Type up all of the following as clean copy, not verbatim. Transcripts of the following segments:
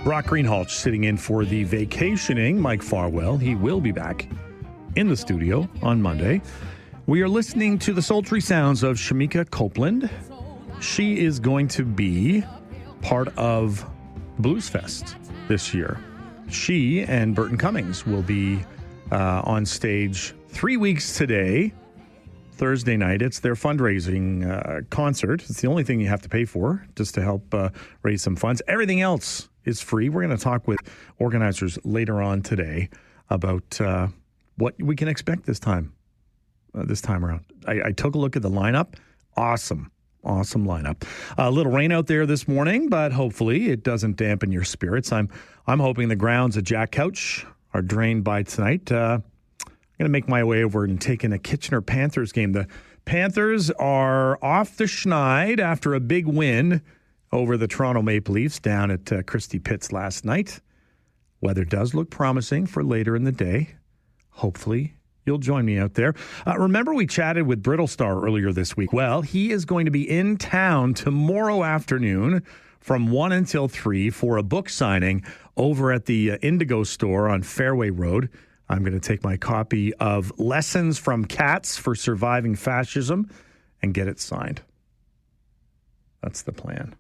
Brock Greenhalgh sitting in for the vacationing Mike Farwell. He will be back in the studio on Monday. We are listening to the sultry sounds of Shamika Copeland. She is going to be part of Bluesfest this year. She and Burton Cummings will be on stage 3 weeks today, Thursday night. It's their fundraising concert. It's the only thing you have to pay for, just to help raise some funds. Everything else is free. We're going to talk with organizers later on today about what we can expect this time around. I took a look at the lineup. Awesome lineup. A little rain out there this morning, but hopefully it doesn't dampen your spirits. I'm hoping the grounds at Jack Couch are drained by tonight. I'm going to make my way over and take in a Kitchener Panthers game. The Panthers are off the schneid after a big win over the Toronto Maple Leafs down at Christie Pitts last night. Weather does look promising for later in the day. Hopefully, you'll join me out there. Remember, we chatted with Brittlestar earlier this week. Well, he is going to be in town tomorrow afternoon from 1 until 3 for a book signing over at the Indigo store on Fairway Road. I'm going to take my copy of Lessons from Cats for Surviving Fascism and get it signed. That's the plan.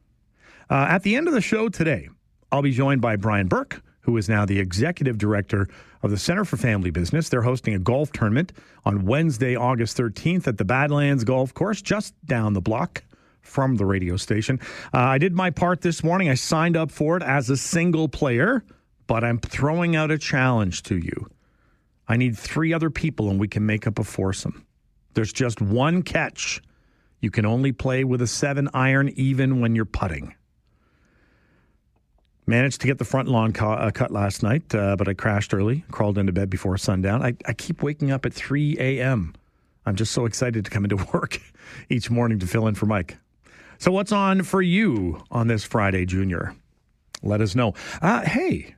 At the end of the show today, I'll be joined by Brian Burke, who is now the executive director of the Center for Family Business. They're hosting a golf tournament on Wednesday, August 13th at the Badlands Golf Course, just down the block from the radio station. I did my part this morning. I signed up for it as a single player, but I'm throwing out a challenge to you. I need 3 other people, and we can make up a foursome. There's just one catch. You can only play with a 7-iron even when you're putting. Managed to get the front lawn cut last night, but I crashed early, crawled into bed before sundown. I keep waking up at 3 a.m. I'm just so excited to come into work each morning to fill in for Mike. So what's on for you on this Friday, Junior? Let us know. Hey,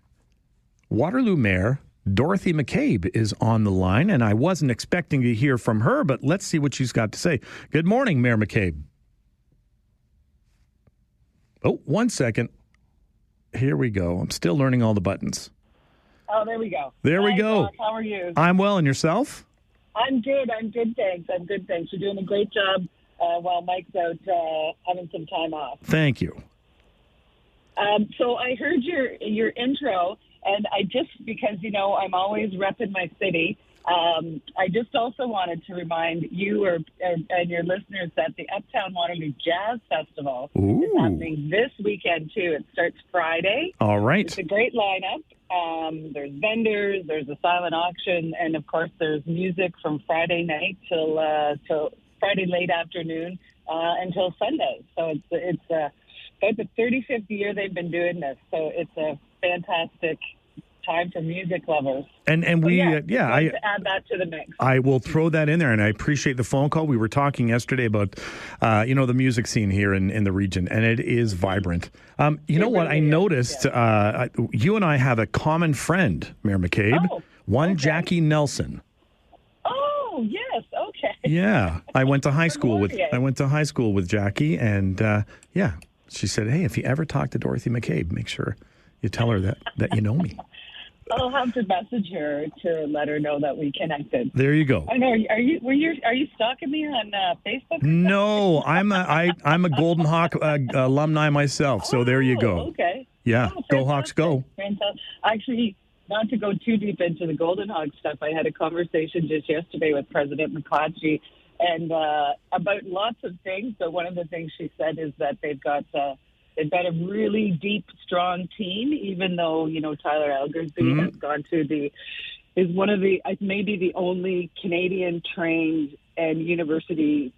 Waterloo Mayor Dorothy McCabe is on the line, and I wasn't expecting to hear from her, but let's see what she's got to say. Good morning, Mayor McCabe. Oh, 1 second. Here we go. I'm still learning all the buttons. Oh, there we go. There we go. Doc, how are you? I'm well, and yourself? I'm good, thanks. You're doing a great job while Mike's out having some time off. Thank you. So I heard your intro, and I just, because, I'm always repping my city, I just also wanted to remind you and your listeners that the Uptown Waterloo Jazz Festival is happening this weekend, too. It starts Friday. All right. It's a great lineup. There's vendors, there's a silent auction, and, of course, there's music from Friday night till Friday late afternoon until Sunday. So it's about the 35th year they've been doing this. So it's a fantastic time for music lovers. And we, I add that to the mix. I will throw that in there, and I appreciate the phone call. We were talking yesterday about, the music scene here in the region, and it is vibrant. You know what? I noticed you and I have a common friend, Mayor McCabe, one Jackie Nelson. Oh, yes. Okay. Yeah. I went to high school with Jackie, and she said, hey, if you ever talk to Dorothy McCabe, make sure you tell her that you know me. I'll have to message her to let her know that we connected. There you go. I know. Are you stalking me on Facebook? No, I'm a Golden Hawk alumni myself. So there you go. Okay. Yeah, go Hawks, go. Fantastic. Actually, not to go too deep into the Golden Hawk stuff, I had a conversation just yesterday with President McClatchy and about lots of things. But one of the things she said is that they've got a really deep, strong team, even though, Tyler Algersby has gone to the is one of the maybe the only Canadian trained and university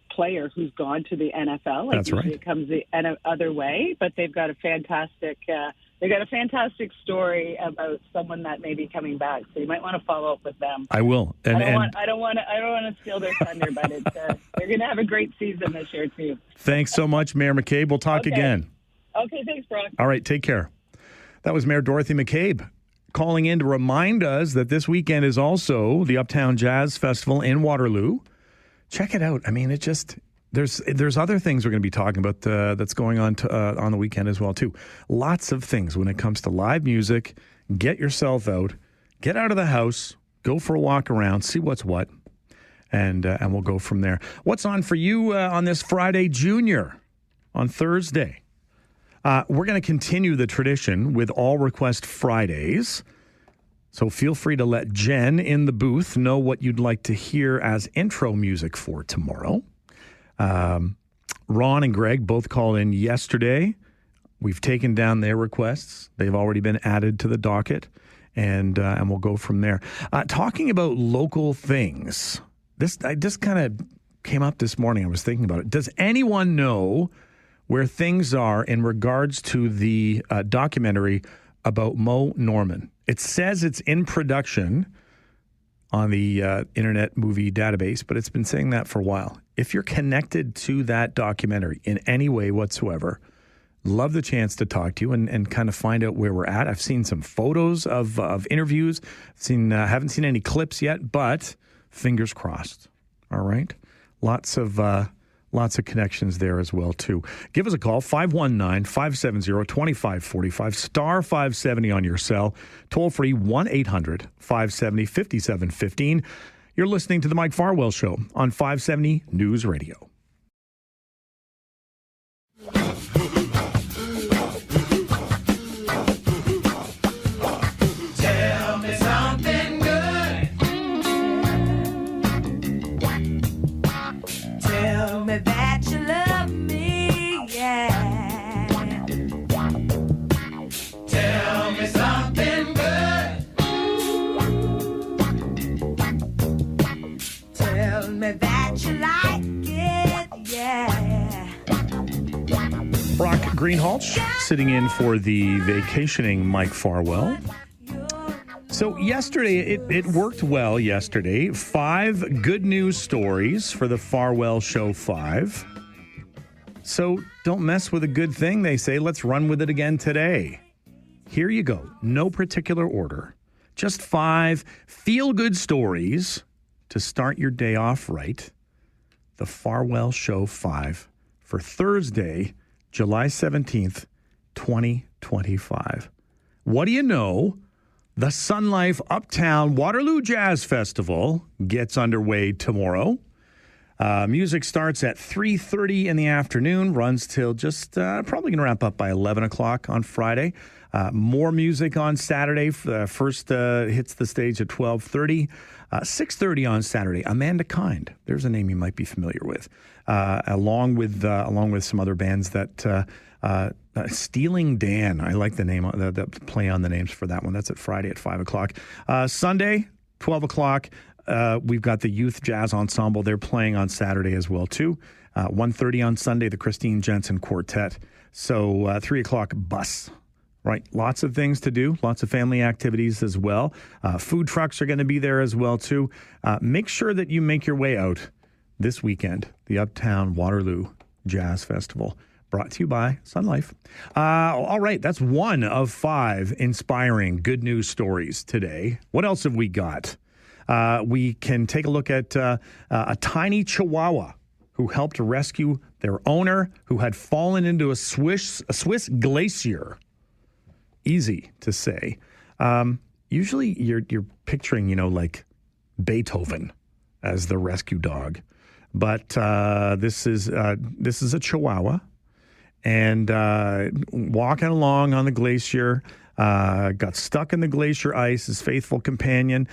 player who's gone to the NFL. That's right. It comes the other way, but they've got a fantastic story about someone that may be coming back. So you might want to follow up with them. I will. I don't want to steal their thunder, but they're going to have a great season this year too. Thanks so much, Mayor McCabe. We'll talk again. Okay, thanks, Brock. All right, take care. That was Mayor Dorothy McCabe calling in to remind us that this weekend is also the Uptown Jazz Festival in Waterloo. Check it out. I mean, it just there's other things we're going to be talking about that's going on on the weekend as well too. Lots of things when it comes to live music. Get yourself out, get out of the house, go for a walk around, see what's what, and we'll go from there. What's on for you on this Friday, Junior? On Thursday, we're going to continue the tradition with all request Fridays. So feel free to let Jen in the booth know what you'd like to hear as intro music for tomorrow. Ron and Greg both called in yesterday. We've taken down their requests. They've already been added to the docket, and we'll go from there. Talking about local things, I just kind of came up this morning. I was thinking about it. Does anyone know where things are in regards to the documentary about Mo Norman? It says it's in production on the Internet Movie Database, but it's been saying that for a while. If you're connected to that documentary in any way whatsoever, love the chance to talk to you and kind of find out where we're at. I've seen some photos of interviews. Haven't seen any clips yet, but fingers crossed. All right? Lots of connections there as well, too. Give us a call, 519-570-2545, star 570 on your cell, toll-free 1-800-570-5715. You're listening to The Mike Farwell Show on 570 News Radio. Tell me something good. Tell me that you love me, yeah. Tell me something good. Tell me that you like it, yeah. Brock Greenhalgh sitting in for the vacationing Mike Farwell. So yesterday, it worked well yesterday. 5 good news stories for the Farwell Show 5. So don't mess with a good thing, they say. Let's run with it again today. Here you go. No particular order. Just 5 feel-good stories to start your day off right. The Farwell Show 5 for Thursday, July 17th, 2025. What do you know? The Sun Life Uptown Waterloo Jazz Festival gets underway tomorrow. Music starts at 3:30 in the afternoon, runs till just probably going to wrap up by 11 o'clock on Friday. More music on Saturday. First hits the stage at 12:30. 6:30 on Saturday. Amanda Kind. There's a name you might be familiar with. Along with some other bands that Stealing Dan. I like the name, the play on the names for that one. That's at Friday at 5 o'clock. Sunday, 12 o'clock. We've got the Youth Jazz Ensemble. They're playing on Saturday as well, too. 1:30 on Sunday, the Christine Jensen Quartet. So 3 o'clock bus. Right. Lots of things to do. Lots of family activities as well. Food trucks are going to be there as well, too. Make sure that you make your way out this weekend. The Uptown Waterloo Jazz Festival. Brought to you by Sun Life. All right. That's one of 5 inspiring good news stories today. What else have we got? We can take a look at a tiny Chihuahua who helped rescue their owner who had fallen into a Swiss glacier. Easy to say. Usually you're picturing, like Beethoven as the rescue dog. But this is a Chihuahua. And walking along on the glacier, got stuck in the glacier ice. His faithful companion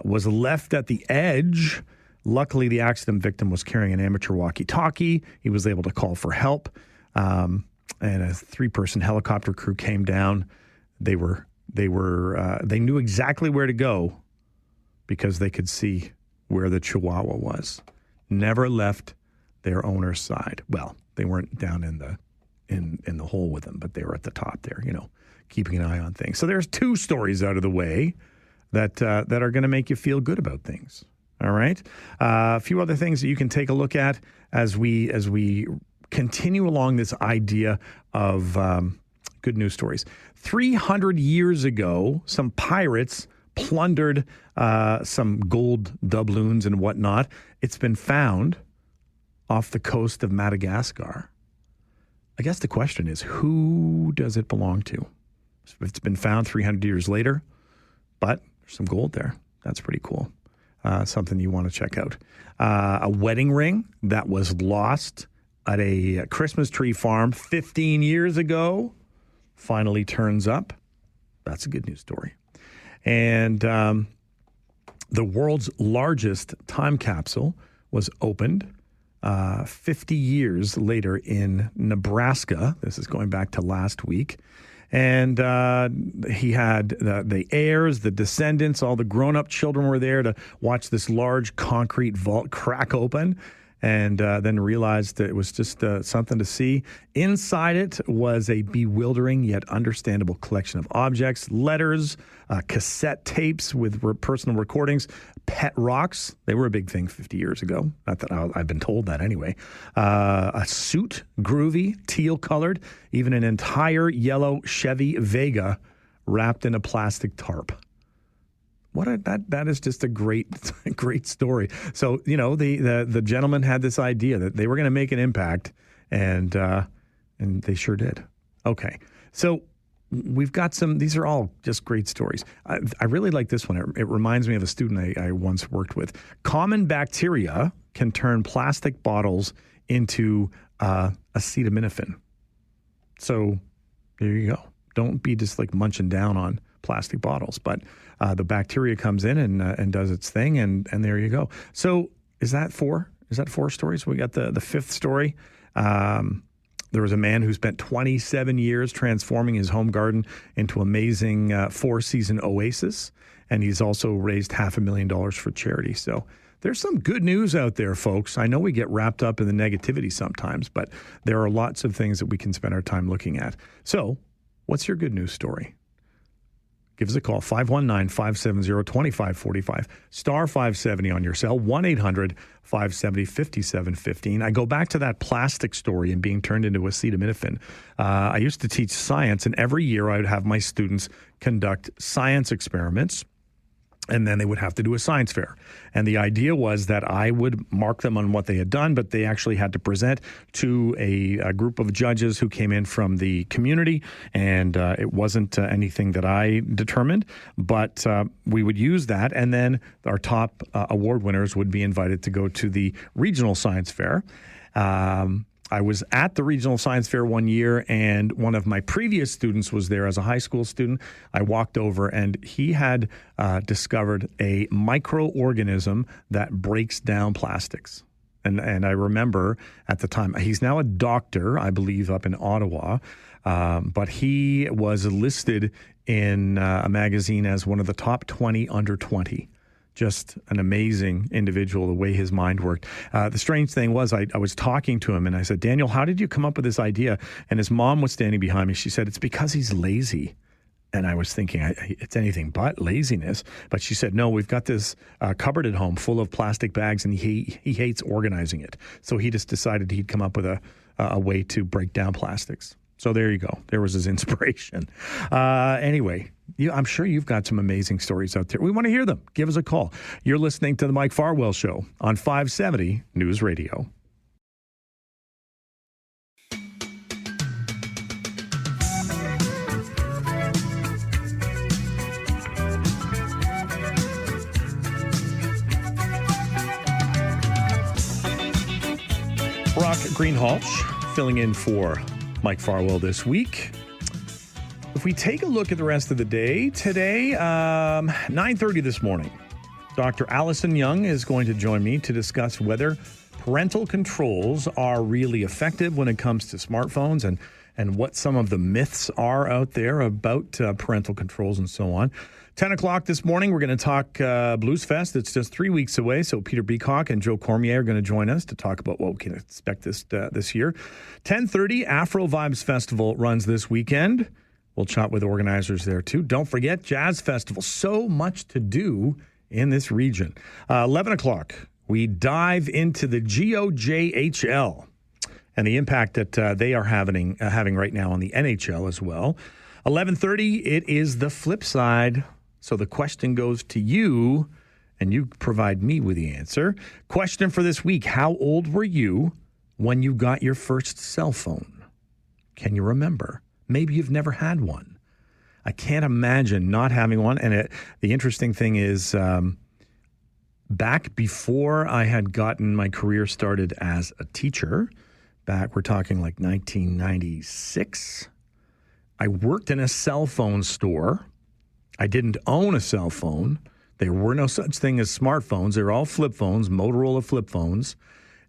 was left at the edge. Luckily, the accident victim was carrying an amateur walkie-talkie. He was able to call for help. And a 3-person helicopter crew came down. They knew exactly where to go because they could see where the Chihuahua was. Never left their owner's side. Well, they weren't down in the hole with them, but they were at the top there, keeping an eye on things. So there's 2 stories out of the way that are going to make you feel good about things. All right. A few other things that you can take a look at as we continue along this idea of good news stories. 300 years ago, some pirates plundered some gold doubloons and whatnot. It's been found off the coast of Madagascar. I guess the question is, who does it belong to? It's been found 300 years later, but there's some gold there. That's pretty cool. Something you want to check out. A wedding ring that was lost at a Christmas tree farm 15 years ago finally turns up. That's a good news story. And the world's largest time capsule was opened 50 years later in Nebraska. This is going back to last week. And he had the heirs, the descendants, all the grown-up children were there to watch this large concrete vault crack open, and then realized that it was just something to see. Inside it was a bewildering yet understandable collection of objects, letters, cassette tapes with personal recordings, pet rocks. They were a big thing 50 years ago. Not that I've been told that anyway. A suit, groovy, teal-colored, even an entire yellow Chevy Vega wrapped in a plastic tarp. That is just a great story. So, the gentleman had this idea that they were going to make an impact, and they sure did. Okay. So we've got these are all just great stories. I really like this one. It reminds me of a student I once worked with. Common bacteria can turn plastic bottles into acetaminophen. So there you go. Don't be just like munching down on plastic bottles, but the bacteria comes in and does its thing, and there you go. So is that 4? Is that 4 stories? We got the 5th story. There was a man who spent 27 years transforming his home garden into amazing 4-season oasis, and he's also raised $500,000 for charity. So there's some good news out there, folks. I know we get wrapped up in the negativity sometimes, but there are lots of things that we can spend our time looking at. So what's your good news story? Give us a call, 519-570-2545, star 570 on your cell, 1-800-570-5715. I go back to that plastic story and being turned into acetaminophen. I used to teach science, and every year I would have my students conduct science experiments, and then they would have to do a science fair. And the idea was that I would mark them on what they had done, but they actually had to present to a group of judges who came in from the community, and it wasn't anything that I determined, but we would use that, and then our top award winners would be invited to go to the regional science fair. I was at the regional science fair one year, and one of my previous students was there as a high school student. I walked over, and he had discovered a microorganism that breaks down plastics. And I remember at the time, he's now a doctor, I believe, up in Ottawa, but he was listed in a magazine as one of the top 20 under 20. Just an amazing individual, the way his mind worked. The strange thing was I was talking to him, and I said, Daniel, how did you come up with this idea? And his mom was standing behind me. She said, it's because he's lazy. And I was thinking, it's anything but laziness. But she said, no, we've got this cupboard at home full of plastic bags, and he hates organizing it. So he just decided he'd come up with a way to break down plastics. So there you go. There was his inspiration. Anyway, I'm sure you've got some amazing stories out there. We want to hear them. Give us a call. You're listening to The Mike Farwell Show on 570 News Radio. Brock Greenhalgh filling in for Mike Farwell this week. If we take a look at the rest of the day, today, 9:30 this morning, Dr. Allison Young is going to join me to discuss whether parental controls are really effective when it comes to smartphones and what some of the myths are out there about parental controls and so on. 10 o'clock this morning, we're going to talk Bluesfest. It's just 3 weeks away, so Peter Beacock and Joe Cormier are going to join us to talk about what we can expect this year. 10:30, Afrovibes Festival runs this weekend. We'll chat with organizers there, too. Don't forget, Jazz Festival. So much to do in this region. 11 o'clock, we dive into the GOJHL and the impact that they are having right now on the NHL as well. 11:30, it is the Flipside. So the question goes to you, and you provide me with the answer. Question for this week: how old were you when you got your first cell phone? Can you remember? Maybe you've never had one. I can't imagine not having one. And the interesting thing is, back before I had gotten my career started as a teacher, we're talking like 1996, I worked in a cell phone store. I didn't own a cell phone. There were no such thing as smartphones. They were all flip phones, Motorola flip phones.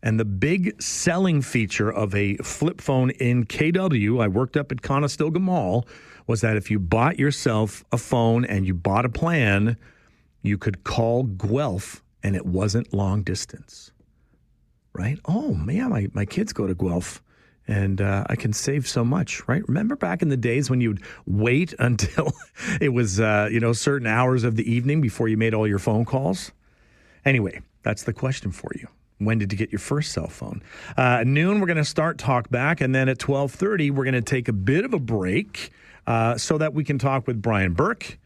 And the big selling feature of a flip phone in KW, I worked up at Conestoga Mall, was that if you bought yourself a phone and you bought a plan, you could call Guelph and it wasn't long distance. Right? Oh, man, my kids go to Guelph. And I can save so much, right? Remember back in the days when you'd wait until it was, certain hours of the evening before you made all your phone calls? Anyway, that's the question for you. When did you get your first cell phone? Noon, we're going to start Talkback. And then at 12:30, we're going to take a bit of a break so that we can talk with Brian Burke.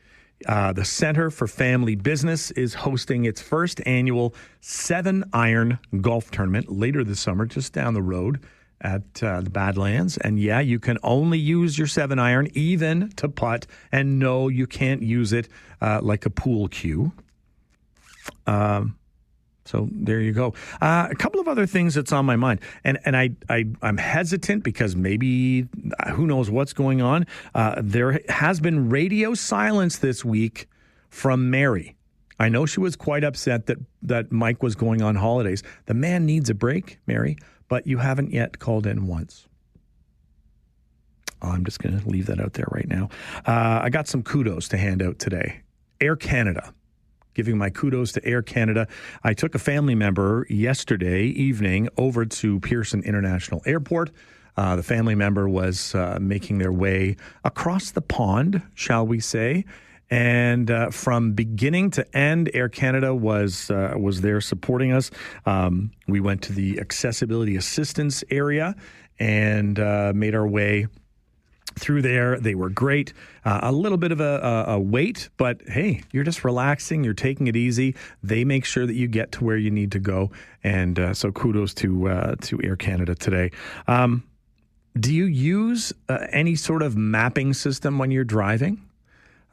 The Center for Family Business is hosting its first annual 7-iron golf tournament later this summer, just down the road at the Badlands. And yeah, you can only use your 7-iron even to putt. And no, you can't use it like a pool cue. So there you go. A couple of other things that's on my mind. And I'm hesitant because maybe who knows what's going on. There has been radio silence this week from Mary. I know she was quite upset that Mike was going on holidays. The man needs a break, Mary. But you haven't yet called in once. I'm just going to leave that out there right now. I got some kudos to hand out today. Air Canada. Giving my kudos to Air Canada. I took a family member yesterday evening over to Pearson International Airport. The family member was making their way across the pond, shall we say. And from beginning to end, Air Canada was there supporting us. We went to the accessibility assistance area and made our way through there. They were great. A little bit of a wait, but hey, you're just relaxing. You're taking it easy. They make sure that you get to where you need to go. And so kudos to Air Canada today. Do you use any sort of mapping system when you're driving?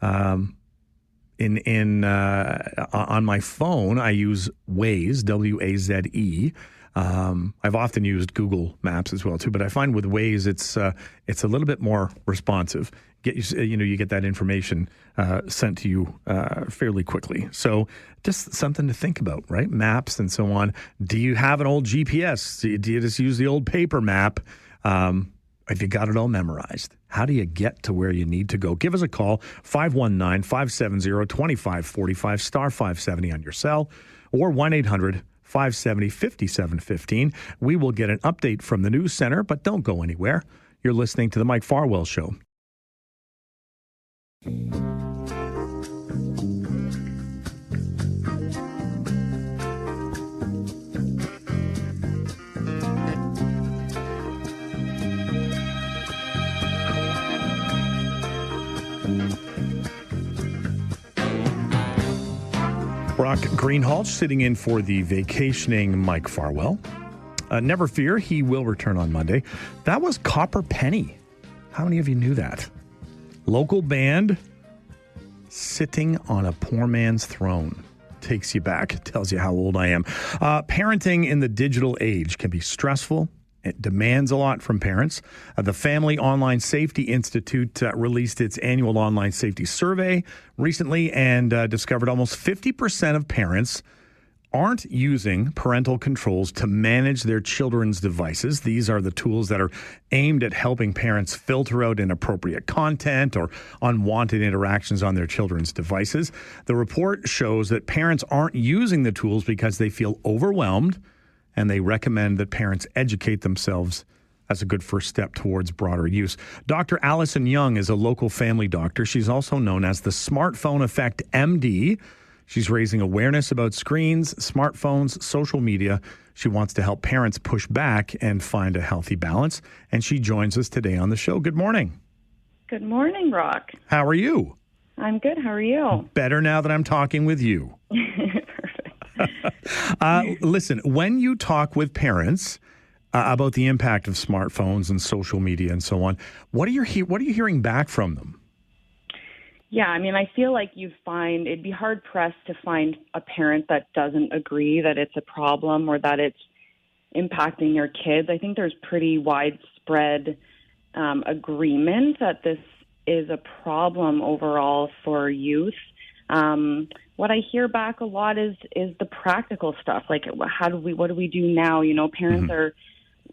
On my phone, I use Waze, W-A-Z-E. I've often used Google Maps as well too, but I find with Waze it's a little bit more responsive. You get that information sent to you fairly quickly. So just something to think about, right? Maps and so on. Do you have an old GPS? Do you just use the old paper map? Have you got it all memorized? How do you get to where you need to go? Give us a call, 519-570-2545, star 570 on your cell, or 1-800-570-5715. We will get an update from the news center, but don't go anywhere. You're listening to The Mike Farwell Show. Brock Greenhalgh sitting in for the vacationing Mike Farwell. Never fear, he will return on Monday. That was Copper Penny. How many of you knew that? Local band sitting on a poor man's throne. Takes you back, tells you how old I am. Parenting in the digital age can be stressful. It demands a lot from parents. The Family Online Safety Institute released its annual online safety survey recently and discovered almost 50% of parents aren't using parental controls to manage their children's devices. These are the tools that are aimed at helping parents filter out inappropriate content or unwanted interactions on their children's devices. The report shows that parents aren't using the tools because they feel overwhelmed, and they recommend that parents educate themselves as a good first step towards broader use. Dr. Allison Young is a local family doctor. She's also known as the Smartphone Effect MD. She's raising awareness about screens, smartphones, social media. She wants to help parents push back and find a healthy balance. And she joins us today on the show. Good morning. Good morning, Brock. How are you? I'm good. How are you? Better now that I'm talking with you. Perfect. Listen, when you talk with parents about the impact of smartphones and social media and so on, what are you hearing back from them? Yeah, I mean, I feel like it'd be hard pressed to find a parent that doesn't agree that it's a problem or that it's impacting their kids. I think there's pretty widespread agreement that this is a problem overall for youth. What I hear back a lot is the practical stuff. Like, what do we do now? You know, parents are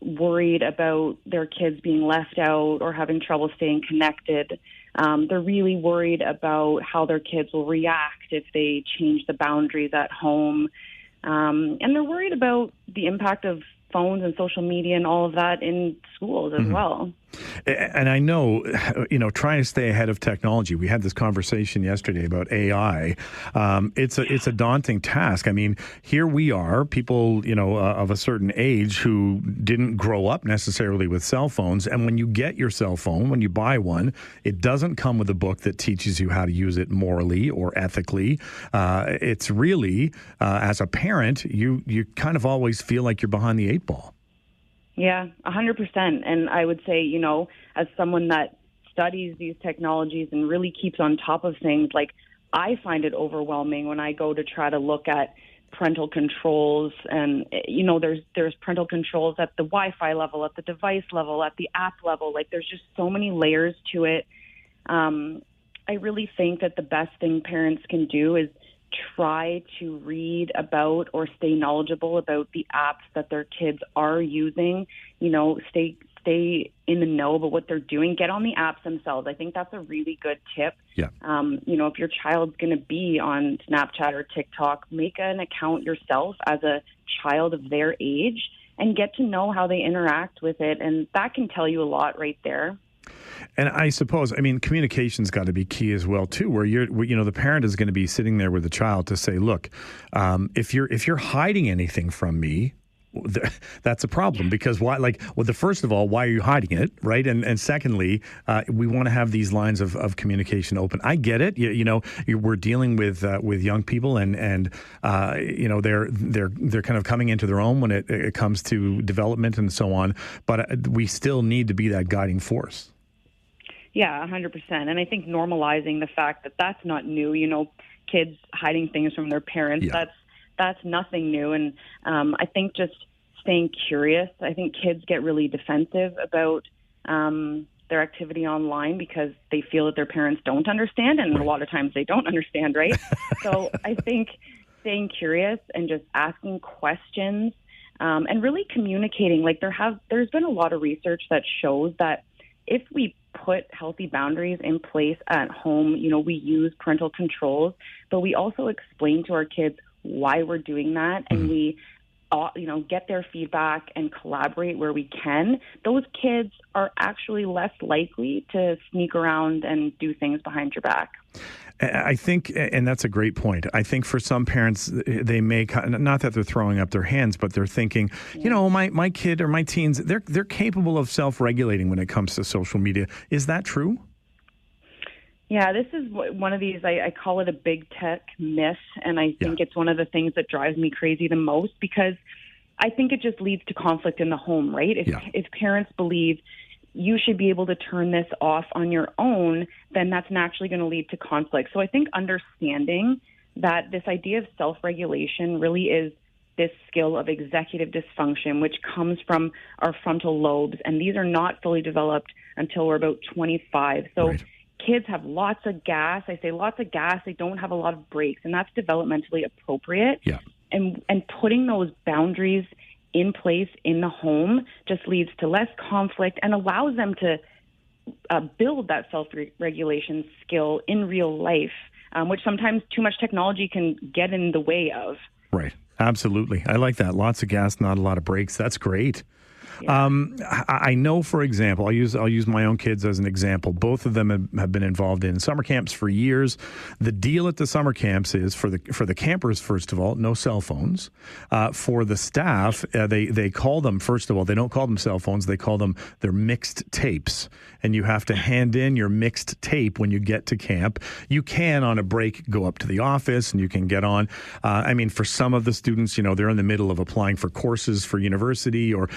worried about their kids being left out or having trouble staying connected. They're really worried about how their kids will react if they change the boundaries at home. And they're worried about the impact of phones and social media and all of that in schools as well. And I know, trying to stay ahead of technology. We had this conversation yesterday about AI. It's a daunting task. I mean, here we are, people, of a certain age who didn't grow up necessarily with cell phones. And when you get your cell phone, when you buy one, it doesn't come with a book that teaches you how to use it morally or ethically. It's really, as a parent, you kind of always feel like you're behind the eight ball. Yeah, 100%. And I would say, as someone that studies these technologies and really keeps on top of things, like, I find it overwhelming when I go to try to look at parental controls. And, there's parental controls at the Wi-Fi level, at the device level, at the app level. Like, there's just so many layers to it. I really think that the best thing parents can do is try to read about or stay knowledgeable about the apps that their kids are using. Stay in the know about what they're doing. Get on the apps themselves. I think that's a really good tip. Yeah. If your child's going to be on Snapchat or TikTok, make an account yourself as a child of their age and get to know how they interact with it. And that can tell you a lot right there. And I suppose, communication's got to be key as well too, where the parent is going to be sitting there with the child to say, look, if you're hiding anything from me, that's a problem, because first of all, why are you hiding it, right? And secondly, we want to have these lines of communication open. I get it. We're dealing with young people, and they're kind of coming into their own when it comes to development and so on. But we still need to be that guiding force. Yeah, 100%. And I think normalizing the fact that that's not new, kids hiding things from their parents, that's nothing new. And I think just staying curious. I think kids get really defensive about their activity online because they feel that their parents don't understand. And a lot of times they don't understand, right? So I think staying curious and just asking questions and really communicating. Like, there's been a lot of research that shows that if we put healthy boundaries in place at home, we use parental controls, but we also explain to our kids why we're doing that, and we get their feedback and collaborate where we can, those kids are actually less likely to sneak around and do things behind your back. I think, and that's a great point, I think for some parents, they may, not that they're throwing up their hands, but they're thinking, my kid or my teens, they're capable of self-regulating when it comes to social media. Is that true? Yeah, this is one of these, I call it a big tech myth, and I think it's one of the things that drives me crazy the most, because I think it just leads to conflict in the home, right? If parents believe you should be able to turn this off on your own, then that's naturally going to lead to conflict. So I think understanding that this idea of self-regulation really is this skill of executive dysfunction, which comes from our frontal lobes, and these are not fully developed until we're about 25. So kids have lots of gas. I say lots of gas. They don't have a lot of brakes, and that's developmentally appropriate. Yeah. and putting those boundaries in place in the home just leads to less conflict and allows them to build that self-regulation skill in real life, which sometimes too much technology can get in the way of. Right. Absolutely. I like that. Lots of gas, not a lot of brakes. That's great. Yeah. I know, for example, I'll use my own kids as an example. Both of them have been involved in summer camps for years. The deal at the summer camps is for the campers, first of all, no cell phones. For the staff, they call them, first of all, they don't call them cell phones. They call them their mixed tapes. And you have to hand in your mixed tape when you get to camp. You can, on a break, go up to the office and you can get on. For some of the students, they're in the middle of applying for courses for university or,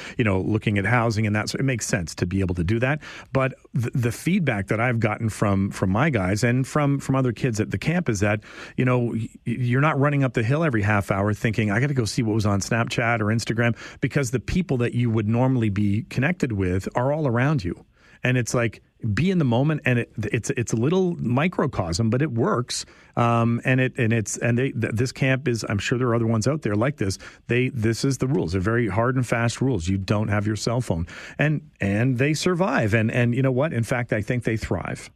looking at housing, and so it makes sense to be able to do that. But the feedback that I've gotten from my guys and from other kids at the camp is that, you're not running up the hill every half hour thinking, I got to go see what was on Snapchat or Instagram, because the people that you would normally be connected with are all around you. And it's like, be in the moment, and it's a little microcosm, but it works. This camp is, I'm sure there are other ones out there like this. This is the rules. They're very hard and fast rules. You don't have your cell phone, and they survive. And you know what? In fact, I think they thrive.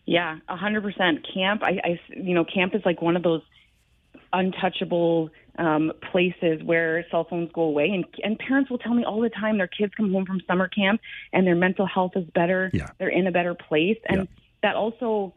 Yeah, 100%. Camp, camp is like one of those untouchable places where cell phones go away. And parents will tell me all the time their kids come home from summer camp and their mental health is better. Yeah. They're in a better place. And that also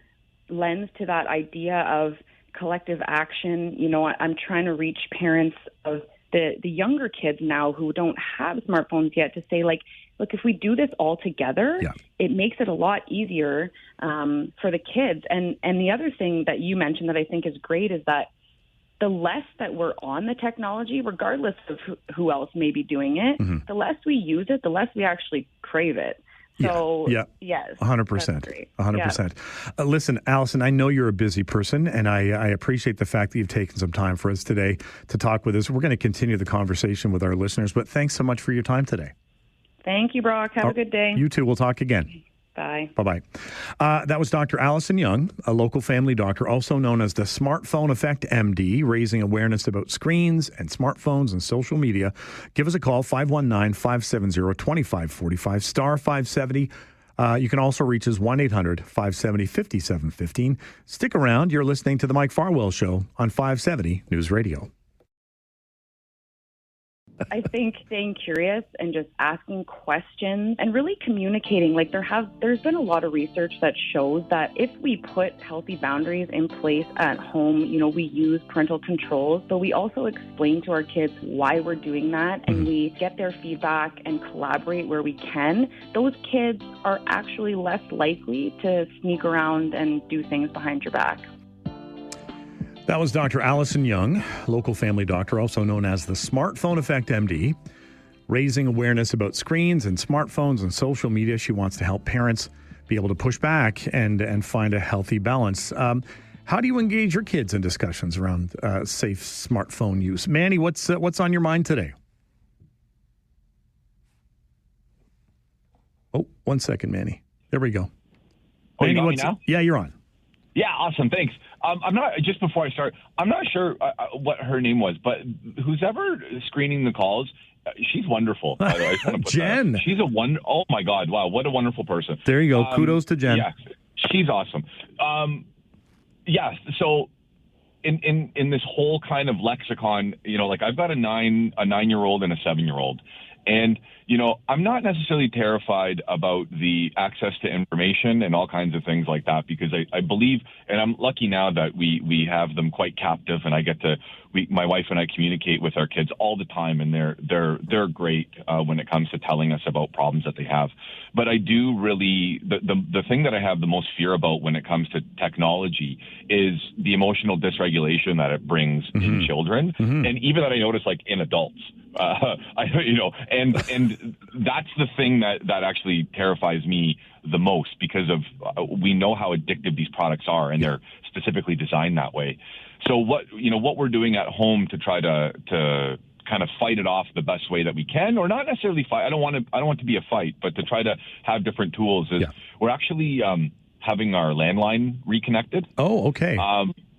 lends to that idea of collective action. I'm trying to reach parents of the younger kids now who don't have smartphones yet to say, like, look, if we do this all together, it makes it a lot easier for the kids. And the other thing that you mentioned that I think is great is that the less that we're on the technology, regardless of who else may be doing it, the less we use it, the less we actually crave it. So, yes. 100%. 100%. Listen, Allison, I know you're a busy person, and I appreciate the fact that you've taken some time for us today to talk with us. We're going to continue the conversation with our listeners, but thanks so much for your time today. Thank you, Brock. Have a good day. You too. We'll talk again. Bye. Bye-bye. That was Dr. Allison Young, a local family doctor, also known as the Smartphone Effect MD, raising awareness about screens and smartphones and social media. Give us a call, 519-570-2545, star 570. You can also reach us 1-800-570-5715. Stick around. You're listening to The Mike Farwell Show on 570 News Radio. I think staying curious and just asking questions and really communicating, like there's been a lot of research that shows that if we put healthy boundaries in place at home, we use parental controls, but we also explain to our kids why we're doing that, and we get their feedback and collaborate where we can, those kids are actually less likely to sneak around and do things behind your back. That was Dr. Allison Young, local family doctor, also known as the Smartphone Effect MD, raising awareness about screens and smartphones and social media. She wants to help parents be able to push back and find a healthy balance. How do you engage your kids in discussions around safe smartphone use? Manny, what's on your mind today? Oh, 1 second, Manny. There we go. Oh, Manny, you got me now? Yeah, you're on. Yeah, awesome. Thanks. I'm not, just before I start, I'm not sure what her name was, but who's ever screening the calls, she's wonderful. By the way. I just want to put Jen. She's oh my God. Wow. What a wonderful person. There you go. Kudos to Jen. Yeah, she's awesome. So in this whole kind of lexicon, like I've got a 9-year-old and a 7-year-old. And, I'm not necessarily terrified about the access to information and all kinds of things like that, because I believe, and I'm lucky now that we have them quite captive, and I get to, my wife and I communicate with our kids all the time, and they're great when it comes to telling us about problems that they have. But I do really, the thing that I have the most fear about when it comes to technology is the emotional dysregulation that it brings in children, and even that I notice like in adults. And that's the thing that actually terrifies me the most, because of we know how addictive these products are, and they're specifically designed that way. So what we're doing at home to try to kind of fight it off the best way that we can, or not necessarily fight. I don't want it to be a fight, but to try to have different tools is we're actually having our landline reconnected. Oh, okay.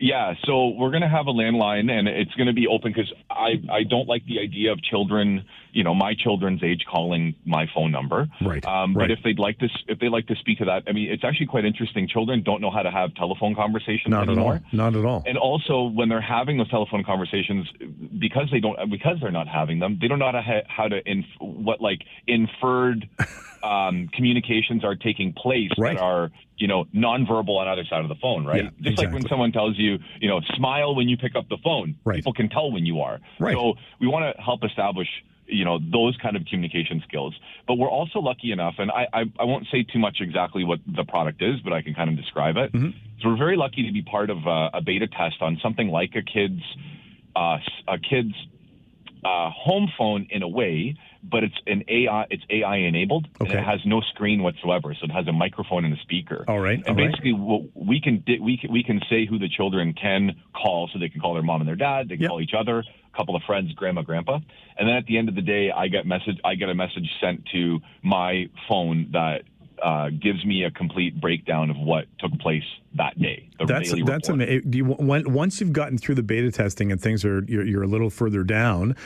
Yeah, so we're going to have a landline, and it's going to be open because I don't like the idea of children, my children's age calling my phone number. Right. But if they'd like to speak to that, I mean, it's actually quite interesting. Children don't know how to have telephone conversations anymore. Not at all. And also, when they're having those telephone conversations, because they're not having them, they don't know how to inferred communications are taking place that are nonverbal on either side of the phone, right? Yeah, Just like when someone tells you, smile when you pick up the phone. Right. People can tell when you are. Right. So we want to help establish, those kind of communication skills. But we're also lucky enough, and I won't say too much exactly what the product is, but I can kind of describe it. Mm-hmm. So we're very lucky to be part of a beta test on something like a kid's home phone in a way, but it's AI enabled, and it has no screen whatsoever. So it has a microphone and a speaker. All right. And basically, we can say who the children can call, so they can call their mom and their dad. They can call each other, a couple of friends, grandma, grandpa, and then at the end of the day, I get a message sent to my phone that gives me a complete breakdown of what took place that day. That's amazing. Once you've gotten through the beta testing and things you're a little further down,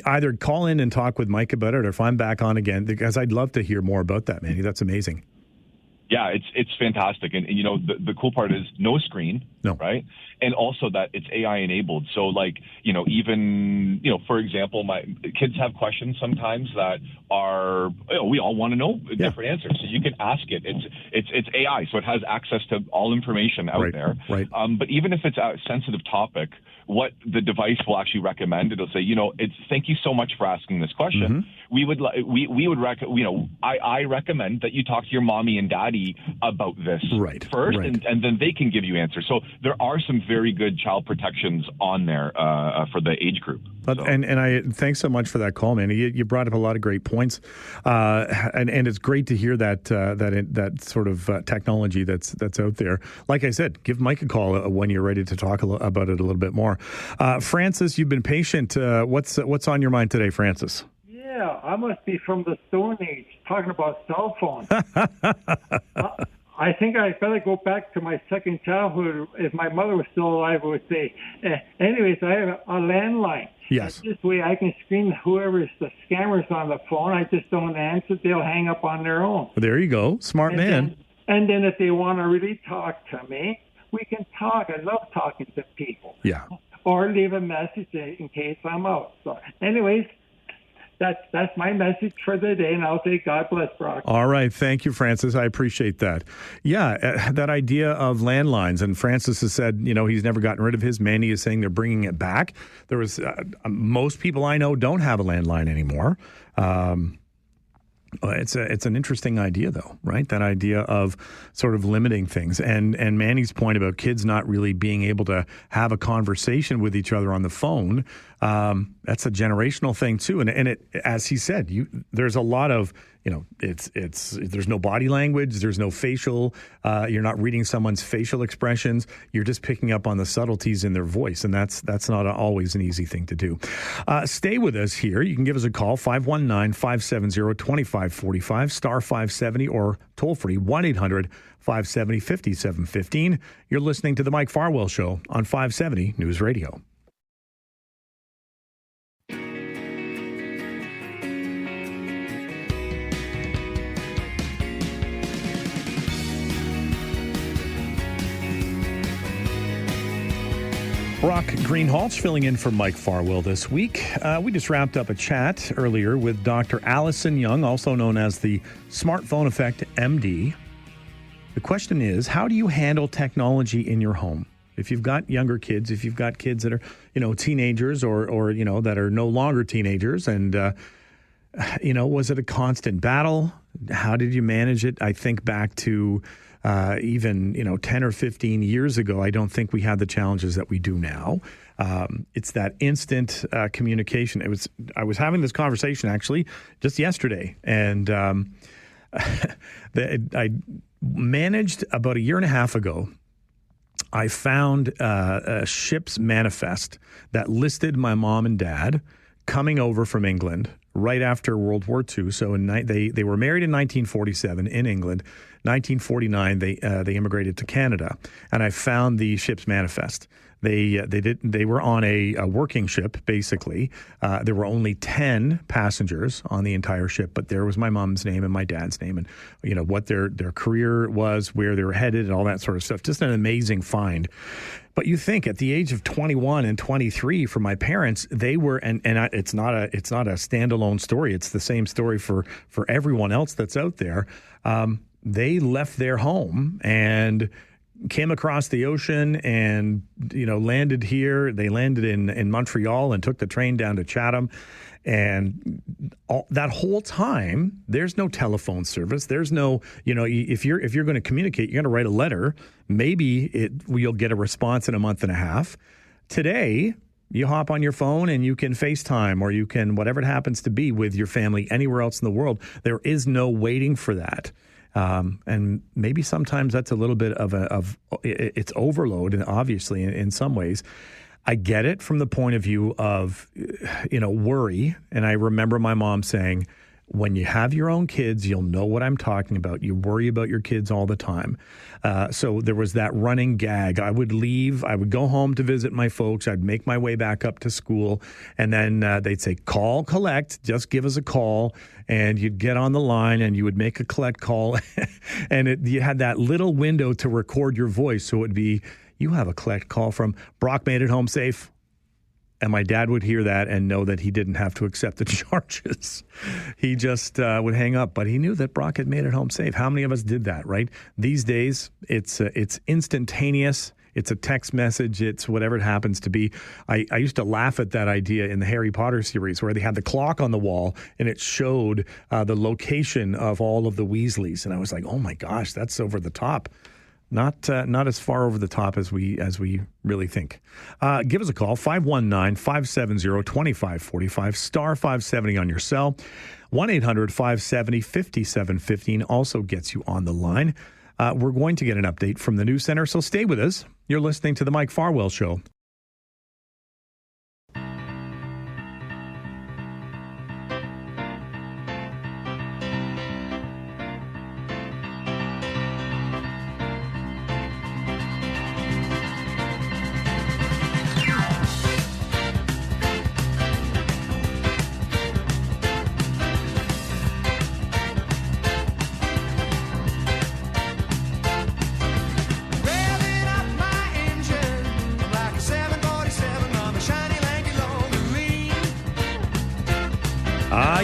either call in and talk with Mike about it, or if I'm back on again, because I'd love to hear more about that, Manny. That's amazing. Yeah, it's fantastic. And the cool part is no screen, right? And also that it's AI enabled. So even, for example, my kids have questions sometimes that are, we all want to know different answers. So you can ask it. It's AI, so it has access to all information out there. Right. But even if it's a sensitive topic, what the device will actually recommend, it'll say, thank you so much for asking this question. Mm-hmm. I recommend that you talk to your mommy and daddy about this first, and then they can give you answers. So there are some very good child protections on there for the age group. And I thanks so much for that call, man. You brought up a lot of great points, and it's great to hear that sort of technology that's out there. Like I said, give Mike a call when you're ready to talk about it a little bit more. Francis, you've been patient. What's on your mind today, Francis? Yeah, I must be from the Stone Age talking about cell phones. I think I better go back to my second childhood. If my mother was still alive, I would say. Anyways, I have a landline. Yes. And this way I can screen whoever's the scammers on the phone. I just don't answer. They'll hang up on their own. There you go. Smart man. And then if they want to really talk to me, we can talk. I love talking to people. Yeah. Or leave a message in case I'm out. So anyways, that's my message for the day, and I'll say God bless, Brock. All right. Thank you, Francis. I appreciate that. Yeah, that idea of landlines, and Francis has said, he's never gotten rid of his. Manny is saying they're bringing it back. There was most people I know don't have a landline anymore. It's an interesting idea, though, right? That idea of sort of limiting things, and Manny's point about kids not really being able to have a conversation with each other on the phone. That's a generational thing too, and it, as he said, there's a lot of there's no body language, there's no facial. You're not reading someone's facial expressions. You're just picking up on the subtleties in their voice, and that's not always an easy thing to do. Stay with us here. You can give us a call 519-570-2545 star 570 or toll free 1-800-570-5715. You're listening to the Mike Farwell Show on 570 News Radio. Brock Greenhalgh's filling in for Mike Farwell this week. We just wrapped up a chat earlier with Dr. Allison Young, also known as the Smartphone Effect MD. The question is, how do you handle technology in your home? If you've got younger kids, if you've got kids that are, teenagers or that are no longer teenagers, and, was it a constant battle? How did you manage it? I think back to even 10 or 15 years ago, I don't think we had the challenges that we do now. It's that instant communication. I was having this conversation actually just yesterday, and I managed about a year and a half ago. I found a ship's manifest that listed my mom and dad coming over from England right after World War II. So they were married in 1947 in England. 1949, they immigrated to Canada, and I found the ship's manifest. They were on a working ship, basically. There were only 10 passengers on the entire ship, but there was my mom's name and my dad's name, and what their career was, where they were headed, and all that sort of stuff. Just an amazing find. But you think at the age of 21 and 23 for my parents, they were, it's not a standalone story. It's the same story for everyone else that's out there. They left their home and came across the ocean and, landed here. They landed in Montreal and took the train down to Chatham. And that whole time, there's no telephone service. There's no, if you're going to communicate, you're going to write a letter. Maybe you'll get a response in a month and a half. Today, you hop on your phone and you can FaceTime, or you can, whatever it happens to be, with your family anywhere else in the world. There is no waiting for that. And maybe sometimes that's a little bit of it's overload, and obviously in some ways. I get it from the point of view of, worry. And I remember my mom saying, when you have your own kids, you'll know what I'm talking about. You worry about your kids all the time. So there was that running gag. I would leave. I would go home to visit my folks. I'd make my way back up to school. And then they'd say, call, collect, just give us a call. And you'd get on the line and you would make a collect call. And you had that little window to record your voice. So it would be, you have a collect call from Brock, made it home safe. And my dad would hear that and know that he didn't have to accept the charges. He just would hang up. But he knew that Brock had made it home safe. How many of us did that, right? These days, it's instantaneous. It's a text message. It's whatever it happens to be. I used to laugh at that idea in the Harry Potter series where they had the clock on the wall and it showed the location of all of the Weasleys. And I was like, oh my gosh, that's over the top. Not as far over the top as we really think. Give us a call, 519-570-2545, star 570 on your cell. 1-800-570-5715 also gets you on the line. We're going to get an update from the news center, so stay with us. You're listening to The Mike Farwell Show.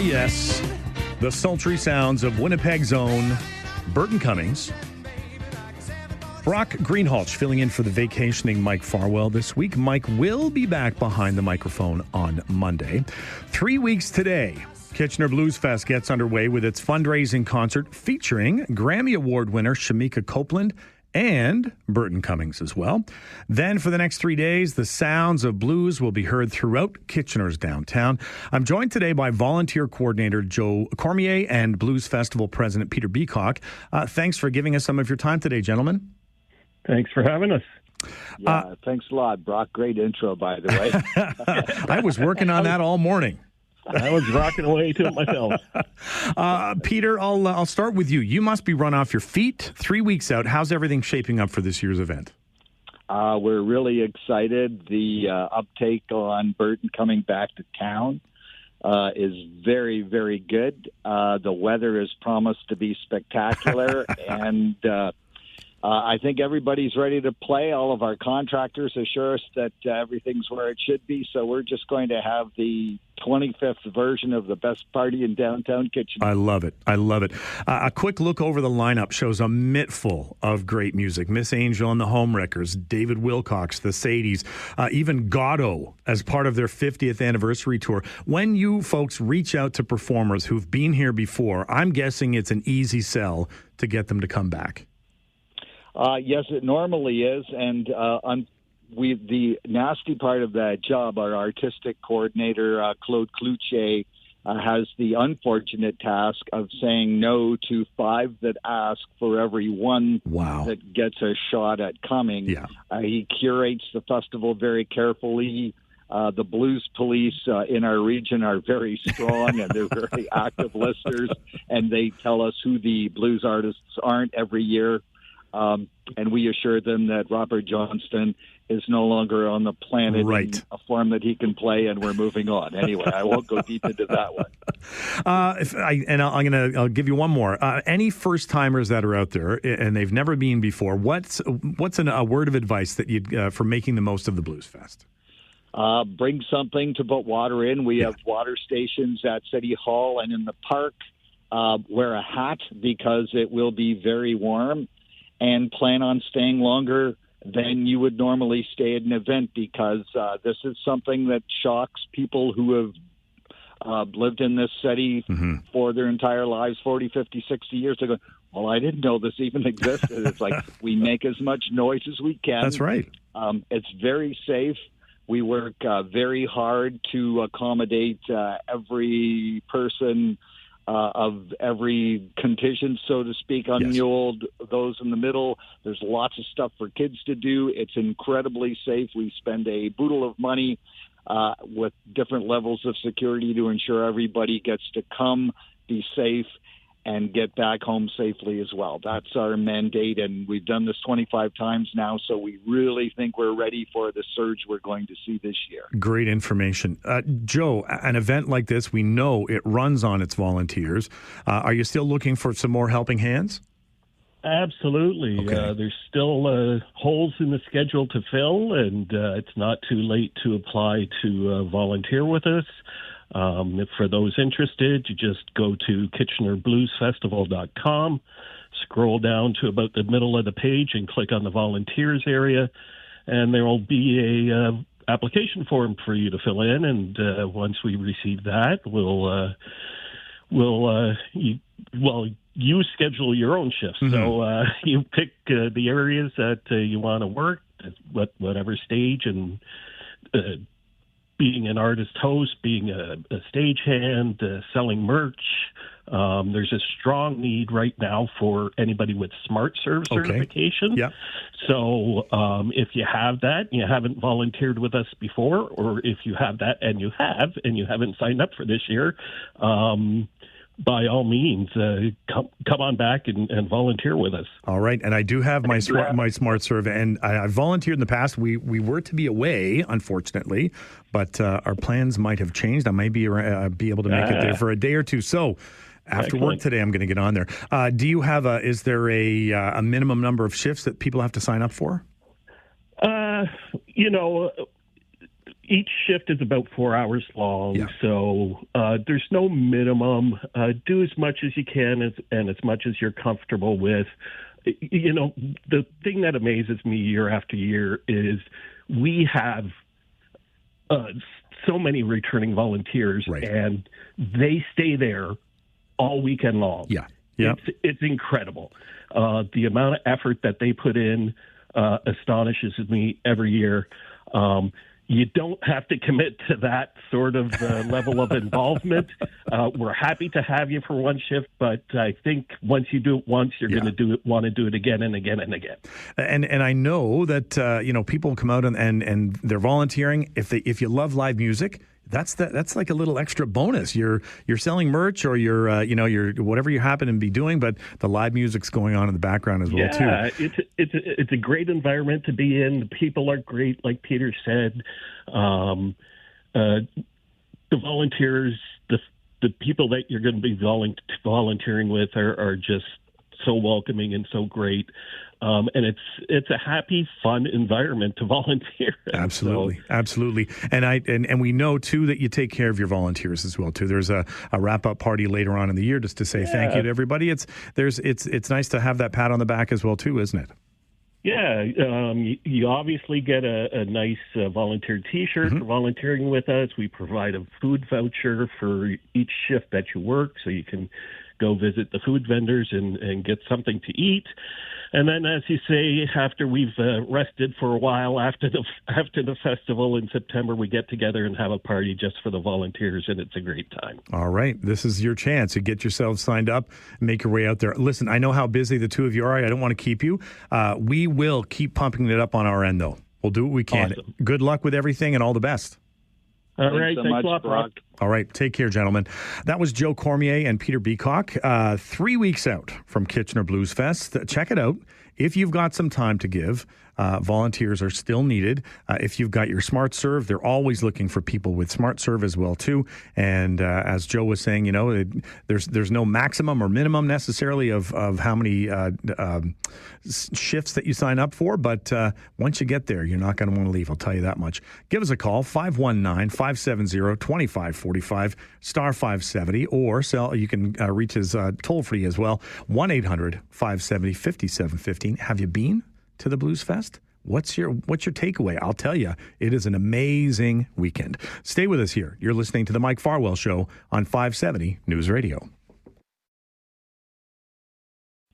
Yes, the sultry sounds of Winnipeg's own Burton Cummings. Brock Greenhalgh filling in for the vacationing Mike Farwell this week. Mike will be back behind the microphone on Monday. 3 weeks today, Kitchener Bluesfest gets underway with its fundraising concert featuring Grammy Award winner Shamika Copeland and Burton Cummings as well. Then for the next 3 days, the sounds of blues will be heard throughout Kitchener's downtown. I'm joined today by volunteer coordinator Joe Cormier and Blues Festival president Peter Beacock. Thanks for giving us some of your time today, gentlemen. Thanks for having us. Yeah, thanks a lot, Brock. Great intro, by the way. I was working on that all morning. I was rocking away to it myself. Peter, I'll start with you. You must be run off your feet 3 weeks out. How's everything shaping up for this year's event? We're really excited. The uptake on Burton coming back to town is very, very good. The weather is promised to be spectacular, and I think everybody's ready to play. All of our contractors assure us that everything's where it should be, so we're just going to have the 25th version of the best party in downtown Kitchener. I love it. I love it. A quick look over the lineup shows a mittful of great music. Miss Angel and the Homewreckers, David Wilcox, the Sadies, even Gatto as part of their 50th anniversary tour. When you folks reach out to performers who've been here before, I'm guessing it's an easy sell to get them to come back. Yes, it normally is, and the nasty part of that job, our artistic coordinator, Claude Cloutier, has the unfortunate task of saying no to 5 that ask for every one that gets a shot at coming. Yeah. He curates the festival very carefully. The Blues Police in our region are very strong, and they're very active listeners, and they tell us who the blues artists aren't every year. And we assure them that Robert Johnston is no longer on the planet in a form that he can play, and we're moving on. Anyway, I won't go deep into that one. I'll give you one more. Any first timers that are out there and they've never been before, what's a word of advice that you'd for making the most of the Blues Fest? Bring something to put water in. We have water stations at City Hall and in the park. Wear a hat because it will be very warm, and plan on staying longer than you would normally stay at an event, because this is something that shocks people who have lived in this city for their entire lives, 40, 50, 60 years. They go, well, I didn't know this even existed. It's like we make as much noise as we can. That's right. It's very safe. We work very hard to accommodate every person of every contingent, so to speak, on the old, those in the middle. There's lots of stuff for kids to do. It's incredibly safe. We spend a boodle of money with different levels of security to ensure everybody gets to come, be safe, and get back home safely as well. That's our mandate, and we've done this 25 times now, so we really think we're ready for the surge we're going to see this year. Great information. Joe, an event like this, we know it runs on its volunteers. Are you still looking for some more helping hands? Absolutely. Okay. There's still holes in the schedule to fill, and it's not too late to apply to volunteer with us. For those interested, you just go to KitchenerBluesFestival.com, scroll down to about the middle of the page and click on the volunteers area, and there will be a application form for you to fill in. And once we receive that, you schedule your own shifts. So you pick the areas that you want to work, whatever stage, and being an artist host, being a stagehand, selling merch. There's a strong need right now for anybody with SmartServe certification. Yeah. So if you have that, you haven't volunteered with us before, or if you have that and you haven't signed up for this year, by all means, come on back and volunteer with us. All right, and I do have my SmartServe, and I volunteered in the past. We were to be away, unfortunately, but our plans might have changed. I might be able to make it there for a day or two. So after work today, I'm going to get on there. Do you have is there a minimum number of shifts that people have to sign up for? Each shift is about 4 hours long, so there's no minimum. Do as much as you can and as much as you're comfortable with. The thing that amazes me year after year is we have so many returning volunteers, and they stay there all weekend long. Yeah. It's incredible. The amount of effort that they put in astonishes me every year. You don't have to commit to that sort of level of involvement. We're happy to have you for one shift, but I think once you do it once, you're going to want to do it again and again and again. And I know that people come out and they're volunteering. If you love live music, that's like a little extra bonus. You're selling merch, or you're whatever you happen to be doing, but the live music's going on in the background as well too. Yeah, it's a great environment to be in. The people are great, like Peter said. The volunteers, the people that you're going to be volunteering with are just so welcoming and so great. And it's a happy, fun environment to volunteer in. Absolutely. And we know too that you take care of your volunteers as well too. There's a wrap up party later on in the year just to say thank you to everybody. It's nice to have that pat on the back as well too, isn't it? Yeah, you obviously get a nice volunteer T-shirt for volunteering with us. We provide a food voucher for each shift that you work, so you can go visit the food vendors and get something to eat. And then, as you say, after we've rested for a while, after the festival in September, we get together and have a party just for the volunteers, and it's a great time. All right. This is your chance to get yourselves signed up, make your way out there. Listen, I know how busy the two of you are. I don't want to keep you. We will keep pumping it up on our end, though. We'll do what we can. Awesome. Good luck with everything and all the best. All right. so Thanks much, a lot, Brock. All right. Take care, gentlemen. That was Joe Cormier and Peter Beacock. 3 weeks out from Kitchener Bluesfest. Check it out. If you've got some time to give, volunteers are still needed. If you've got your Smart Serve, they're always looking for people with Smart Serve as well, too. And as Joe was saying, you know, there's no maximum or minimum necessarily of how many shifts that you sign up for. But once you get there, you're not going to want to leave. I'll tell you that much. Give us a call, 519-570-2545, star 570, or you can reach us toll-free as well, 1-800-570-5715. Have you been to the Bluesfest? What's your takeaway? I'll tell you, it is an amazing weekend. Stay with us here. You're listening to the Mike Farwell Show on 570 News Radio.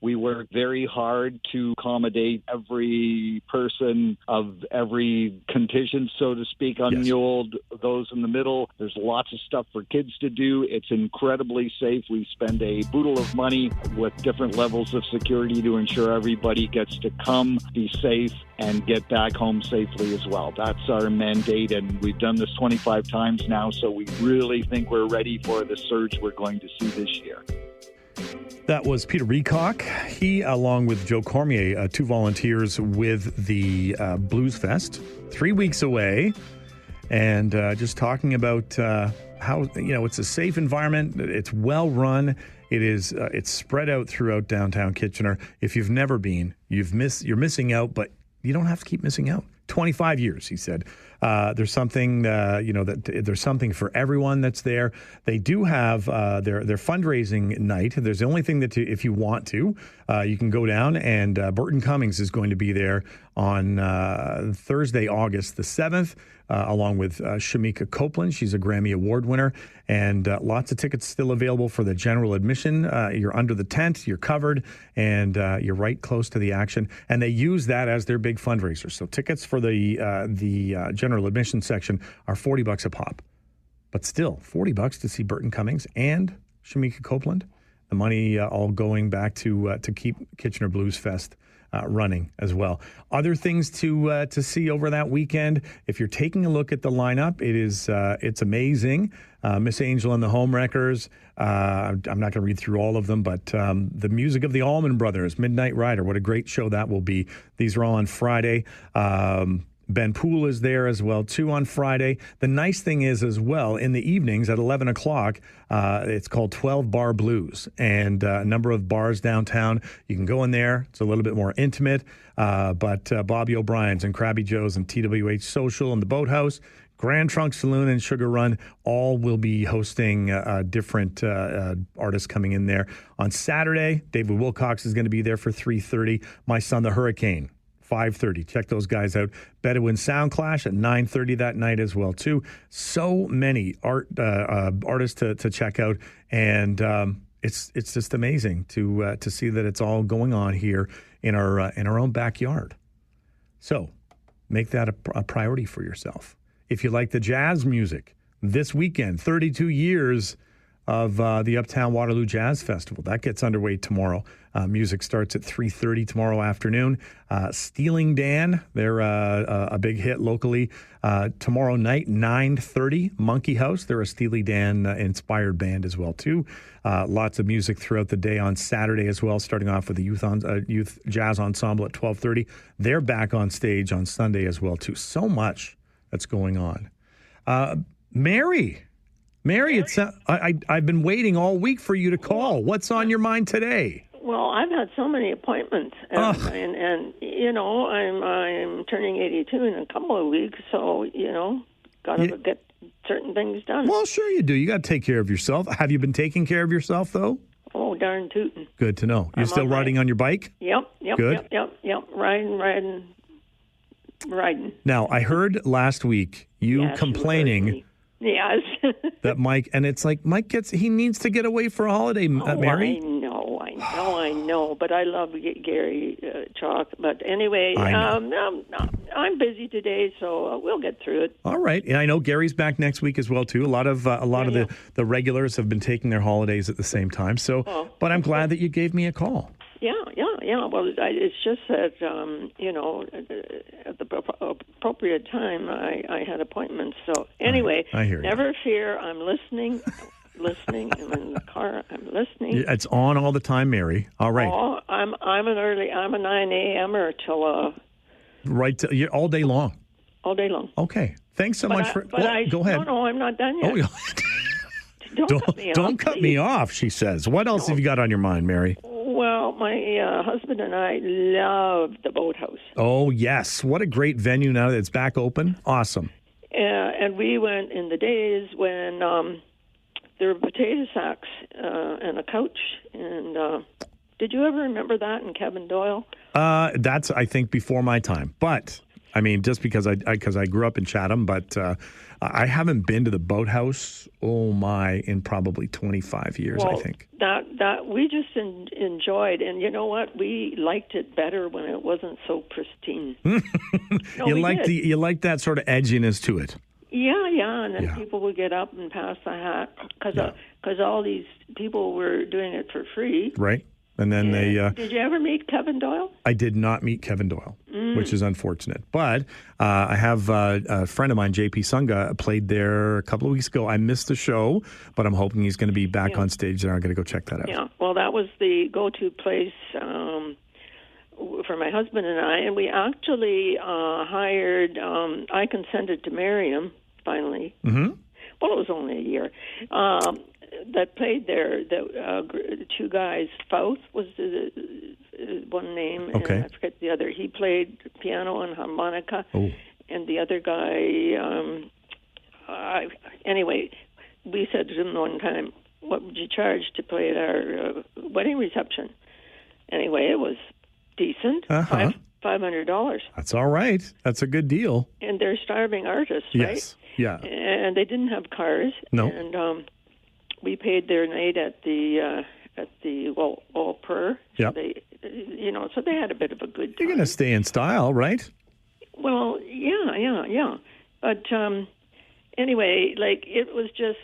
We work very hard to accommodate every person of every contingent, so to speak, unmuled, those in the middle. There's lots of stuff for kids to do. It's incredibly safe. We spend a boodle of money with different levels of security to ensure everybody gets to come, be safe, and get back home safely as well. That's our mandate, and we've done this 25 times now, so we really think we're ready for the surge we're going to see this year. That was Peter Beacock. He, along with Joe Cormier, two volunteers with the Bluesfest, 3 weeks away, and just talking about how, you know, it's a safe environment, it's well run, it's spread out throughout downtown Kitchener. If you've never been, you're missing out, but you don't have to keep missing out. 25 years, he said. There's something, there's something for everyone that's there. They do have their fundraising night. There's the only thing that if you want to, you can go down, and Burton Cummings is going to be there on Thursday, August the 7th, along with Shamika Copeland. She's a Grammy Award winner, and lots of tickets still available for the general admission. You're under the tent, you're covered, and you're right close to the action. And they use that as their big fundraiser. So tickets for the general admission section are $40 a pop. But still, $40 to see Burton Cummings and Shamika Copeland. The money all going back to keep Kitchener Bluesfest running as well. Other things to see over that weekend. If you're taking a look at the lineup, it's amazing. Miss Angel and the Homewreckers. I'm not going to read through all of them, but the music of the Allman Brothers, Midnight Rider. What a great show that will be. These are all on Friday. Ben Poole is there as well, too, on Friday. The nice thing is, as well, in the evenings at 11 o'clock, it's called 12 Bar Blues, and a number of bars downtown. You can go in there. It's a little bit more intimate, but Bobby O'Brien's and Krabby Joe's and TWH Social and the Boathouse, Grand Trunk Saloon and Sugar Run, all will be hosting different artists coming in there. On Saturday, David Wilcox is going to be there for 3:30. My Son the Hurricane, 5:30. Check those guys out. Bedouin Sound Clash at 9:30 that night as well, too. So many artists to check out, and it's just amazing to see that it's all going on here in our own backyard. So make that a priority for yourself. If you like the jazz music, this weekend, 32 years of the Uptown Waterloo Jazz Festival. That gets underway tomorrow. Music starts at 3:30 tomorrow afternoon. Stealing Dan, they're a big hit locally. Tomorrow night, 9:30, Monkey House. They're a Steely Dan inspired band as well, too. Lots of music throughout the day on Saturday as well, starting off with the Youth Jazz Ensemble at 12:30. They're back on stage on Sunday as well, too. So much that's going on. Mary, it's I've been waiting all week for you to call. What's on your mind today? Well, I've had so many appointments, and you know, I'm turning 82 in a couple of weeks, so you know, got to get certain things done. Well, sure you do. You got to take care of yourself. Have you been taking care of yourself though? Oh, darn tootin'. Good to know. You're still riding on your bike? Yep. Good. Yep. Riding. Now, I heard last week you complaining. Yes. that Mike, and it's like Mike he needs to get away for a holiday, Mary. I know, but I love Gary Chalk. But anyway, I'm busy today, so we'll get through it. All right, and I know Gary's back next week as well too. A lot of the regulars have been taking their holidays at the same time. So, but I'm glad that you gave me a call. Yeah. Well, it's just that at the appropriate time, I had appointments. So anyway, I hear you. Never fear. I'm listening. I'm in the car. I'm listening. It's on all the time, Mary. All right. Oh, I'm a 9 a.m.er till Right, all day long. all day long. Okay. Thanks so much for. Go ahead. No, I'm not done yet. Oh, yeah. Don't cut me please. off, she says. What else have you got on your mind, Mary? Well, my husband and I love the Boathouse. Oh, yes. What a great venue now that it's back open. Awesome. And we went in the days when there were potato sacks and a couch. And did you ever remember that in Kevin Doyle? That's, I think, before my time. But, I mean, just because I grew up in Chatham, but I haven't been to the Boathouse, in probably 25 years, I think. That we just enjoyed, and you know what? We liked it better when it wasn't so pristine. You like that sort of edginess to it. Yeah, and then people would get up and pass the hat because all these people were doing it for free. Right. And then they... did you ever meet Kevin Doyle? I did not meet Kevin Doyle, which is unfortunate. But I have a friend of mine, JP Sunga, played there a couple of weeks ago. I missed the show, but I'm hoping he's going to be back on stage there. I'm going to go check that out. Yeah, well, that was the go-to place for my husband and I. And we actually hired... I consented to marry him, finally. Mm-hmm. Well, it was only a year. That played there, the two guys. Fouth was the one name, and I forget the other. He played piano and harmonica, and the other guy. Anyway, we said to him one time, "What would you charge to play at our wedding reception?" Anyway, it was decent. $500. That's all right. That's a good deal. And they're starving artists, right? Yes. Yeah. And they didn't have cars. No. And we paid their night at the Walper. Yeah. So they had a bit of a good time. You're going to stay in style, right? Well, yeah. But anyway, it was just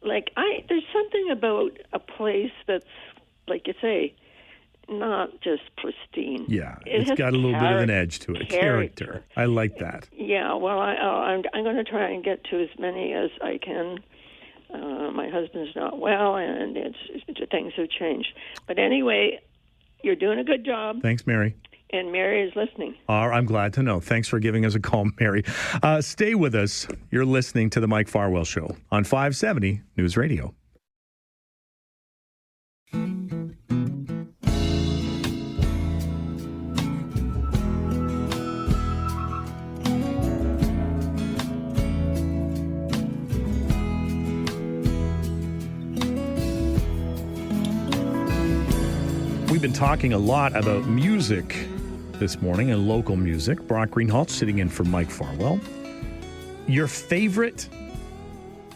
there's something about a place that's, like you say, not just pristine. Yeah, it's got a little bit of an edge to it. Character. I like that. Yeah, well, I'm going to try and get to as many as I can. My husband's not well, and things have changed. But anyway, you're doing a good job. Thanks, Mary. And Mary is listening. I'm glad to know. Thanks for giving us a call, Mary. Stay with us. You're listening to The Mike Farwell Show on 570 News Radio. We've been talking a lot about music this morning and local music. Brock Greenhalgh sitting in for Mike Farwell. Your favorite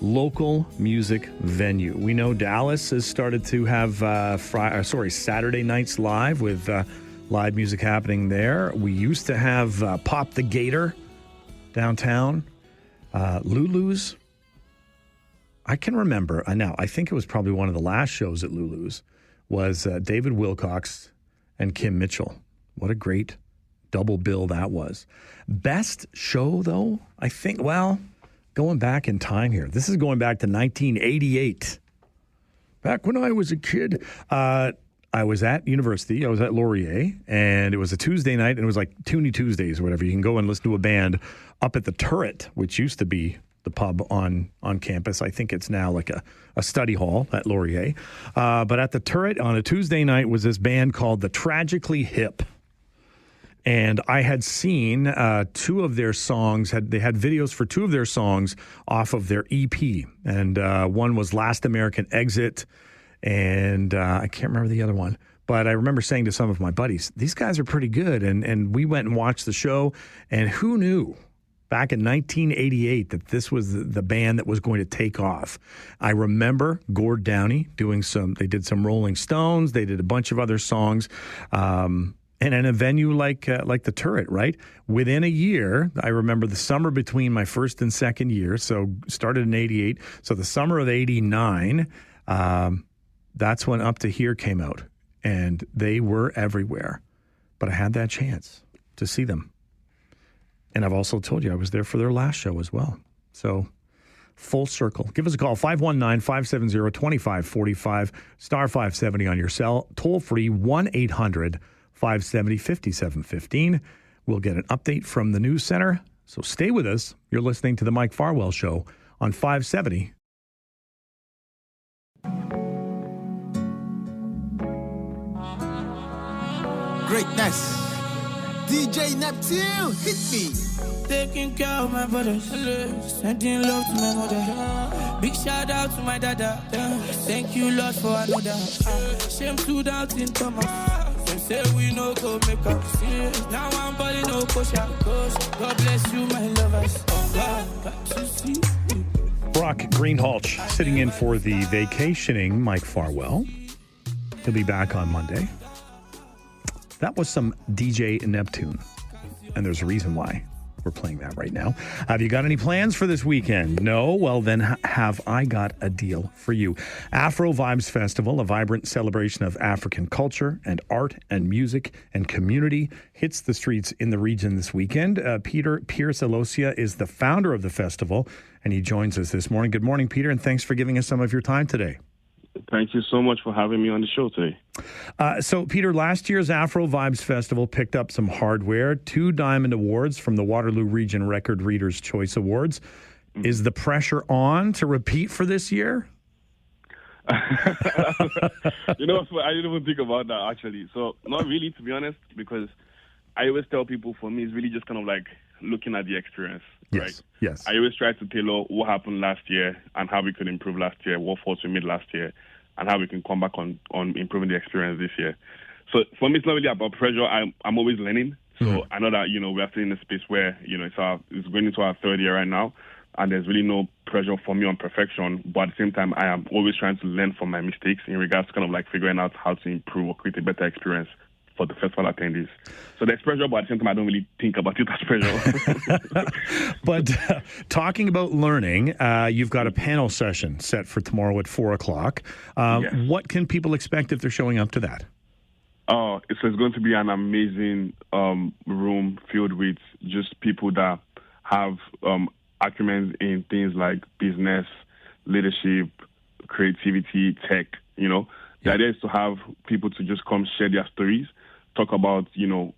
local music venue? We know Dallas has started to have Saturday nights live with live music happening there. We used to have Pop the Gator downtown. Lulu's. I can remember now. I think it was probably one of the last shows at Lulu's. Was David Wilcox and Kim Mitchell. What a great double bill that was. Best show, though, I think, going back in time here. This is going back to 1988. Back when I was a kid, I was at university. I was at Laurier, and it was a Tuesday night, and it was like Toonie Tuesdays or whatever. You can go and listen to a band up at the Turret, which used to be the pub on campus. I think it's now like a study hall at Laurier. But at the Turret on a Tuesday night was this band called The Tragically Hip. And I had seen two of their songs. They had videos for two of their songs off of their EP. And one was Last American Exit. And I can't remember the other one. But I remember saying to some of my buddies, these guys are pretty good. And we went and watched the show. And who knew back in 1988 that this was the band that was going to take off? I remember Gord Downey they did some Rolling Stones. They did a bunch of other songs. And in a venue like the Turret, right? Within a year, I remember the summer between my first and second year, so started in 88. So the summer of 89, that's when Up to Here came out. and they were everywhere. But I had that chance to see them. And I've also told you I was there for their last show as well. So full circle. Give us a call, 519-570-2545, star 570 on your cell, toll free, 1-800-570-5715. We'll get an update from the news center. So stay with us. You're listening to the Mike Farwell Show on 570. Greatness. DJ Neptune, hit me. Taking care of my brothers, sending love to my mother. Big shout out to my dada. Thank you, Lord, for another. Shame to doubt in Thomas. Them say we no go make up. Now I'm balling no push out. God bless you, my lovers. Oh God, got to see you. Brock Greenhalgh sitting in for the vacationing Mike Farwell. He'll be back on Monday. That was some DJ Neptune, and there's a reason why we're playing that right now. Have you got any plans for this weekend? No? Well, then have I got a deal for you. Afrovibes Festival, a vibrant celebration of African culture and art and music and community, hits the streets in the region this weekend. Peter Pierce Alosia is the founder of the festival, and he joins us this morning. Good morning, Peter, and thanks for giving us some of your time today. Thank you so much for having me on the show today. So, Peter, last year's Afrovibes Festival picked up some hardware, 2 Diamond Awards from the Waterloo Region Record Readers' Choice Awards. Mm-hmm. Is the pressure on to repeat for this year? You know, I didn't even think about that, actually. So, not really, to be honest, because I always tell people, for me, it's really just kind of like looking at the experience, right? Yes. I always try to tailor what happened last year and how we could improve last year, what faults we made last year, and how we can come back on improving the experience this year. So for me, it's not really about pressure. I'm always learning. So I know that, you know, we are still in a space where, you know, it's going into our 3rd year right now, and there's really no pressure for me on perfection. But at the same time, I am always trying to learn from my mistakes in regards to kind of like figuring out how to improve or create a better experience for the festival attendees. So there's pressure, but at the same time, I don't really think about it as pressure. But talking about learning, you've got a panel session set for tomorrow at 4 o'clock. Yes. What can people expect if they're showing up to that? So it's going to be an amazing room filled with just people that have acumen in things like business, leadership, creativity, tech, you know. The idea is to have people to just come share their stories, talk about, you know,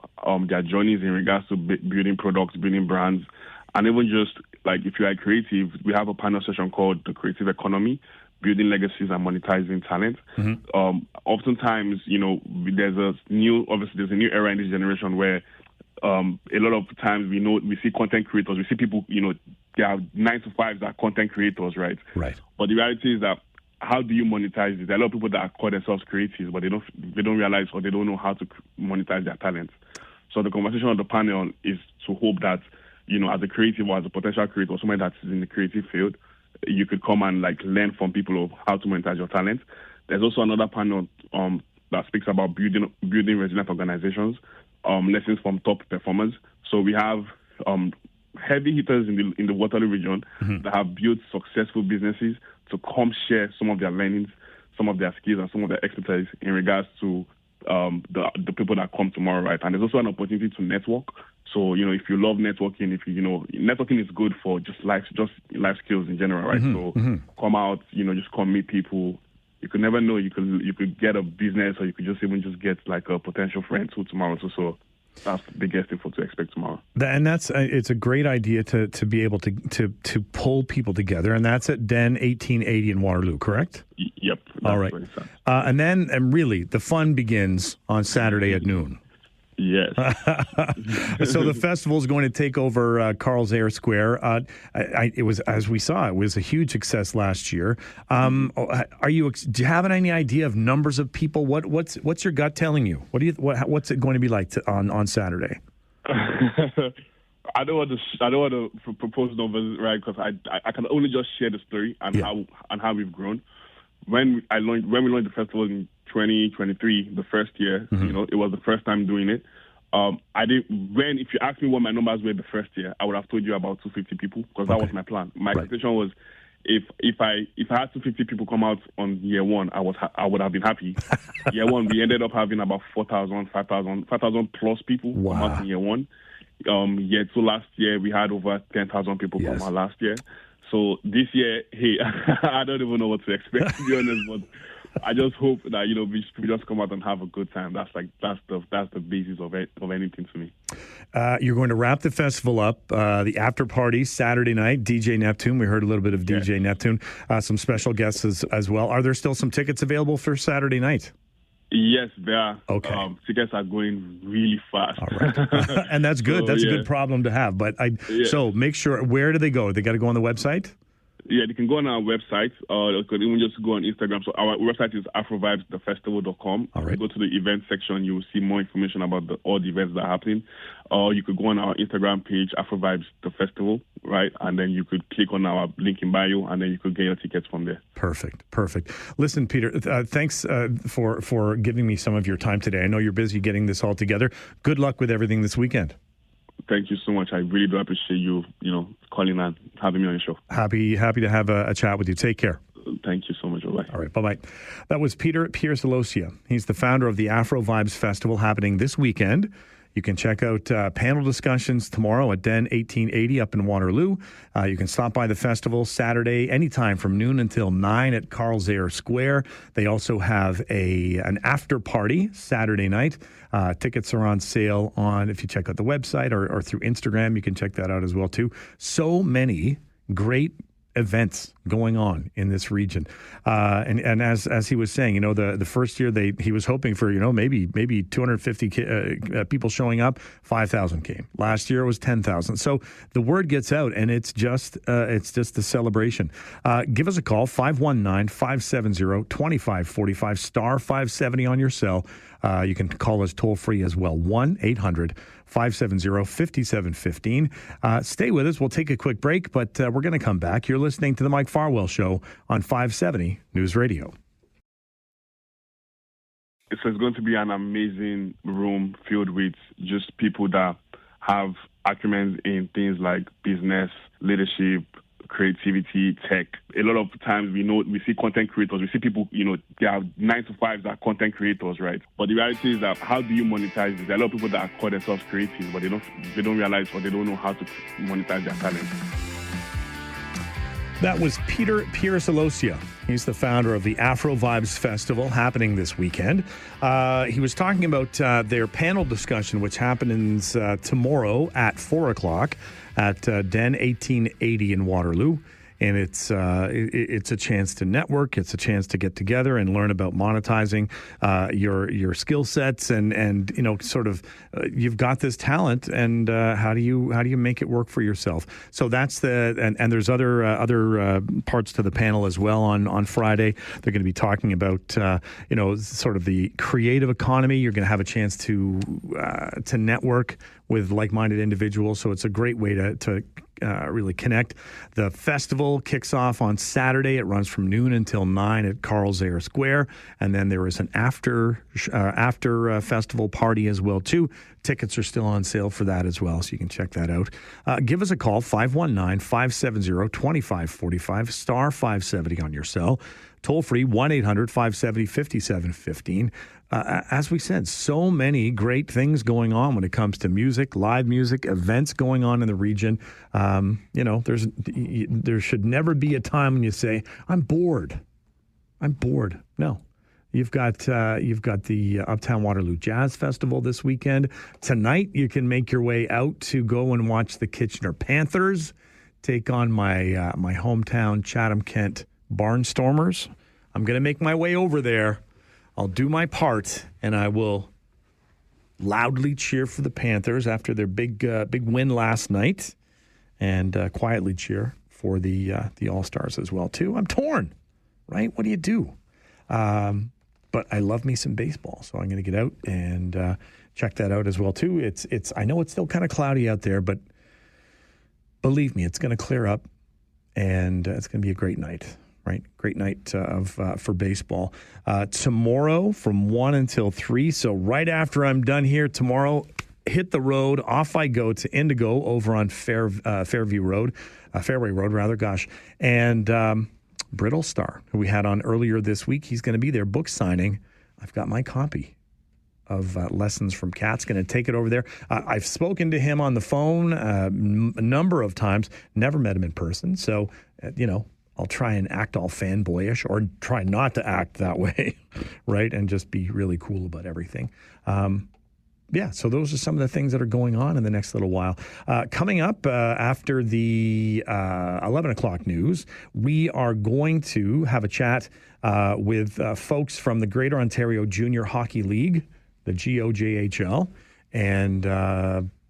their journeys in regards to building products, building brands, and even just, like, if you are creative, we have a panel session called The Creative Economy, Building Legacies and Monetizing Talent. Mm-hmm. Oftentimes, you know, there's a new era in this generation where a lot of times we see content creators, we see people, you know, they are 9-to-5s that are content creators, right? Right. But the reality is that how do you monetize this? There are a lot of people that call themselves creatives, but they don't realize or they don't know how to monetize their talents. So the conversation on the panel is to hope that, you know, as a creative or as a potential creator or someone that's in the creative field, you could come and like learn from people of how to monetize your talent. There's also another panel that speaks about building resilient organizations, lessons from top performers. So we have heavy hitters in the Waterloo region that have built successful businesses to come share some of their learnings, some of their skills, and some of their expertise in regards to the people that come tomorrow, right? And there's also an opportunity to network. So, you know, if you love networking, networking is good for just life skills in general, right? So come out, you know, just come meet people. You could never know. You could get a business, or you could just get like a potential friend who tomorrow. So that's the biggest thing to expect tomorrow. And it's a great idea to be able to pull people together, and that's at Den 1880 in Waterloo, correct? Yep. All right. And really, the fun begins on Saturday at noon. Yes. So the festival is going to take over Carl's Air Square. It was, as we saw, it was a huge success last year. Do you have any idea of numbers of people? What's your gut telling you? What's it going to be like on Saturday? I don't want to propose numbers, right? Because I can only just share the story and how we've grown. When we launched the festival in 2023, the first year, you know, it was the first time doing it. If you asked me what my numbers were the first year, I would have told you about 250 people because that was my plan. My expectation was if I had 250 people come out on year one, I would have been happy. Year one, we ended up having about 4,000, 5,000 plus people come out in year one. Year two last year, we had over 10,000 people come out last year. So this year, hey, I don't even know what to expect, to be honest, but I just hope that, we just come out and have a good time. That's the basis of anything to me. You're going to wrap the festival up, the after party Saturday night, DJ Neptune. We heard a little bit of DJ Neptune, some special guests as well. Are there still some tickets available for Saturday night? Yes, there are. Okay. Tickets are going really fast. All right. And that's good. That's a good problem to have. But so make sure, where do they go? They got to go on the website? Yeah, they can go on our website, or they could even just go on Instagram. So our website is afrovibesthefestival.com. All right. Go to the event section, you will see more information about all the events that are happening. Or you could go on our Instagram page, Afrovibes the Festival, right? And then you could click on our link in bio, and then you could get your tickets from there. Perfect. Listen, Peter, thanks for giving me some of your time today. I know you're busy getting this all together. Good luck with everything this weekend. Thank you so much. I really do appreciate you, calling and having me on your show. Happy to have a chat with you. Take care. Thank you so much. Bye-bye. All right, bye-bye. That was Peter Pierce-Alosia. He's the founder of the Afrovibes Festival happening this weekend. You can check out panel discussions tomorrow at Den 1880 up in Waterloo. You can stop by the festival Saturday anytime from noon until 9 at Carl Zare Square. They also have an after party Saturday night. Tickets are on sale if you check out the website or through Instagram. You can check that out as well, too. So many great events going on in this region. And as he was saying, the first year he was hoping for, maybe 250 people showing up, 5,000 came. Last year it was 10,000. So the word gets out, and it's just a celebration. Give us a call, 519-570-2545, star 570 on your cell. You can call us toll free as well, 1-800-570-5715. Stay with us. We'll take a quick break, but we're going to come back. You're listening to the Mike Farwell Show on 570 News Radio. So it's going to be an amazing room filled with just people that have acumen in things like business, leadership, creativity, tech. A lot of times we see content creators, we see people, they have 9-to-5s that are content creators, right? But the reality is that how do you monetize this? There are a lot of people that call themselves creatives, but they don't realize or they don't know how to monetize their talent. That was Peter Pierce-Alosia. He's the founder of the Afrovibes Festival happening this weekend. He was talking about their panel discussion, which happens tomorrow at 4 o'clock at Den 1880 in Waterloo. And it's a chance to network. It's a chance to get together and learn about monetizing your skill sets and you've got this talent, and how do you make it work for yourself? So that's and there's other parts to the panel as well on Friday. They're going to be talking about sort of the creative economy. You're going to have a chance to network with like-minded individuals. So it's a great way to really connect. The festival kicks off on Saturday. It runs from noon until 9 at Carl Zare Square. And then there is an after festival party as well, too. Tickets are still on sale for that as well, so you can check that out. Give us a call, 519-570-2545, star 570 on your cell. Toll free, 1-800-570-5715. As we said, so many great things going on when it comes to music, live music, events going on in the region. There should never be a time when you say, I'm bored. No. You've got the Uptown Waterloo Jazz Festival this weekend. Tonight, you can make your way out to go and watch the Kitchener Panthers take on my hometown Chatham-Kent Barnstormers. I'm going to make my way over there. I'll do my part, and I will loudly cheer for the Panthers after their big win last night, and quietly cheer for the All-Stars as well, too. I'm torn, right? What do you do? But I love me some baseball, so I'm going to get out and check that out as well, too. It's I know it's still kind of cloudy out there, but believe me, it's going to clear up, and it's going to be a great night. Right, great night for baseball. Tomorrow from 1 until 3. So right after I'm done here tomorrow, hit the road. Off I go to Indigo over on Fairway Road, and Brittle Star, who we had on earlier this week. He's going to be there book signing. I've got my copy of Lessons from Cats. Going to take it over there. I've spoken to him on the phone a number of times. Never met him in person. So, I'll try and act all fanboyish, or try not to act that way, right? And just be really cool about everything. So those are some of the things that are going on in the next little while. Coming up after the 11 o'clock news, we are going to have a chat with folks from the Greater Ontario Junior Hockey League, the GOJHL, and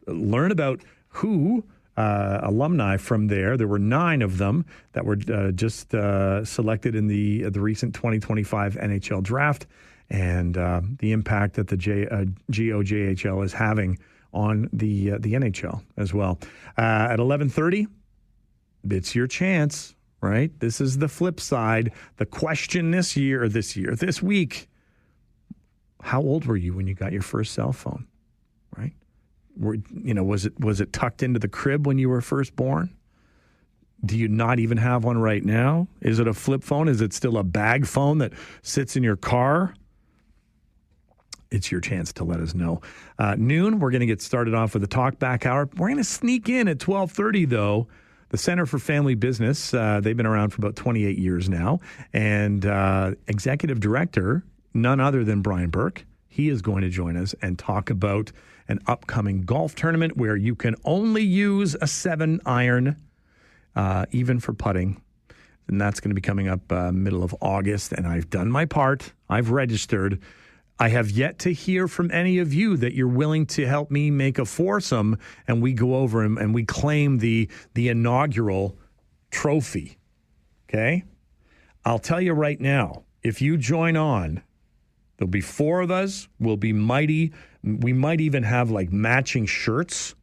learn about who alumni from there. There were 9 of them that were just selected in the recent 2025 NHL Draft, and the impact that the GOJHL is having on the NHL as well. At 11:30, it's your chance, right? This is the flip side. The question this week, how old were you when you got your first cell phone, right? Was it tucked into the crib when you were first born? Do you not even have one right now? Is it a flip phone? Is it still a bag phone that sits in your car? It's your chance to let us know. Noon, we're going to get started off with the Talkback Hour. We're going to sneak in at 12:30, though. The Center for Family Business, they've been around for about 28 years now. And Executive Director, none other than Brian Burke, he is going to join us and talk about an upcoming golf tournament where you can only use a 7-iron, even for putting. And that's going to be coming up middle of August. And I've done my part. I've registered. I have yet to hear from any of you that you're willing to help me make a foursome and we go over and we claim the inaugural trophy. Okay? I'll tell you right now, if you join on, there'll be 4 of us. We'll be mighty. We might even have like matching shirts,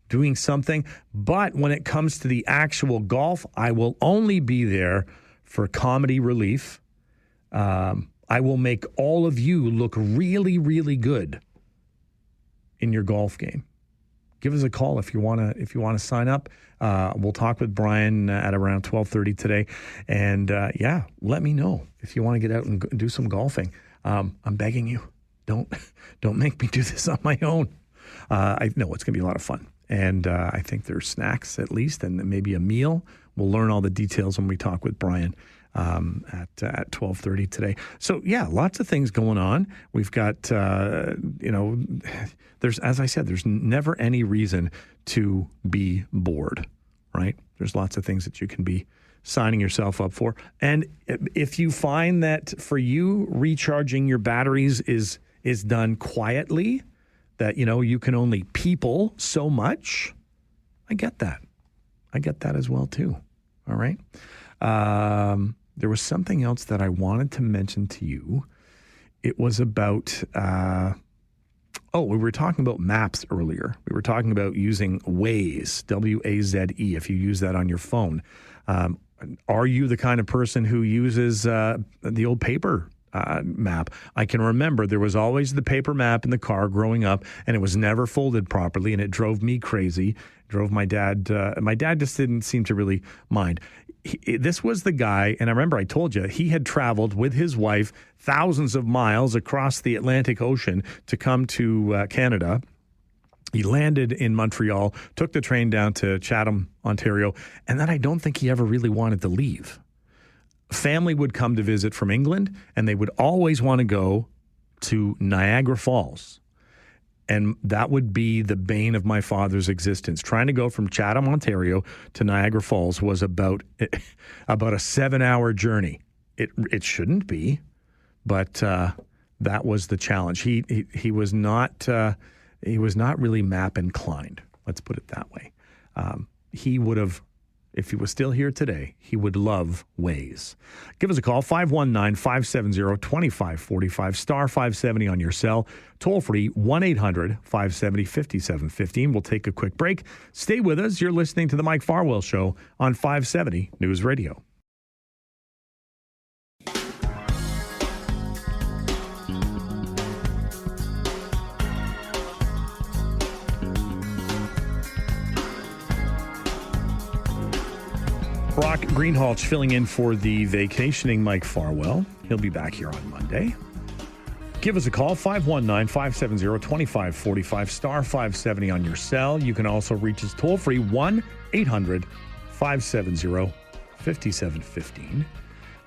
doing something. But when it comes to the actual golf, I will only be there for comedy relief. I will make all of you look really, really good in your golf game. Give us a call if you want to sign up. We'll talk with Brian at around 12:30 today, and let me know if you want to get out and do some golfing. I'm begging you, don't make me do this on my own. I know it's going to be a lot of fun, and I think there's snacks at least, and maybe a meal. We'll learn all the details when we talk with Brian at 12:30 today. So lots of things going on. We've got there's, as I said, there's never any reason to be bored, right? There's lots of things that you can be signing yourself up for. And if you find that for you recharging your batteries is done quietly, that you can only people so much, I get that. I get that as well too. All right. There was something else that I wanted to mention to you. It was about, we were talking about maps earlier. We were talking about using Waze, W-A-Z-E, if you use that on your phone. Are you the kind of person who uses the old paper map? I can remember there was always the paper map in the car growing up, and it was never folded properly, and it drove me crazy. Drove my dad. My dad just didn't seem to really mind. This was the guy, and I remember I told you, he had traveled with his wife thousands of miles across the Atlantic Ocean to come to Canada. He landed in Montreal, took the train down to Chatham, Ontario, and then I don't think he ever really wanted to leave. Family would come to visit from England, and they would always want to go to Niagara Falls. And that would be the bane of my father's existence. Trying to go from Chatham, Ontario to Niagara Falls was about a 7-hour journey. It shouldn't be, but that was the challenge. He was not really map inclined. Let's put it that way. He would have, if he was still here today, he would love Waze. Give us a call, 519-570-2545, star 570 on your cell. Toll free, 1-800-570-5715. We'll take a quick break. Stay with us. You're listening to The Mike Farwell Show on 570 News Radio. Brock Greenhalgh filling in for the vacationing Mike Farwell. He'll be back here on Monday. Give us a call, 519-570-2545, star 570 on your cell. You can also reach us toll-free, 1-800-570-5715.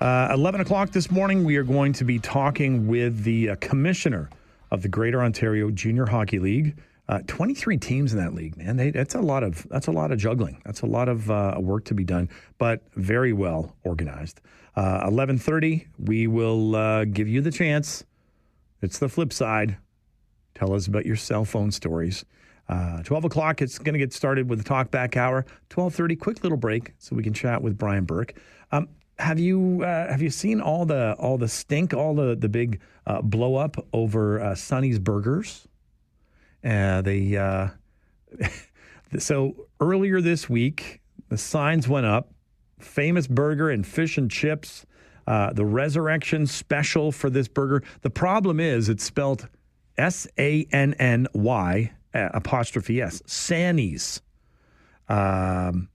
11 o'clock this morning, we are going to be talking with the commissioner of the Greater Ontario Junior Hockey League. 23 teams in that league, man. That's a lot of juggling. That's a lot of work to be done, but very well organized. 11:30, we will give you the chance. It's the flip side. Tell us about your cell phone stories. 12 o'clock, it's going to get started with the Talkback Hour. 12:30, quick little break so we can chat with Brian Burke. Have you seen all the stink, all the big blow up over Sonny's Burgers? So earlier this week, the signs went up. Famous burger and fish and chips. The resurrection special for this burger. The problem is it's spelled SANNY apostrophe S. Sanny's. The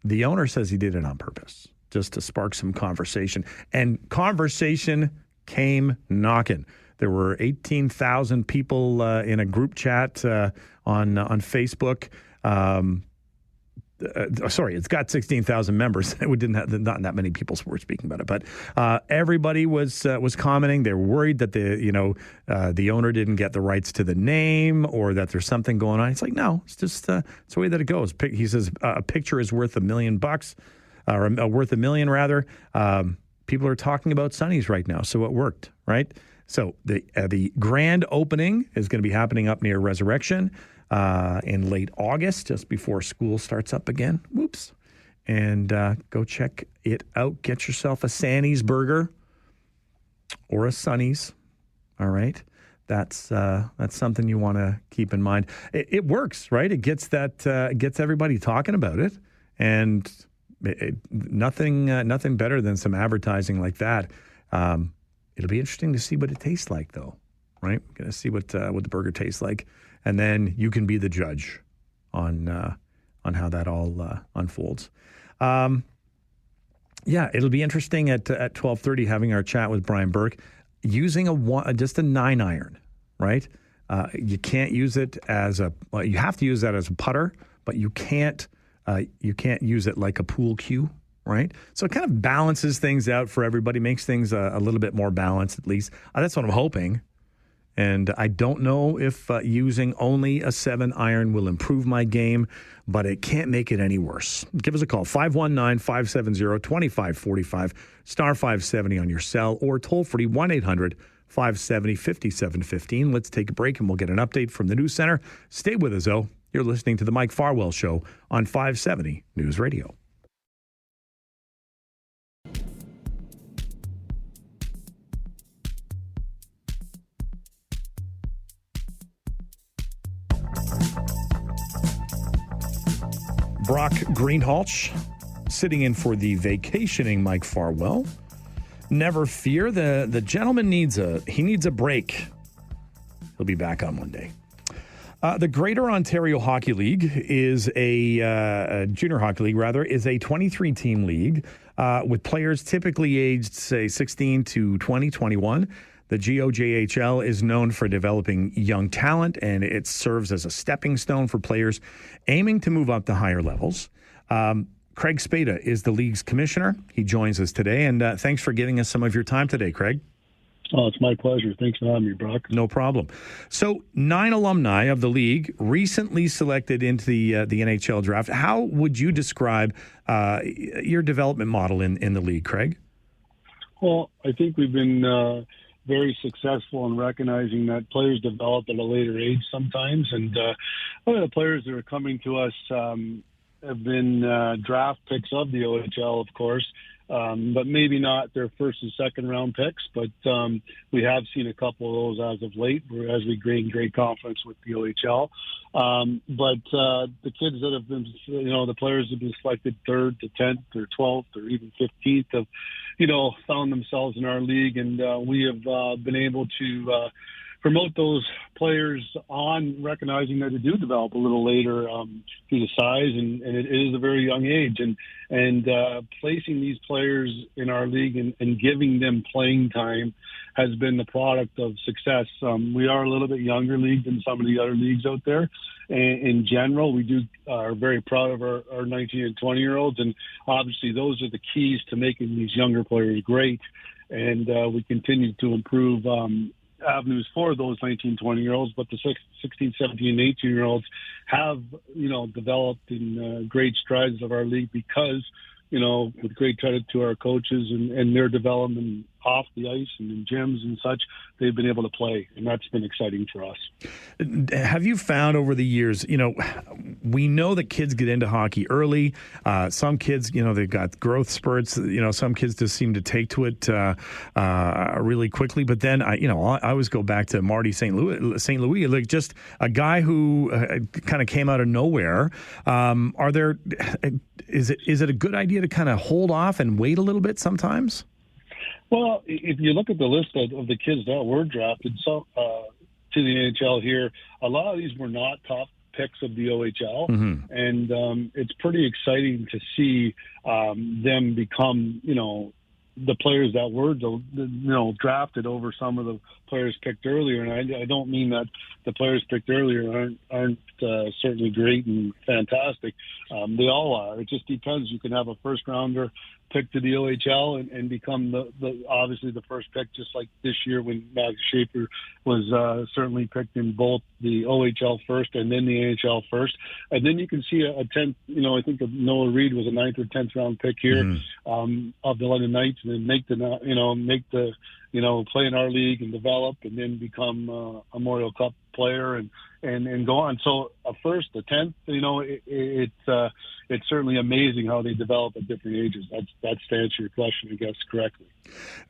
owner says he did it on purpose, just to spark some conversation. And conversation came knocking. There were 18,000 people in a group chat on Facebook. Sorry, it's got 16,000 members. It didn't have not that many people were speaking about it, but everybody was commenting. They were worried that the owner didn't get the rights to the name or that there's something going on. It's like, no, it's just it's the way that it goes. He says a picture is worth $1 million, or worth $1 million rather. People are talking about Sonny's right now, so it worked, right? So the grand opening is going to be happening up near Resurrection in late August, just before school starts up again. Whoops. And go check it out. Get yourself a Sanny's burger or a Sonny's. All right. That's something you want to keep in mind. It works, right? It gets gets everybody talking about it. And nothing better than some advertising like that. It'll be interesting to see what it tastes like, though, right? We're going to see what the burger tastes like, and then you can be the judge on how that all unfolds. It'll be interesting at 12:30 having our chat with Brian Burke, using just a 9-iron, right? You can't use it you have to use that as a putter, but you can't use it like a pool cue. Right? So it kind of balances things out for everybody, makes things a little bit more balanced, at least. That's what I'm hoping. And I don't know if using only a 7-iron will improve my game, but it can't make it any worse. Give us a call, 519-570-2545, star 570 on your cell, or toll free 1-800-570-5715. Let's take a break and we'll get an update from the News Center. Stay with us, though. You're listening to the Mike Farwell Show on 570 News Radio. Brock Greenhalgh sitting in for the vacationing Mike Farwell. Never fear, the gentleman needs a break. He'll be back on Monday. The Greater Ontario Hockey League is a junior hockey league, rather, is a 23-team league with players typically aged, say, 16 to 20, 21. The GOJHL is known for developing young talent, and it serves as a stepping stone for players aiming to move up to higher levels. Craig Spada is the league's commissioner. He joins us today, and thanks for giving us some of your time today, Craig. Oh, it's my pleasure. Thanks for having me, Brock. No problem. So 9 alumni of the league recently selected into the NHL Draft. How would you describe your development model in the league, Craig? Well, I think we've been very successful in recognizing that players develop at a later age sometimes. And one of the players that are coming to us have been draft picks of the OHL, of course, but maybe not their first and second round picks. But we have seen a couple of those as of late, as we gain great confidence with the OHL. But the kids that have been, the players that have been selected 3rd to 10th or 12th or even 15th have, found themselves in our league, and we have been able to promote those players on, recognizing that they do develop a little later due to size, and it is a very young age. And placing these players in our league and giving them playing time has been the product of success. We are a little bit younger league than some of the other leagues out there. And in general, we are very proud of our 19 and 20-year-olds, and obviously those are the keys to making these younger players great. And we continue to improve avenues for those 19, 20-year-olds, but the 16, 17, and 18-year-olds have, developed in great strides of our league because, with great credit to our coaches and their development off the ice and in gyms and such, they've been able to play, and that's been exciting for us. Have you found over the years, we know that kids get into hockey early. Some kids, they've got growth spurts. Some kids just seem to take to it really quickly. But then, I always go back to Marty St. Louis, like just a guy who kind of came out of nowhere. Is it a good idea to kind of hold off and wait a little bit sometimes? Well, if you look at the list of the kids that were drafted to the NHL here, a lot of these were not top picks of the OHL, and it's pretty exciting to see them become, the players that were, drafted over some of the players picked earlier. And I don't mean that the players picked earlier aren't certainly great and fantastic. They all are. It just depends. You can have a first rounder pick to the OHL and become the obviously the first pick, just like this year when Max Schaefer was certainly picked in both the OHL first and then the NHL first. And then you can see a 10th, I think Noah Reid was a 9th or 10th round pick here of the London Knights, and then make the play in our league and develop, and then become a Memorial Cup player and go on. So a first, a 10th, it's certainly amazing how they develop at different ages. That's to answer your question, I guess, correctly.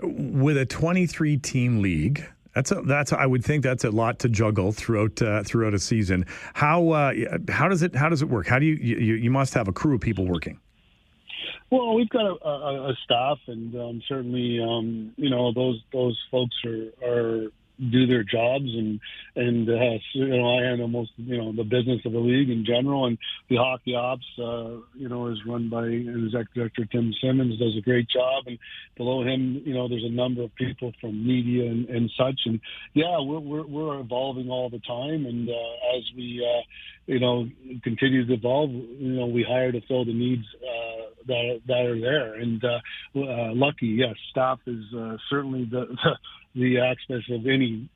With a 23-team league, that's I would think that's a lot to juggle throughout a season. How does it work? How do you must have a crew of people working? Well, we've got a staff, and certainly, those folks are do their jobs, and I handle most, the business of the league in general, and the hockey ops, is run by Executive Director Tim Simmons, does a great job, and below him, there's a number of people from media and such, and we're evolving all the time, and as we continue to evolve, we hire to fill the needs that are there, and lucky, yes, staff is certainly the aspect of any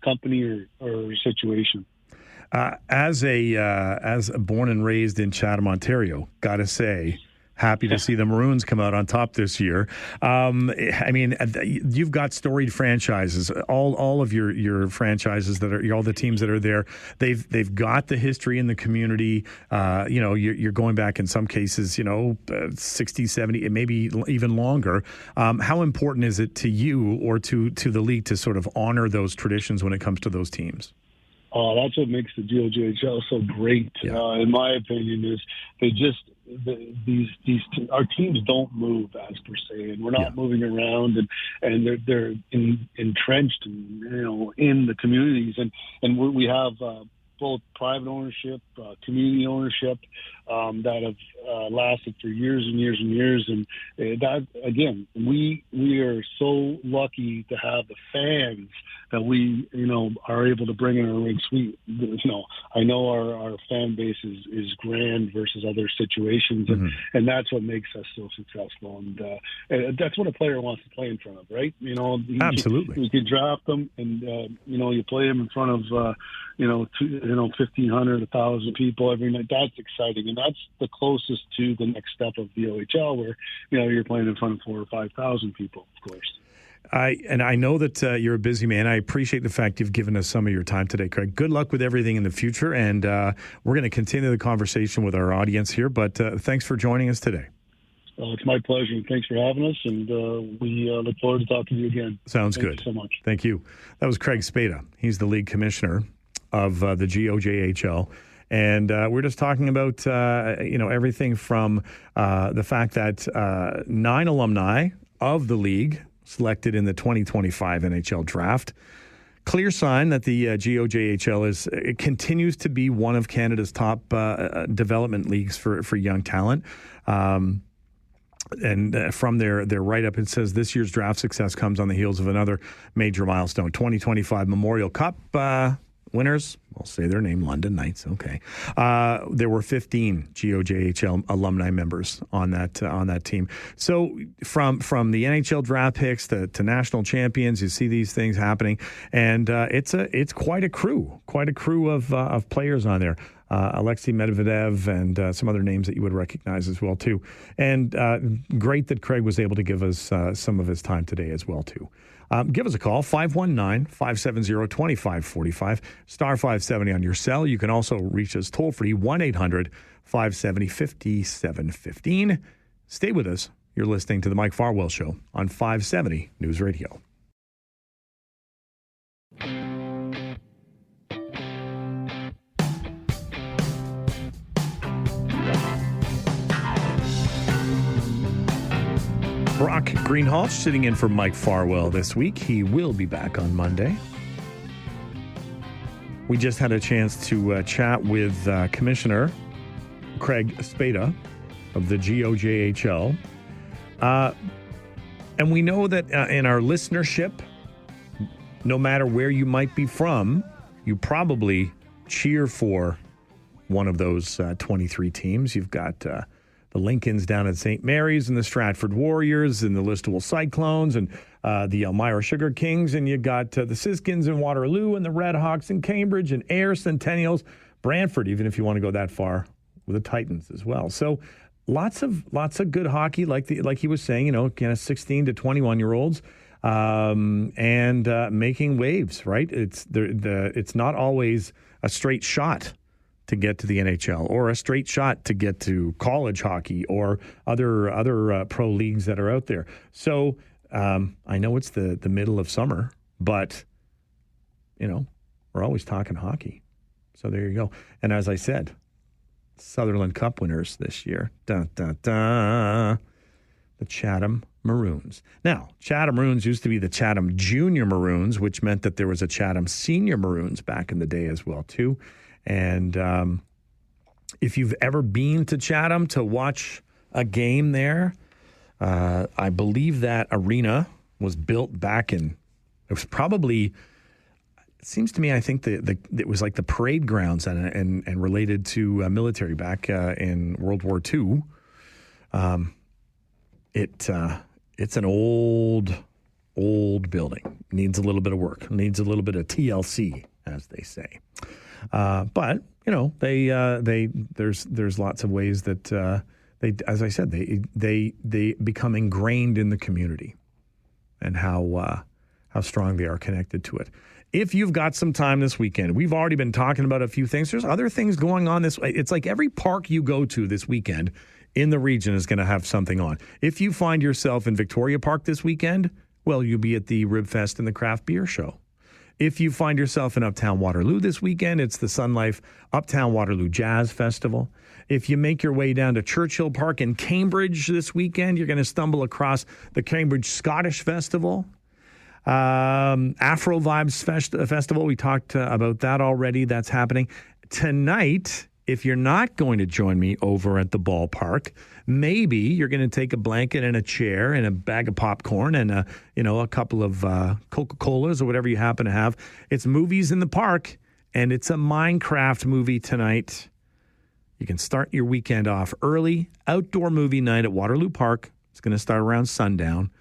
company or situation. As born and raised in Chatham, Ontario, gotta say, happy to see the Maroons come out on top this year. You've got storied franchises. All of your franchises that are all the teams that are there. They've got the history in the community. You're going back in some cases, 60, 70, maybe even longer. How important is it to you or to the league to sort of honor those traditions when it comes to those teams? That's what makes the GOJHL so great, in my opinion, is they just our teams don't move as per se, and we're not moving around, and they're entrenched in the communities, and we have both private ownership, community ownership that have lasted for years and years and years, and that again, we are so lucky to have the fans that we are able to bring in our rinks. I know our fan base is grand versus other situations, and that's what makes us so successful, and that's what a player wants to play in front of, right? Absolutely. You can draft them, and you play them in front of 1,500, 1,000 people every night. That's exciting, and that's the closest to the next step of the OHL, where you're playing in front of 4,000 or 5,000 people, of course. I know that you're a busy man. I appreciate the fact you've given us some of your time today, Craig. Good luck with everything in the future, and we're going to continue the conversation with our audience here, but thanks for joining us today. It's my pleasure, and thanks for having us, and we look forward to talking to you again. Sounds Thank good. You so much. Thank you. That was Craig Spada. He's the league commissioner of the GOJHL. And we're just talking about, everything from the fact that 9 alumni of the league selected in the 2025 NHL Draft. clear sign that the GOJHL it continues to be one of Canada's top development leagues for young talent. And from their write-up, it says this year's draft success comes on the heels of another major milestone. 2025 Memorial Cup winners, I'll say their name, London Knights. Okay, there were 15 GOJHL alumni members on that team. So from the NHL draft picks to national champions, you see these things happening, and it's quite a crew of players on there. Alexei Medvedev and some other names that you would recognize as well too. And great that Craig was able to give us some of his time today as well too. Give us a call, 519-570-2545, star 570 on your cell. You can also reach us toll-free, 1-800-570-5715. Stay with us. You're listening to The Mike Farwell Show on 570 News Radio. Brock Greenhalgh sitting in for Mike Farwell this week. He will be back on Monday. We just had a chance to chat with Commissioner Craig Spada of the GOJHL. And we know that in our listenership, no matter where you might be from, you probably cheer for one of those 23 teams. You've got the Lincolns down at St. Mary's and the Stratford Warriors and the Listowel Cyclones and the Elmira Sugar Kings. And you got the Siskins in Waterloo and the Redhawks in Cambridge and Ayr Centennials, Brantford, even if you want to go that far, with the Titans as well. So lots of good hockey, like he was saying, kind of 16 to 21-year-olds and making waves, right? It's not always a straight shot to get to the NHL or a straight shot to get to college hockey or other pro leagues that are out there. So I know it's the middle of summer, but, we're always talking hockey. So there you go. And as I said, Sutherland Cup winners this year. Dun, dun, dun. The Chatham Maroons. Now, Chatham Maroons used to be the Chatham Junior Maroons, which meant that there was a Chatham Senior Maroons back in the day as well, too. And if you've ever been to Chatham to watch a game there, I believe that arena was built back it was probably, it seems to me, I think it was like the parade grounds and related to military back in World War II. It's an old building. Needs a little bit of work. Needs a little bit of TLC, as they say. But there's lots of ways that they, as I said, they become ingrained in the community, and how strong they are connected to it. If you've got some time this weekend, we've already been talking about a few things. There's other things going on this way. It's like every park you go to this weekend in the region is going to have something on. If you find yourself in Victoria Park this weekend, well, you'll be at the Rib Fest and the Craft Beer Show. If you find yourself in Uptown Waterloo this weekend, it's the Sun Life Uptown Waterloo Jazz Festival. If you make your way down to Churchill Park in Cambridge this weekend, you're going to stumble across the Cambridge Scottish Festival. Afrovibes Festival, we talked about that already. That's happening. Tonight, if you're not going to join me over at the ballpark, maybe you're going to take a blanket and a chair and a bag of popcorn and a couple of Coca-Colas or whatever you happen to have. It's Movies in the Park, and it's a Minecraft movie tonight. You can start your weekend off early. Outdoor movie night at Waterloo Park. It's going to start around sundown.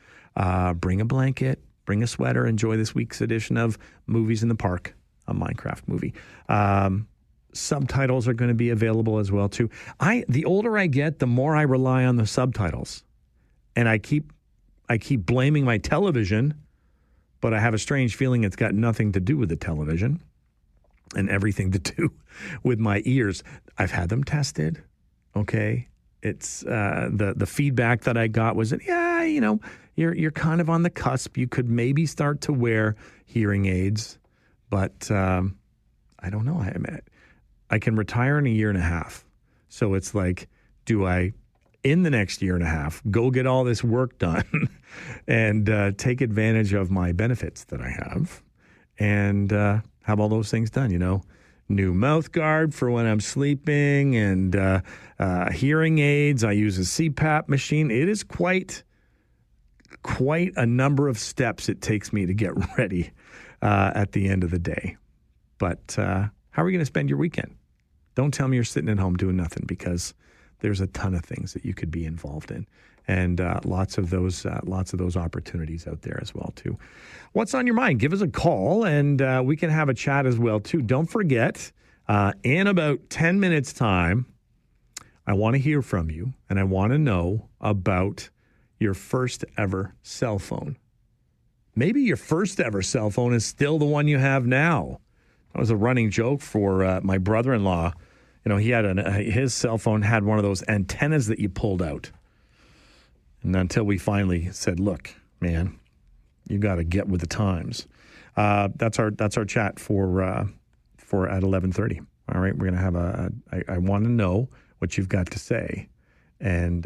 Bring a blanket, bring a sweater. Enjoy this week's edition of Movies in the Park, a Minecraft movie. Subtitles are going to be available as well too. The older I get, the more I rely on the subtitles, and I keep blaming my television, but I have a strange feeling it's got nothing to do with the television and everything to do with my ears. I've had them tested. Okay, it's the feedback that I got was that you're kind of on the cusp. You could maybe start to wear hearing aids, but I don't know. I can retire in a year and a half. So it's like, do I, in the next year and a half, go get all this work done and take advantage of my benefits that I have and have all those things done, New mouth guard for when I'm sleeping, and hearing aids. I use a CPAP machine. It is quite a number of steps it takes me to get ready at the end of the day. But how are you going to spend your weekend? Don't tell me you're sitting at home doing nothing, because there's a ton of things that you could be involved in, and lots of those opportunities out there as well too. What's on your mind? Give us a call, and we can have a chat as well too. Don't forget, in about 10 minutes time, I want to hear from you, and I want to know about your first ever cell phone. Maybe your first ever cell phone is still the one you have now. That was a running joke for my brother-in-law. He had his cell phone had one of those antennas that you pulled out. And until we finally said, look, man, you got to get with the times. That's our chat for at 11:30. All right, we're going to have I want to know what you've got to say, and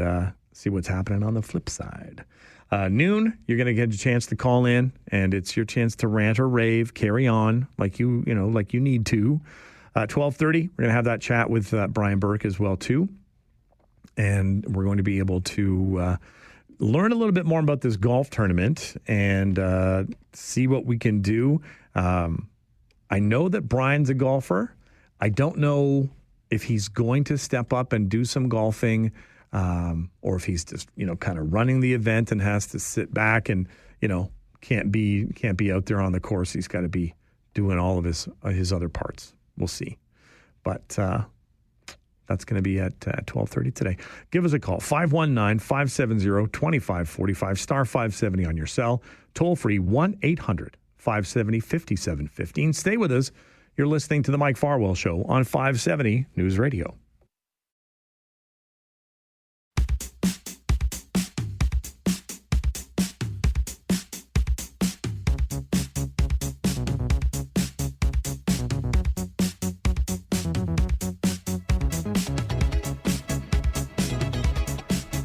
see what's happening on the flip side. Noon, you're going to get a chance to call in, and it's your chance to rant or rave, carry on like you need to. 12:30, we're going to have that chat with Brian Burke as well too, and we're going to be able to learn a little bit more about this golf tournament and see what we can do. I know that Brian's a golfer. I don't know if he's going to step up and do some golfing, or if he's just kind of running the event and has to sit back and can't be out there on the course. He's got to be doing all of his other parts. We'll see, but that's going to be at 12:30 today. Give us a call, 519-570-2545, star 570 on your cell, toll free 1-800-570-5715. Stay with us. You're listening to the Mike Farwell Show on 570 News Radio.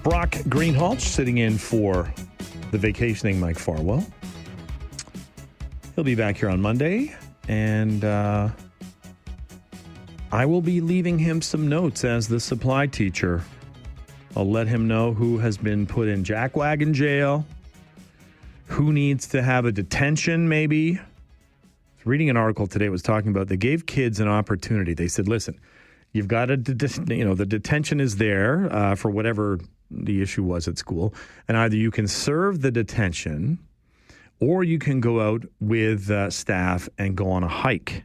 Brock Greenhalgh sitting in for the vacationing Mike Farwell. He'll be back here on Monday, and I will be leaving him some notes as the supply teacher. I'll let him know who has been put in jackwagon jail, who needs to have a detention maybe. I was reading an article today. It was talking about they gave kids an opportunity. They said, listen, you've got the detention is there for whatever the issue was at school, and either you can serve the detention or you can go out with staff and go on a hike.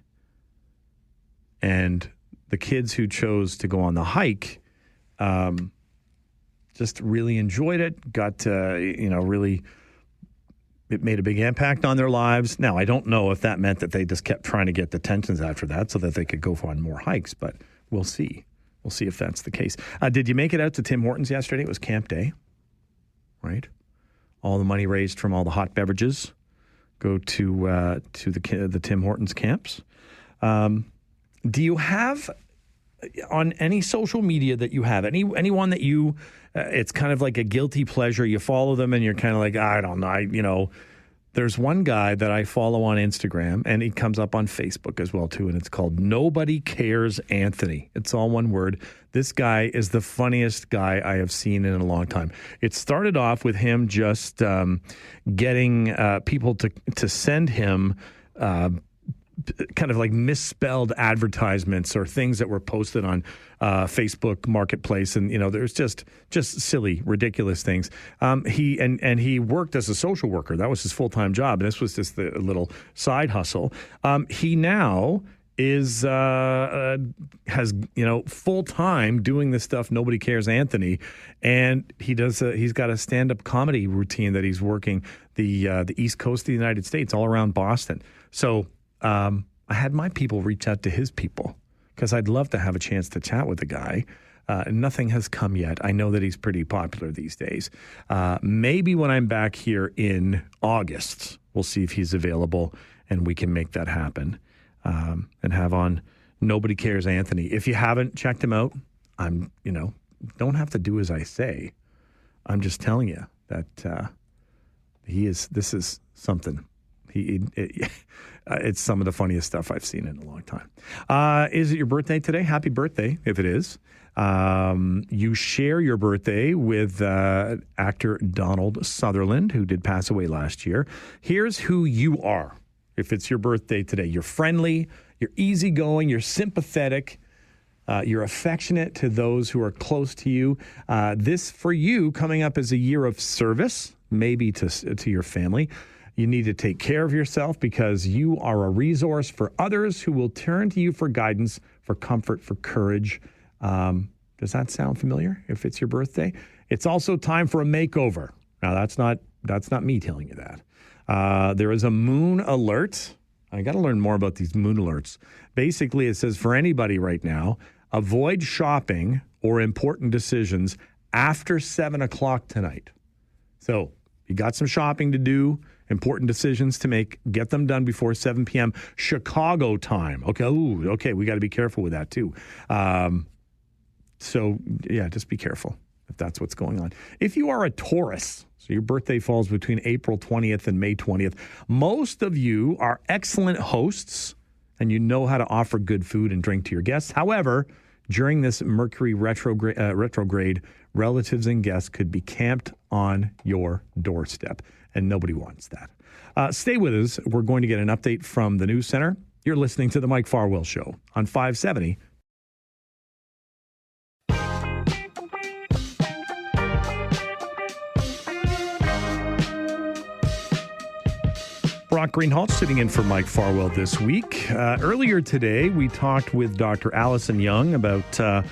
And the kids who chose to go on the hike just really enjoyed it, got really, it made a big impact on their lives. Now, I don't know if that meant that they just kept trying to get detentions after that so that they could go on more hikes, but we'll see. We'll see if that's the case. Did you make it out to Tim Hortons yesterday? It was camp day, right? All the money raised from all the hot beverages go to the Tim Hortons camps. Do you have on any social media that you have anyone that you? It's kind of like a guilty pleasure. You follow them and you're kind of like, I don't know. There's one guy that I follow on Instagram, and he comes up on Facebook as well, too, and it's called Nobody Cares Anthony. It's all one word. This guy is the funniest guy I have seen in a long time. It started off with him just getting people to send him kind of like misspelled advertisements or things that were posted on Facebook Marketplace, and there's just silly, ridiculous things. He worked as a social worker. That was his full-time job, and this was just a little side hustle. He now has full-time doing this stuff. Nobody Cares Anthony, and he's got a stand-up comedy routine that he's working the East Coast of the United States, all around Boston. So I had my people reach out to his people because I'd love to have a chance to chat with the guy. Nothing has come yet. I know that he's pretty popular these days. Maybe when I'm back here in August, we'll see if he's available and we can make that happen and have on Nobody Cares Anthony. If you haven't checked him out, don't have to do as I say. I'm just telling you that this is something It's some of the funniest stuff I've seen in a long time. Is it your birthday today? Happy birthday, if it is. You share your birthday with actor Donald Sutherland, who did pass away last year. Here's who you are if it's your birthday today. You're friendly, you're easygoing, you're sympathetic, you're affectionate to those who are close to you. This, for you, coming up as a year of service, maybe to your family. You need to take care of yourself because you are a resource for others who will turn to you for guidance, for comfort, for courage. Does that sound familiar if it's your birthday? It's also time for a makeover. Now, that's not me telling you that. There is a moon alert. I got to learn more about these moon alerts. Basically, it says for anybody right now, avoid shopping or important decisions after 7 o'clock tonight. So you got some shopping to do, important decisions to make. Get them done before 7 p.m. Chicago time. Okay, we got to be careful with that too. So, just be careful if that's what's going on. If you are a Taurus, so your birthday falls between April 20th and May 20th, most of you are excellent hosts and you know how to offer good food and drink to your guests. However, during this Mercury retrograde, relatives and guests could be camped on your doorstep, and nobody wants that. Stay with us. We're going to get an update from the News Center. You're listening to The Mike Farwell Show on 570. Brock Greenhalgh sitting in for Mike Farwell this week. Earlier today, we talked with Dr. Allison Young about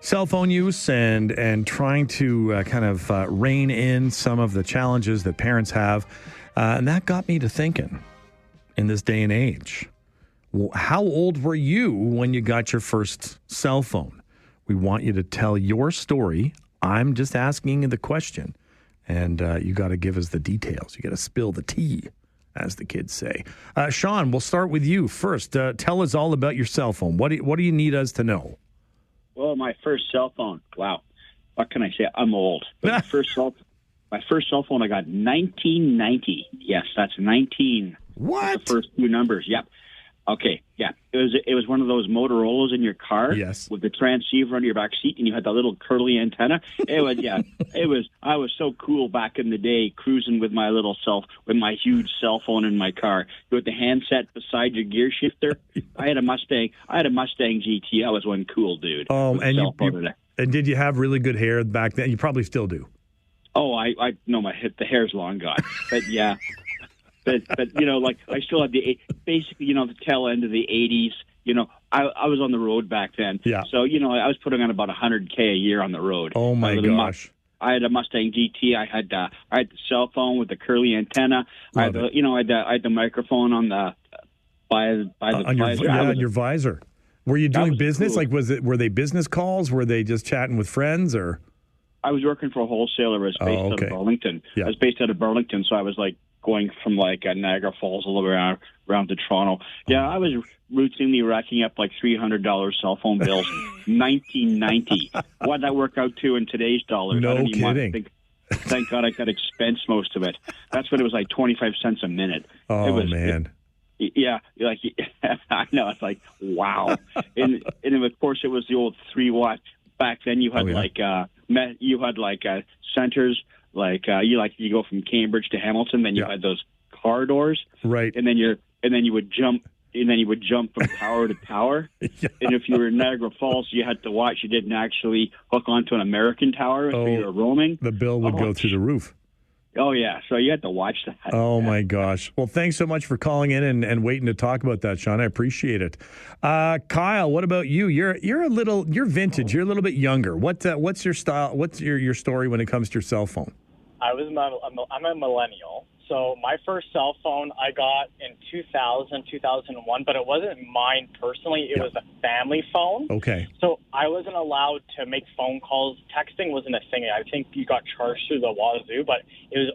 cell phone use and trying to rein in some of the challenges that parents have. And that got me to thinking, in this day and age, how old were you when you got your first cell phone? We want you to tell your story. I'm just asking the question, and you got to give us the details. You got to spill the tea, as the kids say. Sean, we'll start with you first. Tell us all about your cell phone. What do you need us to know? Well, my first cell phone. Wow. What can I say? I'm old. But my first cell phone I got in 1990. Yes, that's 19. What? That's the first two numbers. Yep. Okay. Yeah. It was one of those Motorola's in your car. Yes. With the transceiver under your back seat, and you had that little curly antenna. It was. Yeah. I was so cool back in the day, cruising with my huge cell phone in my car with the handset beside your gear shifter. I had a Mustang GT. I was one cool dude. And did you have really good hair back then? You probably still do. Oh, I know the hair's long gone, but yeah. But I still have the tail end of the 80s. I was on the road back then. Yeah. So, I was putting on about $100K a year on the road. Oh, my gosh. I had a Mustang GT. I had the cell phone with the curly antenna. I had the microphone on the visor. On your visor. Were you doing business? Cool. Were they business calls? Were they just chatting with friends or? I was working for a wholesaler. I was based out of Burlington. Yeah. I was based out of Burlington, so I was going from Niagara Falls all the way around to Toronto. Yeah, I was routinely racking up $300 cell phone bills in 1990. What'd that work out to in today's dollars? No kidding. Thank God I got expense most of it. That's when it was 25 cents a minute. Oh, man. Yeah, I know. It's wow. and of course it was the old 3-watt. Back then you had centers. You go from Cambridge to Hamilton, then you had those car doors, right? And then you would jump from tower to tower. Yeah. And if you were in Niagara Falls, you had to watch. You didn't actually hook onto an American tower if you were roaming. The bill would go through the roof. Oh yeah, so you had to watch that. Oh my gosh! Well, thanks so much for calling in and waiting to talk about that, Sean. I appreciate it. Kyle, what about you? You're vintage. You're a little bit younger. What's your style? What's your story when it comes to your cell phone? I'm a millennial. So my first cell phone I got in 2000, 2001, but it wasn't mine personally. It was a family phone. Okay. So I wasn't allowed to make phone calls. Texting wasn't a thing. I think you got charged through the wazoo, but it was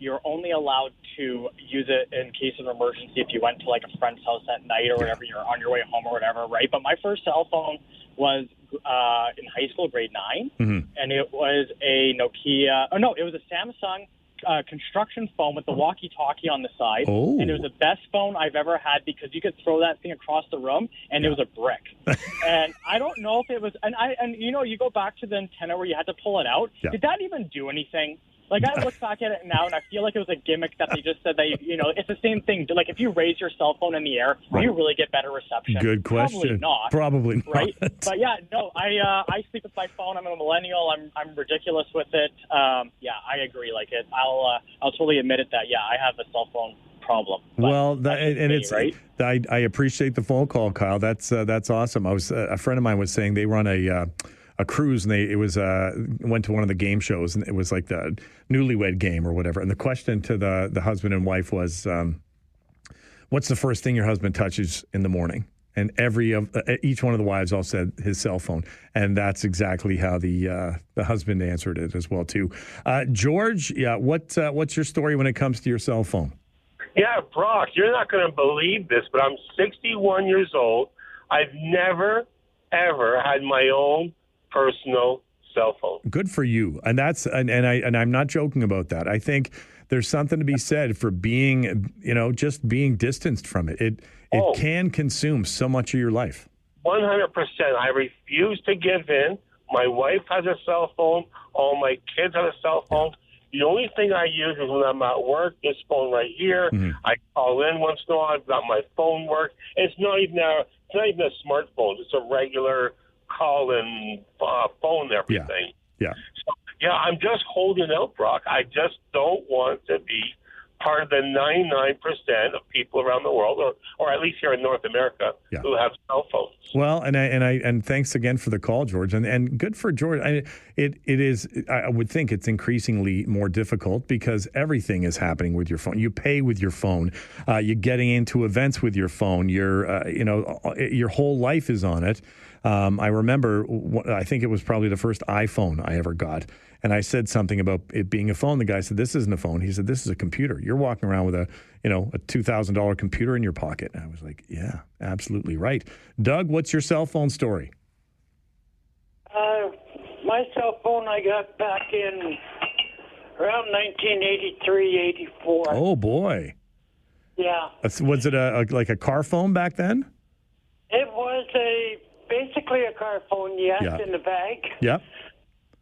you're only allowed to use it in case of emergency if you went to a friend's house at night or whatever, you're on your way home or whatever, right? But my first cell phone was in high school, grade 9, and it was a Nokia. Oh no, it was a Samsung construction phone with the walkie-talkie on the side, Oh. and it was the best phone I've ever had because you could throw that thing across the room, and it was a brick. And I don't know if it was, and you go back to the antenna where you had to pull it out. Yeah. Did that even do anything? Like, I look back at it now, and I feel like it was a gimmick that they just said that, it's the same thing. Like, if you raise your cell phone in the air, do you really get better reception? Good question. Probably not. Right? not. But, yeah, no, I sleep with my phone. I'm a millennial. I'm ridiculous with it. I agree. Like, I'll totally admit it that, I have a cell phone problem. Well, right? I appreciate the phone call, Kyle. That's awesome. A friend of mine was saying they run a cruise, and went to one of the game shows, and it was like the newlywed game or whatever. And the question to the husband and wife was, what's the first thing your husband touches in the morning? And each one of the wives all said his cell phone. And that's exactly how the husband answered it as well, too. George, what's your story when it comes to your cell phone? Yeah, Brock, you're not going to believe this, but I'm 61 years old. I've never, ever had my own personal cell phone. Good for you. And I'm not joking about that. I think there's something to be said for being, just being distanced from it. It can consume so much of your life. 100%. I refuse to give in. My wife has a cell phone. All my kids have a cell phone. The only thing I use is when I'm at work, this phone right here. Mm-hmm. I call in once in a while. I've got my phone work. It's not even a smartphone. It's a regular call-in phone and everything. Yeah. So, I'm just holding out, Brock. I just don't want to be part of the 99% of people around the world, or at least here in North America, who have cell phones. Well, and thanks again for the call, George, and good for George. It is. I would think it's increasingly more difficult because everything is happening with your phone. You pay with your phone. You're getting into events with your phone. Your whole life is on it. I remember, I think it was probably the first iPhone I ever got. And I said something about it being a phone. The guy said, "This isn't a phone." He said, "This is a computer. You're walking around with a $2,000 computer in your pocket." And I was like, yeah, absolutely right. Doug, what's your cell phone story? My cell phone I got back in around 1983, 84. Oh, boy. Yeah. Was it like a car phone back then? It was basically a car phone, yes, in the bag. Yep.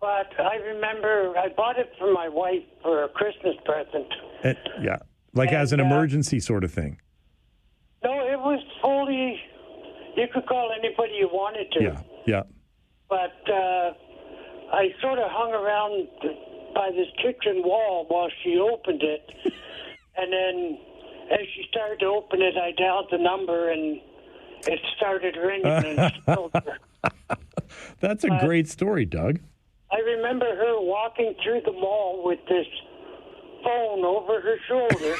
But I remember I bought it for my wife for a Christmas present. As an emergency sort of thing. No, it was fully, you could call anybody you wanted to. Yeah. But I sort of hung around by this kitchen wall while she opened it. And then as she started to open it, I dialed the number and it started ringing and she told her. That's a great story, Doug. I remember her walking through the mall with this phone over her shoulder,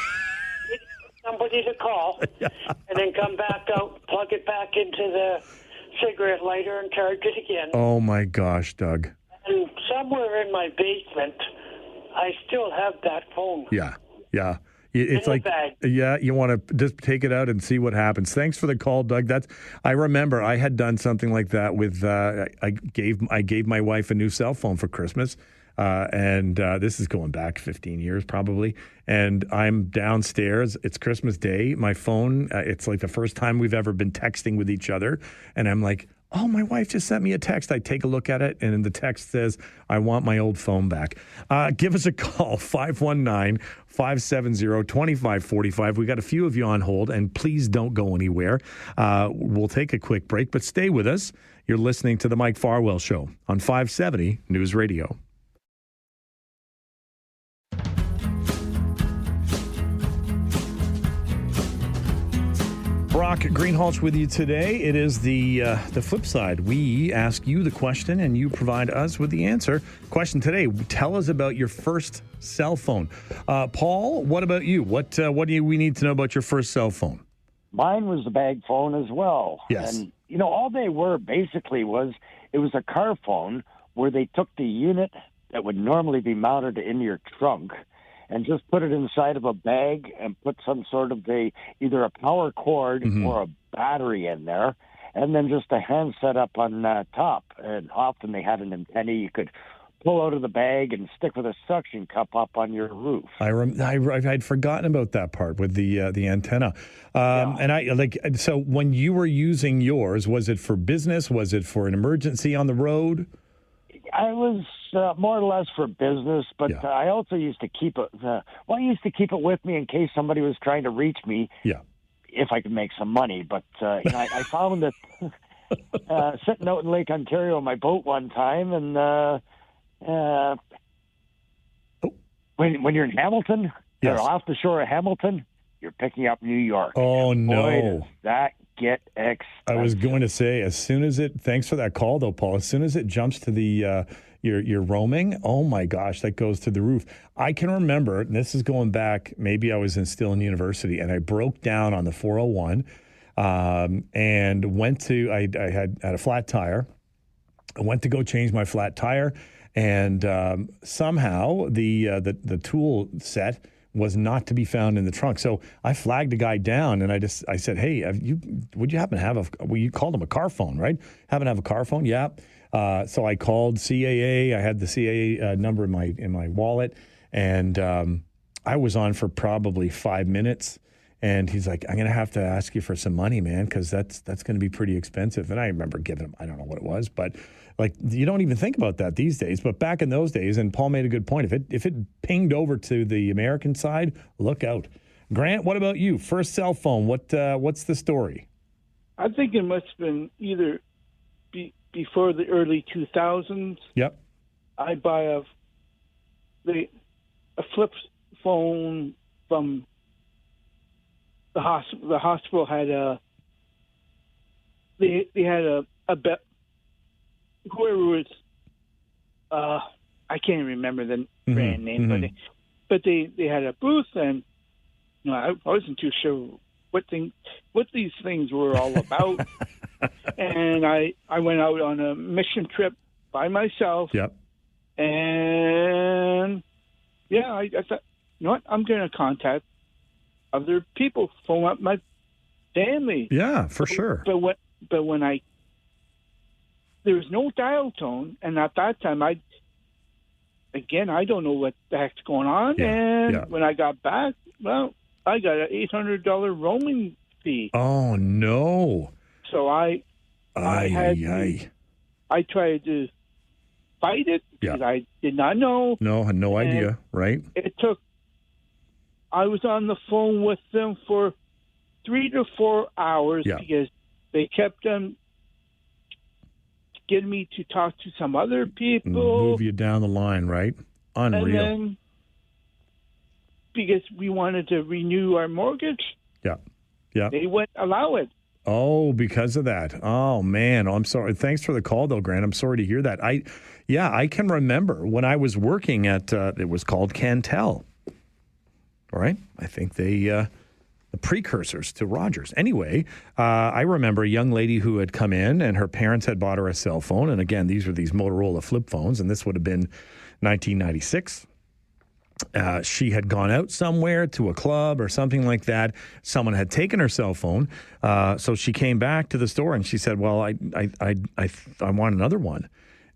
somebody to call, and then come back out, plug it back into the cigarette lighter and charge it again. Oh, my gosh, Doug. And somewhere in my basement, I still have that phone. Yeah. It's like, you want to just take it out and see what happens. Thanks for the call, Doug. I remember I had done something like that with, I gave my wife a new cell phone for Christmas. And this is going back 15 years probably. And I'm downstairs. It's Christmas Day. My phone, it's like the first time we've ever been texting with each other. And I'm like, oh, my wife just sent me a text. I take a look at it, and the text says, I want my old phone back. Give us a call, 519-570-2545. We got a few of you on hold, and please don't go anywhere. We'll take a quick break, but stay with us. You're listening to The Mike Farwell Show on 570 News Radio. Brock Greenhalgh with you today. It is the flip side. We ask you the question and you provide us with the answer. Question today, tell us about your first cell phone. Paul, what about you? What do we need to know about your first cell phone? Mine was a bag phone as well. Yes. And, all they were basically was a car phone where they took the unit that would normally be mounted in your trunk and just put it inside of a bag and put some sort of either a power cord or a battery in there, and then just a handset up on top. And often they had an antenna you could pull out of the bag and stick with a suction cup up on your roof. I'd forgotten about that part with the antenna. And so when you were using yours, was it for business? Was it for an emergency on the road? I was more or less for business, but I also used to keep it. I used to keep it with me in case somebody was trying to reach me. Yeah. If I could make some money, but I found that sitting out in Lake Ontario on my boat one time, and when you're in Hamilton, or off the shore of Hamilton, you're picking up New York. Oh no! Boy, does that get expensive. I was going to say, as soon as it. Thanks for that call, though, Paul. As soon as it jumps to the your roaming, oh my gosh, that goes to the roof. I can remember, and this is going back. Maybe I was still in university, and I broke down on the 401, and went to. I had a flat tire. I went to go change my flat tire, and somehow the tool set was not to be found in the trunk. So I flagged a guy down, and I said, "Hey, would you happen to have you called him a car phone, right? Happen to have a car phone?" Yeah. So I called CAA. I had the CAA number in my wallet, and I was on for probably 5 minutes. And he's like, "I'm going to have to ask you for some money, man, because that's going to be pretty expensive." And I remember giving him, I don't know what it was, but like you don't even think about that these days. But back in those days, and Paul made a good point, if it pinged over to the American side, look out. Grant, what about you? First cell phone, what's the story? I think it must have been either before the early 2000s. Yep. I buy a flip phone from the hospital. The hospital had they had a bet. Whoever was, I can't remember the brand name, but they had a booth, and I wasn't too sure what these things were all about. And I went out on a mission trip by myself. Yep. And I thought, you know what, I'm going to contact other people, phone up my family. Yeah, for sure. But when there was no dial tone, and at that time, I don't know what the heck's going on. When I got back, well, I got an $800 roaming fee. Oh no! So I tried to fight it because I did not know. No, had no idea. Right? I was on the phone with them for 3 to 4 hours because they kept getting me to talk to some other people. Move you down the line, right? Unreal. And then because we wanted to renew our mortgage, they wouldn't allow it. Oh, because of that. Oh, man. I'm sorry. Thanks for the call, though, Grant. I'm sorry to hear that. I can remember when I was working at, it was called Cantel. All right? I think the precursors to Rogers. Anyway, I remember a young lady who had come in, and her parents had bought her a cell phone. And again, these were these Motorola flip phones, and this would have been 1996. She had gone out somewhere to a club or something like that. Someone had taken her cell phone. So she came back to the store and she said, "Well, I want another one."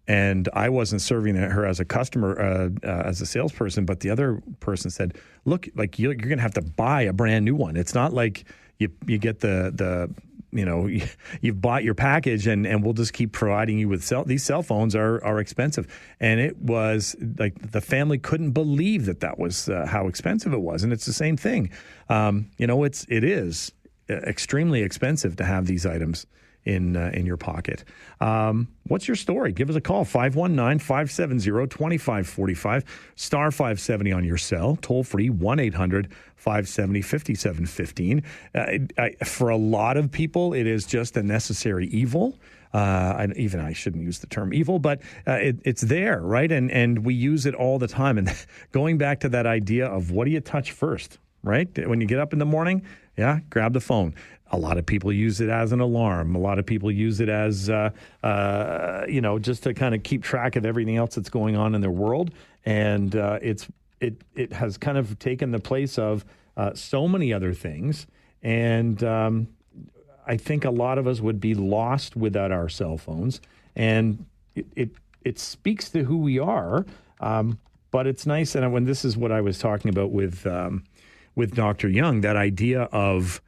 And I wasn't serving her as a customer, as a salesperson, but the other person said, "Look, like you're going to have to buy a brand new one. It's not like you get you've bought your package and we'll just keep providing you with these cell phones are expensive." And it was like the family couldn't believe that was how expensive it was. And it's the same thing. It is extremely expensive to have these items in your pocket. What's your story? Give us a call, 519-570-2545, star 570 on your cell, toll free, 1-800-570-5715. For a lot of people, it is just a necessary evil. I shouldn't use the term evil, but it's there, right? And we use it all the time. And going back to that idea of what do you touch first, right? When you get up in the morning, grab the phone. A lot of people use it as an alarm. A lot of people use it as, just to kind of keep track of everything else that's going on in their world. And it has kind of taken the place of so many other things. And I think a lot of us would be lost without our cell phones. And it speaks to who we are. But it's nice, and when this is what I was talking about with Dr. Young, that idea of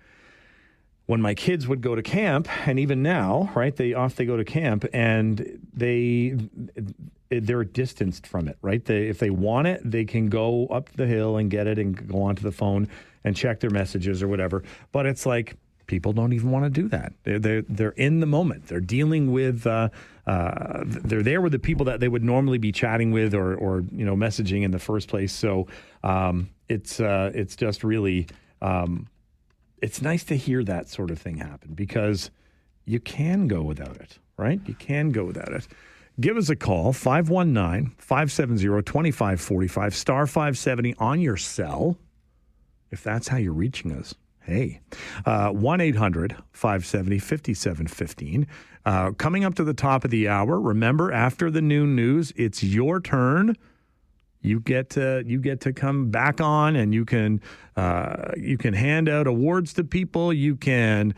when my kids would go to camp, and even now, right? They go to camp, and they're distanced from it, right? If they want it, they can go up the hill and get it and go onto the phone and check their messages or whatever. But it's like people don't even want to do that. They're in the moment. They're dealing with. They're there with the people that they would normally be chatting with or messaging in the first place. So it's just really. It's nice to hear that sort of thing happen because you can go without it, right? You can go without it. Give us a call, 519-570-2545, star 570 on your cell, if that's how you're reaching us. Hey, 1-800-570-5715. Coming up to the top of the hour, remember, after the noon news, it's your turn. You get to come back on, and you can hand out awards to people. You can,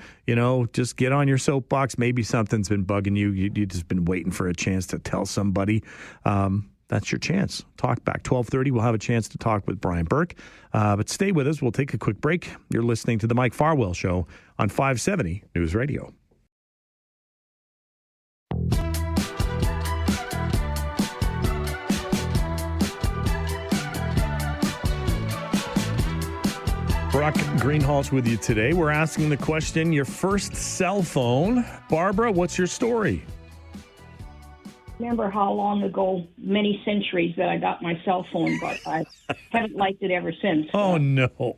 just get on your soapbox. Maybe something's been bugging you. You've just been waiting for a chance to tell somebody. That's your chance. Talk back. 12:30, we'll have a chance to talk with Brian Burke. But stay with us. We'll take a quick break. You're listening to the Mike Farwell Show on 570 News Radio. Brock Greenhalgh's with you today. We're asking the question, your first cell phone. Barbara, what's your story? Remember how long ago, many centuries, that I got my cell phone, but I haven't liked it ever since. Oh, no.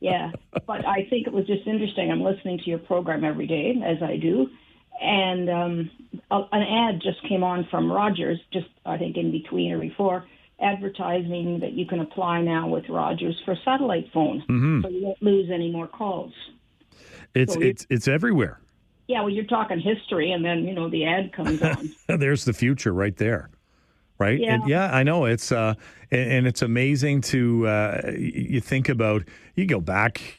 Yeah, but I think it was just interesting. I'm listening to your program every day, as I do, and an ad just came on from Rogers, just I think in between or before, advertising that you can apply now with Rogers for satellite phone, so you won't lose any more calls. It's everywhere. Yeah, well, you're talking history, and then the ad comes on. There's the future right there, right? Yeah, I know it's and it's amazing to you think about. You go back,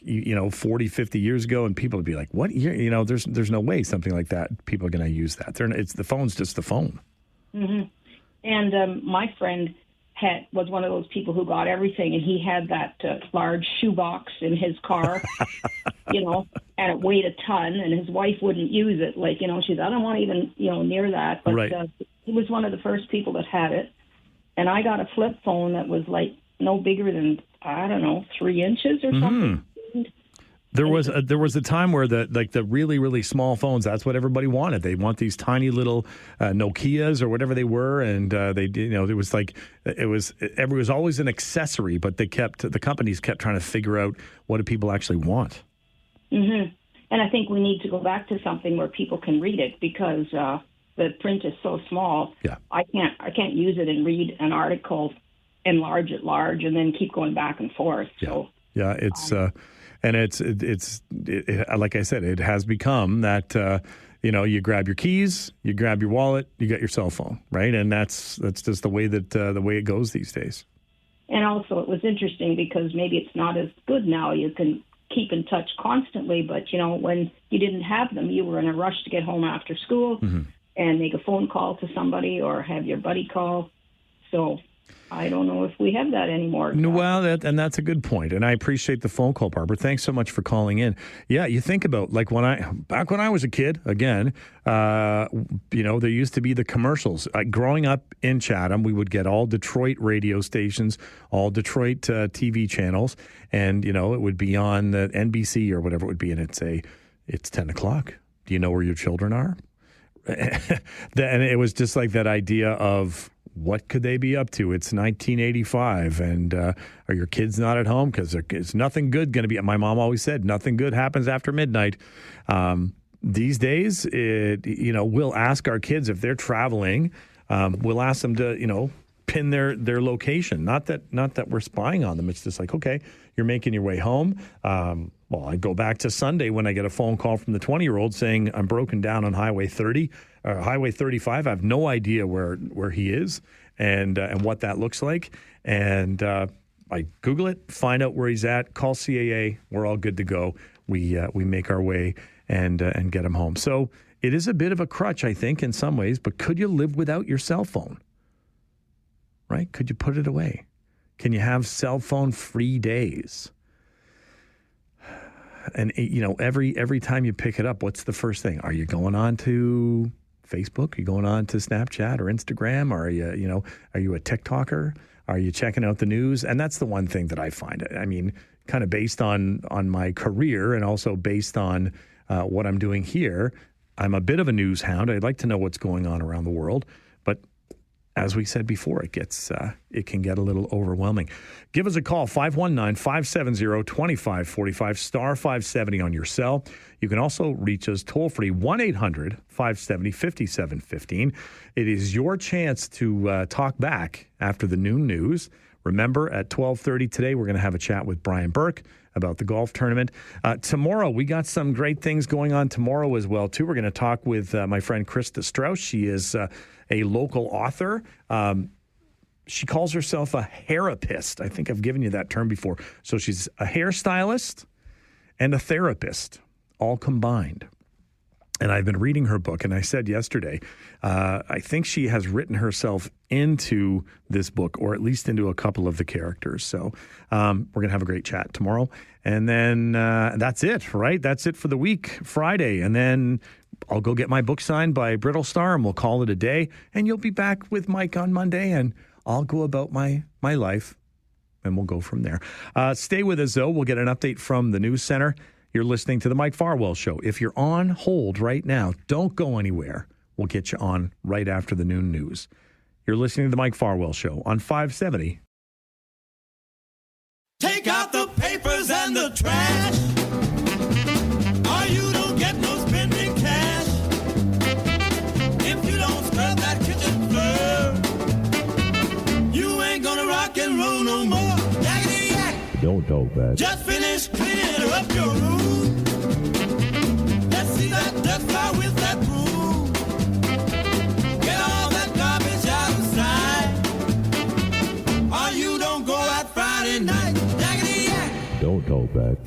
40, 50 years ago, and people would be like, "What? There's no way something like that. People are going to use that. It's the phone's just the phone." Mm-hmm. And my friend was one of those people who got everything, and he had that large shoebox in his car, and it weighed a ton, and his wife wouldn't use it. Like, she said, I don't want even, near that. But right. He was one of the first people that had it. And I got a flip phone that was like no bigger than, 3 inches or something. There was a time where the really, really small phones, that's what everybody wanted. They want these tiny little Nokias or whatever they were, and it was always an accessory, but the companies kept trying to figure out what do people actually want. Mm-hmm. And I think we need to go back to something where people can read it because the print is so small. Yeah. I can't use it and read an article, enlarge it large, and then keep going back and forth. Yeah. So yeah, it's. And it's like I said, it has become that you grab your keys, you grab your wallet, you get your cell phone, right? And that's just the way it goes these days. And also, it was interesting because maybe it's not as good now. You can keep in touch constantly, but when you didn't have them, you were in a rush to get home after school and make a phone call to somebody or have your buddy call. So I don't know if we have that anymore. Well, that's a good point, and I appreciate the phone call, Barbara. Thanks so much for calling in. Yeah, you think about back when I was a kid. Again, there used to be the commercials. Growing up in Chatham, we would get all Detroit radio stations, all Detroit TV channels, and it would be on the NBC or whatever it would be, and it'd say, "It's 10 o'clock. Do you know where your children are?" And it was just like that idea of, what could they be up to? It's 1985, and are your kids not at home? Because it's nothing good going to be. My mom always said, nothing good happens after midnight. These days, we'll ask our kids if they're traveling. We'll ask them to, pin their location. Not that we're spying on them. It's just like, okay, you're making your way home. Well, I go back to Sunday when I get a phone call from the 20-year-old saying I'm broken down on Highway 30 or Highway 35. I have no idea where he is and what that looks like. And I Google it, find out where he's at, call CAA. We're all good to go. We make our way and get him home. So it is a bit of a crutch, I think, in some ways, but could you live without your cell phone? Right? Could you put it away? Can you have cell phone free days? And, every time you pick it up, what's the first thing? Are you going on to Facebook? Are you going on to Snapchat or Instagram? Are you a TikToker? Are you checking out the news? And that's the one thing that I find. I mean, kind of based on my career and also based on what I'm doing here, I'm a bit of a news hound. I'd like to know what's going on around the world. But as we said before, it can get a little overwhelming. Give us a call, 519-570-2545, star 570 on your cell. You can also reach us toll-free, 1-800-570-5715. It is your chance to talk back after the noon news. Remember, at 12:30 today, we're going to have a chat with Brian Burke about the golf tournament. Tomorrow, we got some great things going on tomorrow as well, too. We're going to talk with my friend Krista Strauss. She is a local author. She calls herself a hairapist. I think I've given you that term before. So she's a hairstylist and a therapist, all combined. And I've been reading her book, and I said yesterday, I think she has written herself into this book, or at least into a couple of the characters. So we're going to have a great chat tomorrow. And then that's it, right? That's it for the week, Friday. And then I'll go get my book signed by Brittle Star, and we'll call it a day. And you'll be back with Mike on Monday, and I'll go about my life, and we'll go from there. Stay with us, though. We'll get an update from the News Center. You're listening to The Mike Farwell Show. If you're on hold right now, don't go anywhere. We'll get you on right after the noon news. You're listening to The Mike Farwell Show on 570. Take out the papers and the trash, or you don't get no spending cash. If you don't scrub that kitchen floor, you ain't gonna rock and roll no more. Yaggity yak. Don't talk back. Just finish cleaning up your room. Let's see that dust fly with that broom. Get all that garbage outside, or you don't go out Friday night. Yaggity yak. Don't talk back.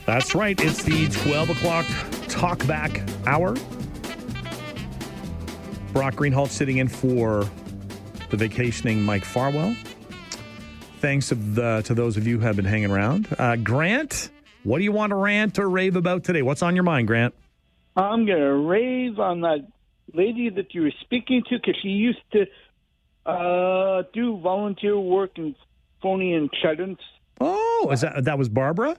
That's right. It's the 12 o'clock Talkback Hour. Brock Greenhalgh sitting in for the vacationing Mike Farwell. Thanks to those of you who have been hanging around. Grant, what do you want to rant or rave about today? What's on your mind, Grant? I'm going to rave on that lady that you were speaking to, because she used to do volunteer work in Phony and Chudens. Oh, is that was Barbara?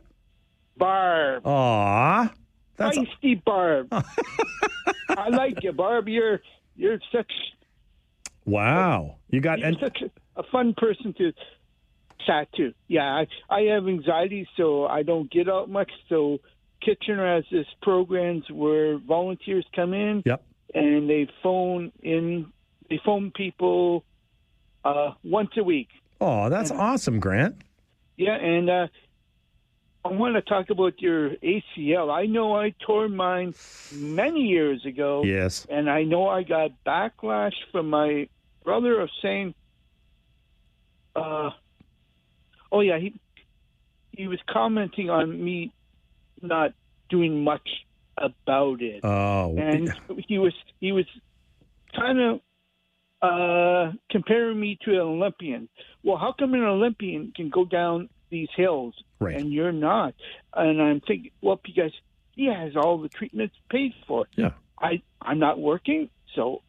Barb. Aw. Feisty Barb. I like you, Barb. You're such... Wow. You're such a fun person to chat to. Yeah, I have anxiety, so I don't get out much. So Kitchener has this programs where volunteers come in, and they phone people once a week. Oh, that's awesome, Grant. Yeah, and I want to talk about your ACL. I know I tore mine many years ago. Yes. And I know I got backlash from my brother of saying, he was commenting on me not doing much about it. Oh. And he was kind of comparing me to an Olympian. Well, how come an Olympian can go down these hills and you're not? And I'm thinking, well, because he has all the treatments paid for. Yeah. I'm not working, so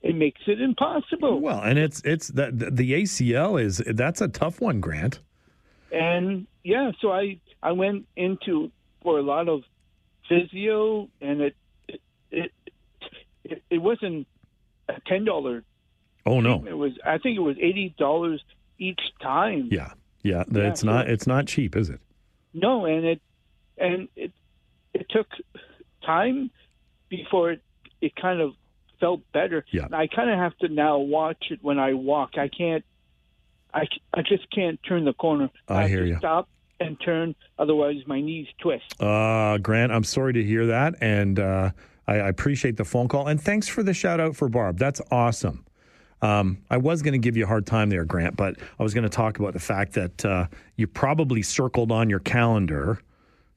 it makes it impossible. Well, and it's the ACL that's a tough one, Grant. And yeah, so I went into for a lot of physio, and it wasn't a $10. Oh no! I think it was $80 each time. Yeah. It's not cheap, is it? No, and it took time before it kind of felt better. Yeah. And I kind of have to now watch it when I walk. I just can't turn the corner. I hear you. Stop and turn, otherwise my knees twist. Grant, I'm sorry to hear that, and I appreciate the phone call, and thanks for the shout out for Barb. That's awesome. I was going to give you a hard time there, Grant, but I was going to talk about the fact that you probably circled on your calendar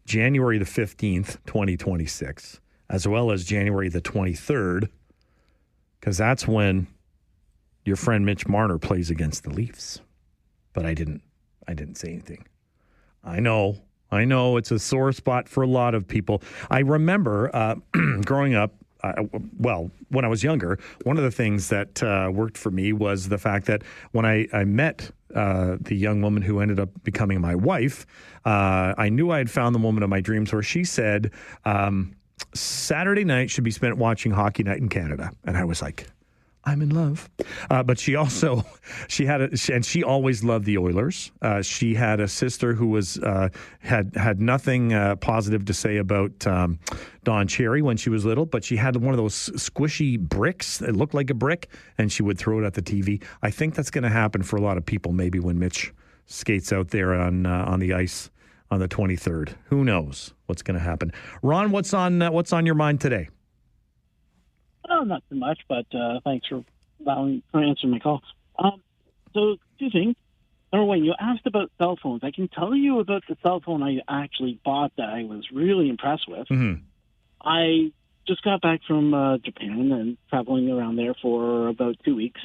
January the 15th, 2026. as well as January the 23rd, because that's when your friend Mitch Marner plays against the Leafs. But I didn't say anything. I know it's a sore spot for a lot of people. I remember growing up, when I was younger, one of the things that worked for me was the fact that when I met the young woman who ended up becoming my wife, I knew I had found the woman of my dreams, where she said, Saturday night should be spent watching Hockey Night in Canada. And I was like, I'm in love. But she also, and she always loved the Oilers. She had a sister who was, had nothing positive to say about Don Cherry when she was little, but she had one of those squishy bricks that looked like a brick, and she would throw it at the TV. I think that's going to happen for a lot of people maybe when Mitch skates out there on the ice on the 23rd. Who knows what's going to happen? Ron, what's on your mind today? Oh, not too much, but thanks for answering my call. So, two things. Number one, you asked about cell phones. I can tell you about the cell phone I actually bought that I was really impressed with. Mm-hmm. I just got back from Japan and traveling around there for about 2 weeks,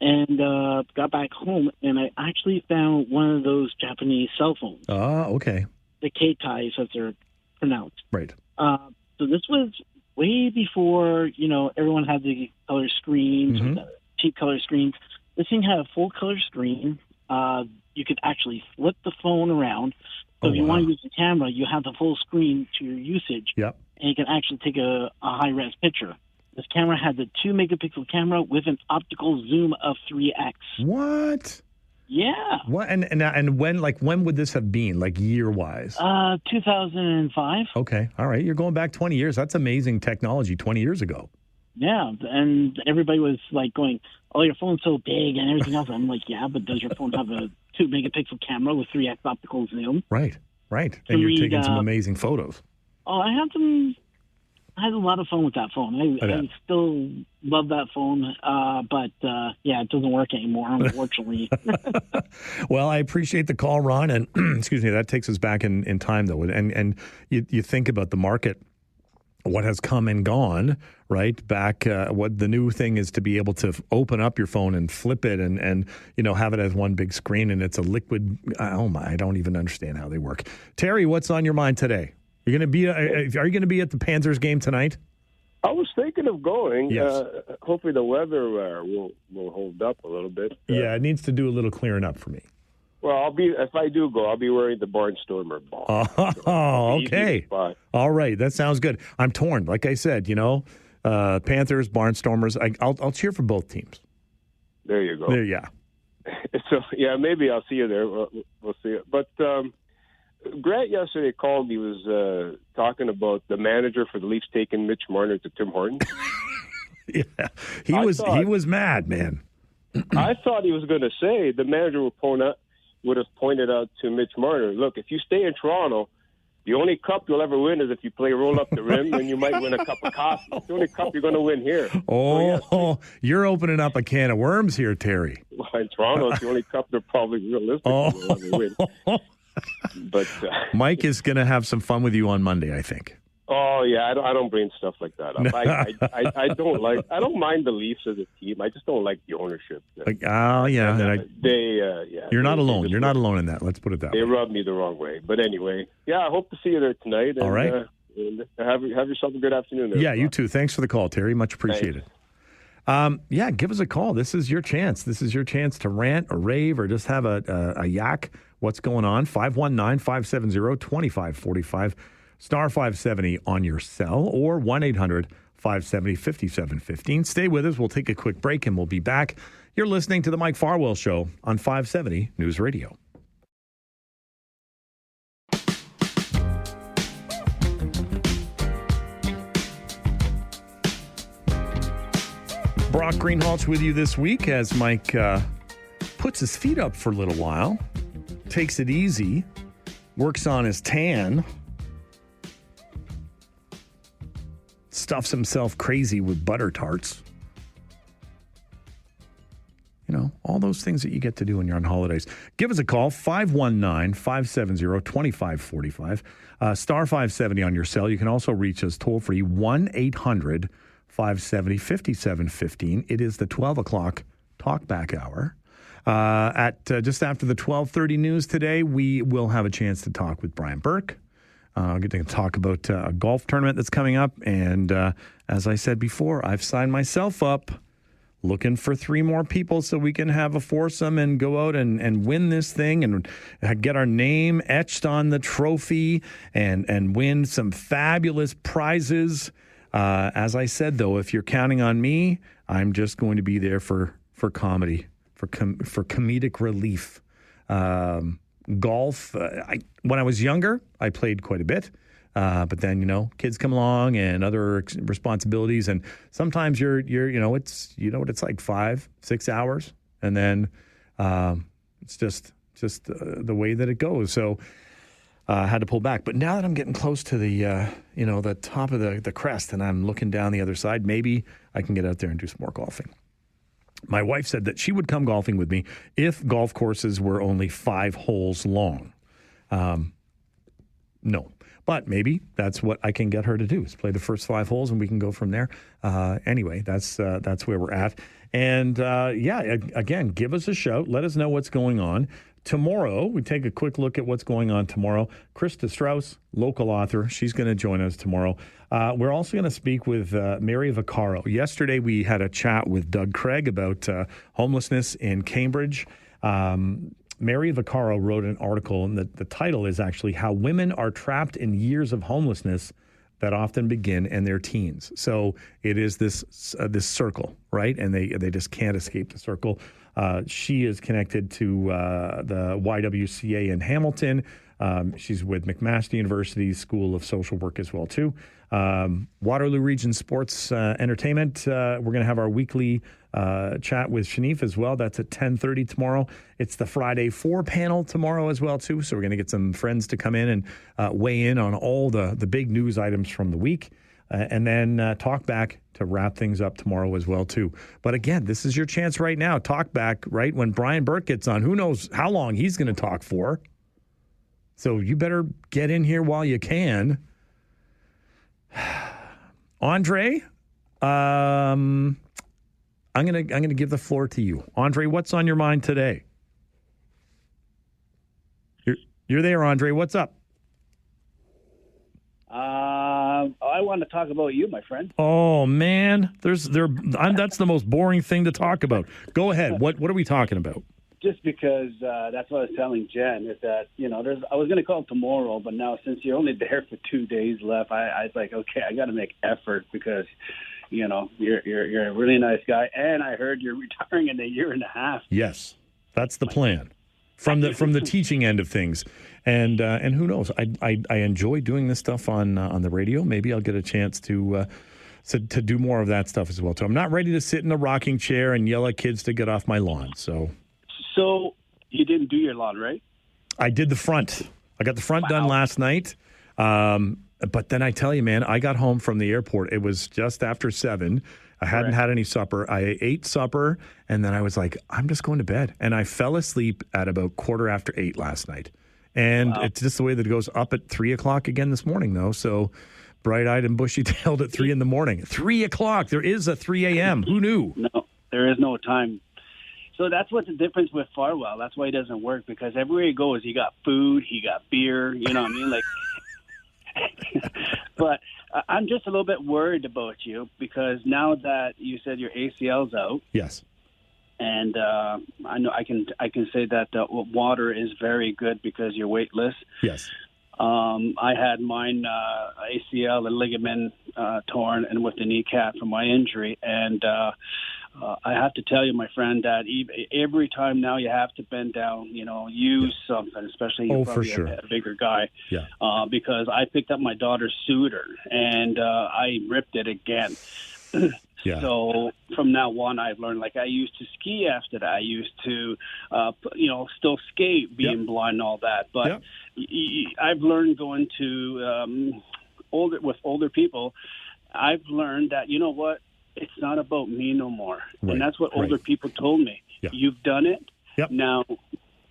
and got back home, and I actually found one of those Japanese cell phones. Okay. The Keitais, as they're pronounced. Right. So this was way before, everyone had the color screens, Mm-hmm. the cheap color screens. This thing had a full color screen. You could actually flip the phone around. So if you want to use the camera, you have the full screen to your usage. Yep. And you can actually take a high-res picture. This camera had the 2-megapixel camera with an optical zoom of 3x. What? Yeah. What? And when would this have been, like year-wise? 2005. Okay. All right. You're going back 20 years. That's amazing technology 20 years ago. Yeah. And everybody was like going, oh, your phone's so big and everything else. I'm like, yeah, but does your phone have a 2-megapixel camera with 3x optical zoom? Right. And you're taking some amazing photos. Oh, I had a lot of fun with that phone. I still love that phone, but it doesn't work anymore, unfortunately. Well, I appreciate the call, Ron, and excuse me, that takes us back in time, though, and you think about the market, what has come and gone, right? Back, what the new thing is to be able to open up your phone and flip it and have it as one big screen, and it's a liquid. Oh my, I don't even understand how they work. Terry, what's on your mind today? Are you going to be at the Panthers game tonight? I was thinking of going. Yes. Hopefully the weather will hold up a little bit. Yeah, it needs to do a little clearing up for me. Well, if I do go, I'll be wearing the Barnstormer ball. Oh, okay. All right, that sounds good. I'm torn. Like I said, Panthers, Barnstormers. I'll cheer for both teams. There you go. Yeah. So maybe I'll see you there. We'll see it. But Grant yesterday called. He was talking about the manager for the Leafs taking Mitch Marner to Tim Hortons. Yeah, he was mad, man. I thought he was going to say the manager would have pointed out to Mitch Marner, look, if you stay in Toronto, the only cup you'll ever win is if you play roll up the rim, and you might win a cup of coffee. It's the only cup you're going to win here. You're opening up a can of worms here, Terry. Well, in Toronto, it's the only cup they're probably realistically will ever win. But Mike is going to have some fun with you on Monday, I think. Oh yeah, I don't bring stuff like that up. I don't mind the Leafs as a team. I just don't like the ownership. You're not alone. You're not alone in that. Let's put it that way. They rub me the wrong way. But anyway, I hope to see you there tonight. And, all right. And have yourself a good afternoon there. Yeah, you too. Thanks for the call, Terry. Much appreciated. Give us a call. This is your chance. This is your chance to rant or rave or just have a yak. What's going on? 519-570-2545, star 570 on your cell, or 1-800-570-5715. Stay with us. We'll take a quick break and we'll be back. You're listening to the Mike Farwell Show on 570 News Radio. Brock Greenhalgh with you this week as Mike puts his feet up for a little while, takes it easy, works on his tan, stuffs himself crazy with butter tarts. all those things that you get to do when you're on holidays. Give us a call, 519-570-2545, star 570 on your cell. You can also reach us toll-free, 1-800-570-5715. It is the 12 o'clock Talkback Hour. At just after the 12:30 news today, we will have a chance to talk with Brian Burke. I'll get to talk about a golf tournament that's coming up. And as I said before, I've signed myself up looking for 3 more people so we can have a foursome and go out and win this thing and get our name etched on the trophy and win some fabulous prizes. As I said, though, if you're counting on me, I'm just going to be there for comedy, for comedic relief. Golf, when I was younger, I played quite a bit. But then, kids come along and other responsibilities. And sometimes it's, what it's like, 5-6 hours. And then it's just the way that it goes. So I had to pull back. But now that I'm getting close to the, the top of the crest and I'm looking down the other side, maybe I can get out there and do some more golfing. My wife said that she would come golfing with me if golf courses were only 5 holes long. No. But maybe that's what I can get her to do, is play the first 5 holes and we can go from there. Anyway, that's where we're at. And, again, give us a shout. Let us know what's going on. Tomorrow, we take a quick look at what's going on tomorrow. Krista Strauss, local author, she's going to join us tomorrow. We're also going to speak with Mary Vaccaro. Yesterday, we had a chat with Doug Craig about homelessness in Cambridge. Mary Vaccaro wrote an article, and the title is actually How Women Are Trapped in Years of Homelessness That Often Begin in Their Teens. So it is this circle, right? And they just can't escape the circle. She is connected to the YWCA in Hamilton. She's with McMaster University School of Social Work as well, too. Waterloo Region Sports Entertainment. We're going to have our weekly chat with Shanif as well. That's at 10:30 tomorrow. It's the Friday 4 panel tomorrow as well, too. So we're going to get some friends to come in and weigh in on all the big news items from the week. And then talk back to wrap things up tomorrow as well, too. But again, this is your chance right now. Talk back, right? When Brian Burke gets on, who knows how long he's going to talk for. So you better get in here while you can. Andre, I'm gonna give the floor to you. Andre, what's on your mind today? You're there, Andre. What's up? I want to talk about you, my friend. Oh man, that's the most boring thing to talk about. Go ahead. What are we talking about? Just because that's what I was telling Jen, is that, I was going to call tomorrow, but now since you're only there for 2 days left, I was like, okay, I got to make effort because, you're a really nice guy, and I heard you're retiring in a year and a half. Yes, that's the plan from the teaching end of things, and who knows? I enjoy doing this stuff on the radio. Maybe I'll get a chance to do more of that stuff as well. So I'm not ready to sit in a rocking chair and yell at kids to get off my lawn. So you didn't do your lawn, right? I did the front. I got the front done last night. But then I tell you, man, I got home from the airport. It was just after 7. I hadn't had any supper. I ate supper, and then I was like, I'm just going to bed. And I fell asleep at about 8:15 last night. And it's just the way that it goes, up at 3 o'clock again this morning, though. So bright-eyed and bushy-tailed at 3 in the morning. 3 o'clock. There is a 3 a.m. Who knew? No, there is no time. So that's what's the difference with Farwell. That's why he doesn't work, because everywhere he goes, he got food, he got beer, you know what I mean? Like, but I'm just a little bit worried about you, because now that you said your ACL's out. Yes. And I know I can say that water is very good because you're weightless. Yes. I had mine ACL and ligament torn, and with the kneecap from my injury, and I have to tell you, my friend, that every time now you have to bend down, use something, especially you're probably a bigger guy. Yeah. Because I picked up my daughter's suitor and I ripped it again. Yeah. So from now on, I've learned, like, I used to ski after that. I used to, still skate, being blind and all that. But I've learned going to older people, I've learned that, you know what? It's not about me no more. Right. And that's what older people told me. Yeah. You've done it. Yep. Now,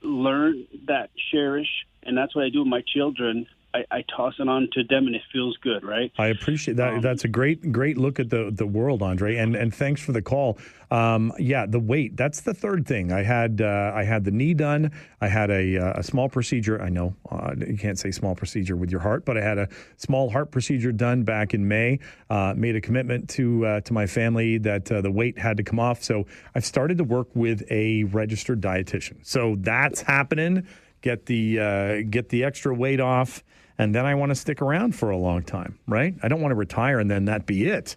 learn that, cherish, and that's what I do with my children. I toss it on to them, and it feels good, right? I appreciate that. That's a great look at the world, Andre, and thanks for the call. The weight, that's the third thing. I had the knee done. I had a small procedure. I know you can't say small procedure with your heart, but I had a small heart procedure done back in May. Made a commitment to my family that the weight had to come off. So I've started to work with a registered dietitian. So that's happening. Get the extra weight off. And then I want to stick around for a long time, right? I don't want to retire and then that be it.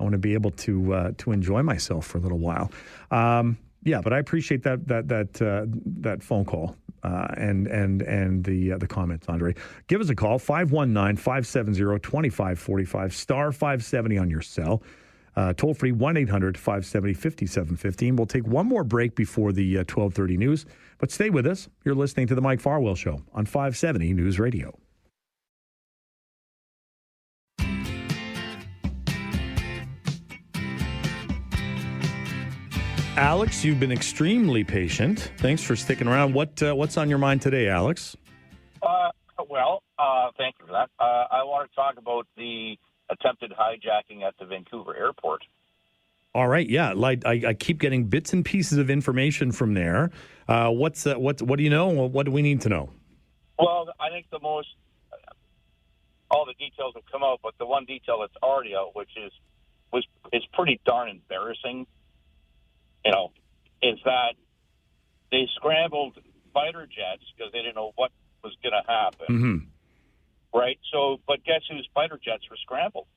I want to be able to enjoy myself for a little while. But I appreciate that phone call and the comments, Andre. Give us a call, 519-570-2545, star 570 on your cell. Toll free 1-800-570-5715. We'll take one more break before the 12:30 news, but stay with us. You're listening to the Mike Farwell Show on 570 News Radio. Alex, you've been extremely patient. Thanks for sticking around. What's on your mind today, Alex? Thank you for that. I want to talk about the attempted hijacking at the Vancouver airport. All right, yeah. Like I keep getting bits and pieces of information from there. What do you know? What do we need to know? Well, I think all the details have come out, but the one detail that's already out, which is pretty darn embarrassing, is that they scrambled fighter jets because they didn't know what was going to happen. Mm-hmm. Right? So, but guess whose fighter jets were scrambled?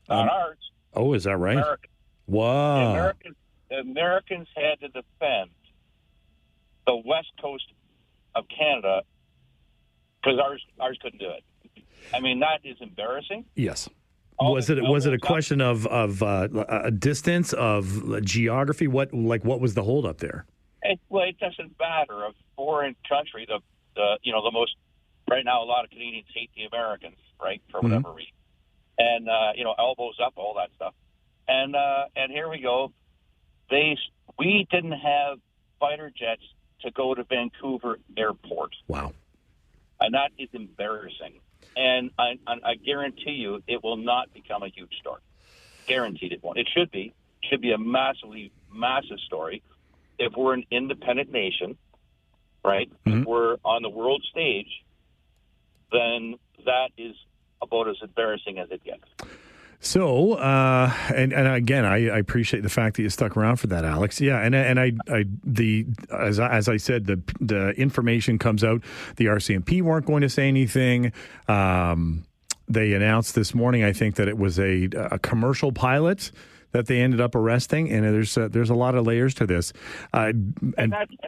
Not ours. Oh, is that right? Americans. Wow. The Americans had to defend the west coast of Canada because ours couldn't do it. I mean, that is embarrassing. Yes. Was it a question of a distance, of geography? What was the holdup there? It doesn't matter. A foreign country, the most right now, a lot of Canadians hate the Americans, right, for whatever reason, and elbows up, all that stuff, and here we go. We didn't have fighter jets to go to Vancouver Airport. Wow, and that is embarrassing. And I guarantee you, it will not become a huge story. Guaranteed it won't. It should be. It should be a massive story. If we're an independent nation, right? Mm-hmm. If we're on the world stage, then that is about as embarrassing as it gets. So, and again, I appreciate the fact that you stuck around for that, Alex. Yeah, as I said, the information comes out. The RCMP weren't going to say anything. They announced this morning, I think, that it was a commercial pilot that they ended up arresting, and there's a lot of layers to this. And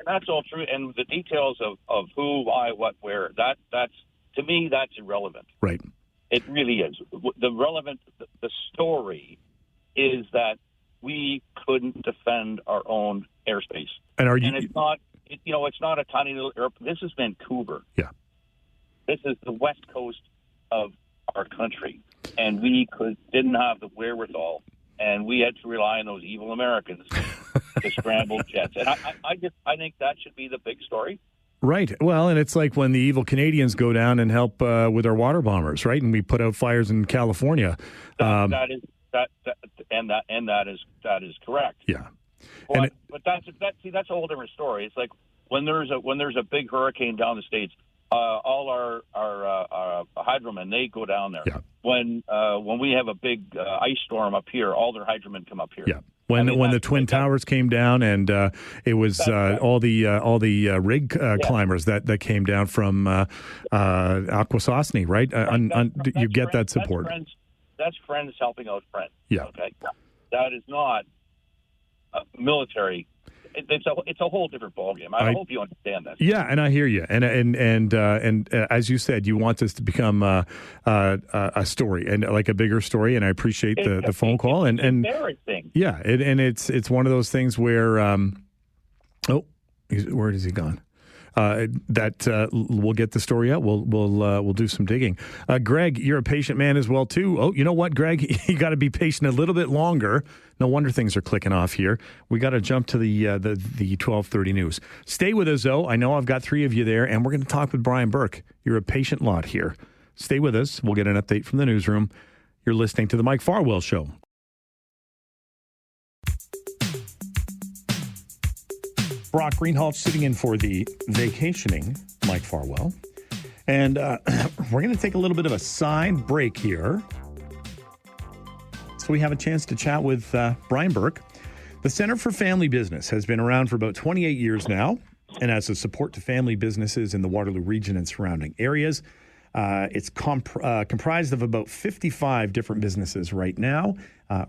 that's all true. And the details of who, why, what, where, that's to me, that's irrelevant. Right. It really is. The story is that we couldn't defend our own airspace. And it's not a tiny little airport. This is Vancouver. Yeah. This is the west coast of our country, and we didn't have the wherewithal, and we had to rely on those evil Americans to scramble jets. And I think that should be the big story. Right. Well, and it's like when the evil Canadians go down and help with our water bombers, right? And we put out fires in California. That is correct. Yeah. But that's a whole different story. It's like when there's a big hurricane down the States, all our hydromen, they go down there. Yeah. When we have a big ice storm up here, all their hydromen come up here. Yeah. When the Twin Towers came down, and it was all the rig climbers that came down from Akwesasne, right? You get that support. That's friends helping out friends. Yeah. Okay. That is not military. It's a whole different ballgame. I hope you understand that. Yeah, and I hear you. And as you said, you want this to become a story, and like a bigger story. And I appreciate the phone call. And embarrassing. Yeah, and it's one of those things where where has he gone? we'll get the story out. We'll do some digging. Greg, you're a patient man as well too. Oh, you know what, Greg? You got to be patient a little bit longer. No wonder things are clicking off here. We got to jump to the 12:30 news. Stay with us though. I know I've got 3 of you there, and we're going to talk with Brian Burke. You're a patient lot here. Stay with us. We'll get an update from the newsroom. You're listening to the Mike Farwell Show. Brock Greenhalgh sitting in for the vacationing Mike Farwell. And we're going to take a little bit of a side break here. So we have a chance to chat with Brian Burke. The Center for Family Business has been around for about 28 years now, and as a support to family businesses in the Waterloo region and surrounding areas. It's comprised of about 55 different businesses right now.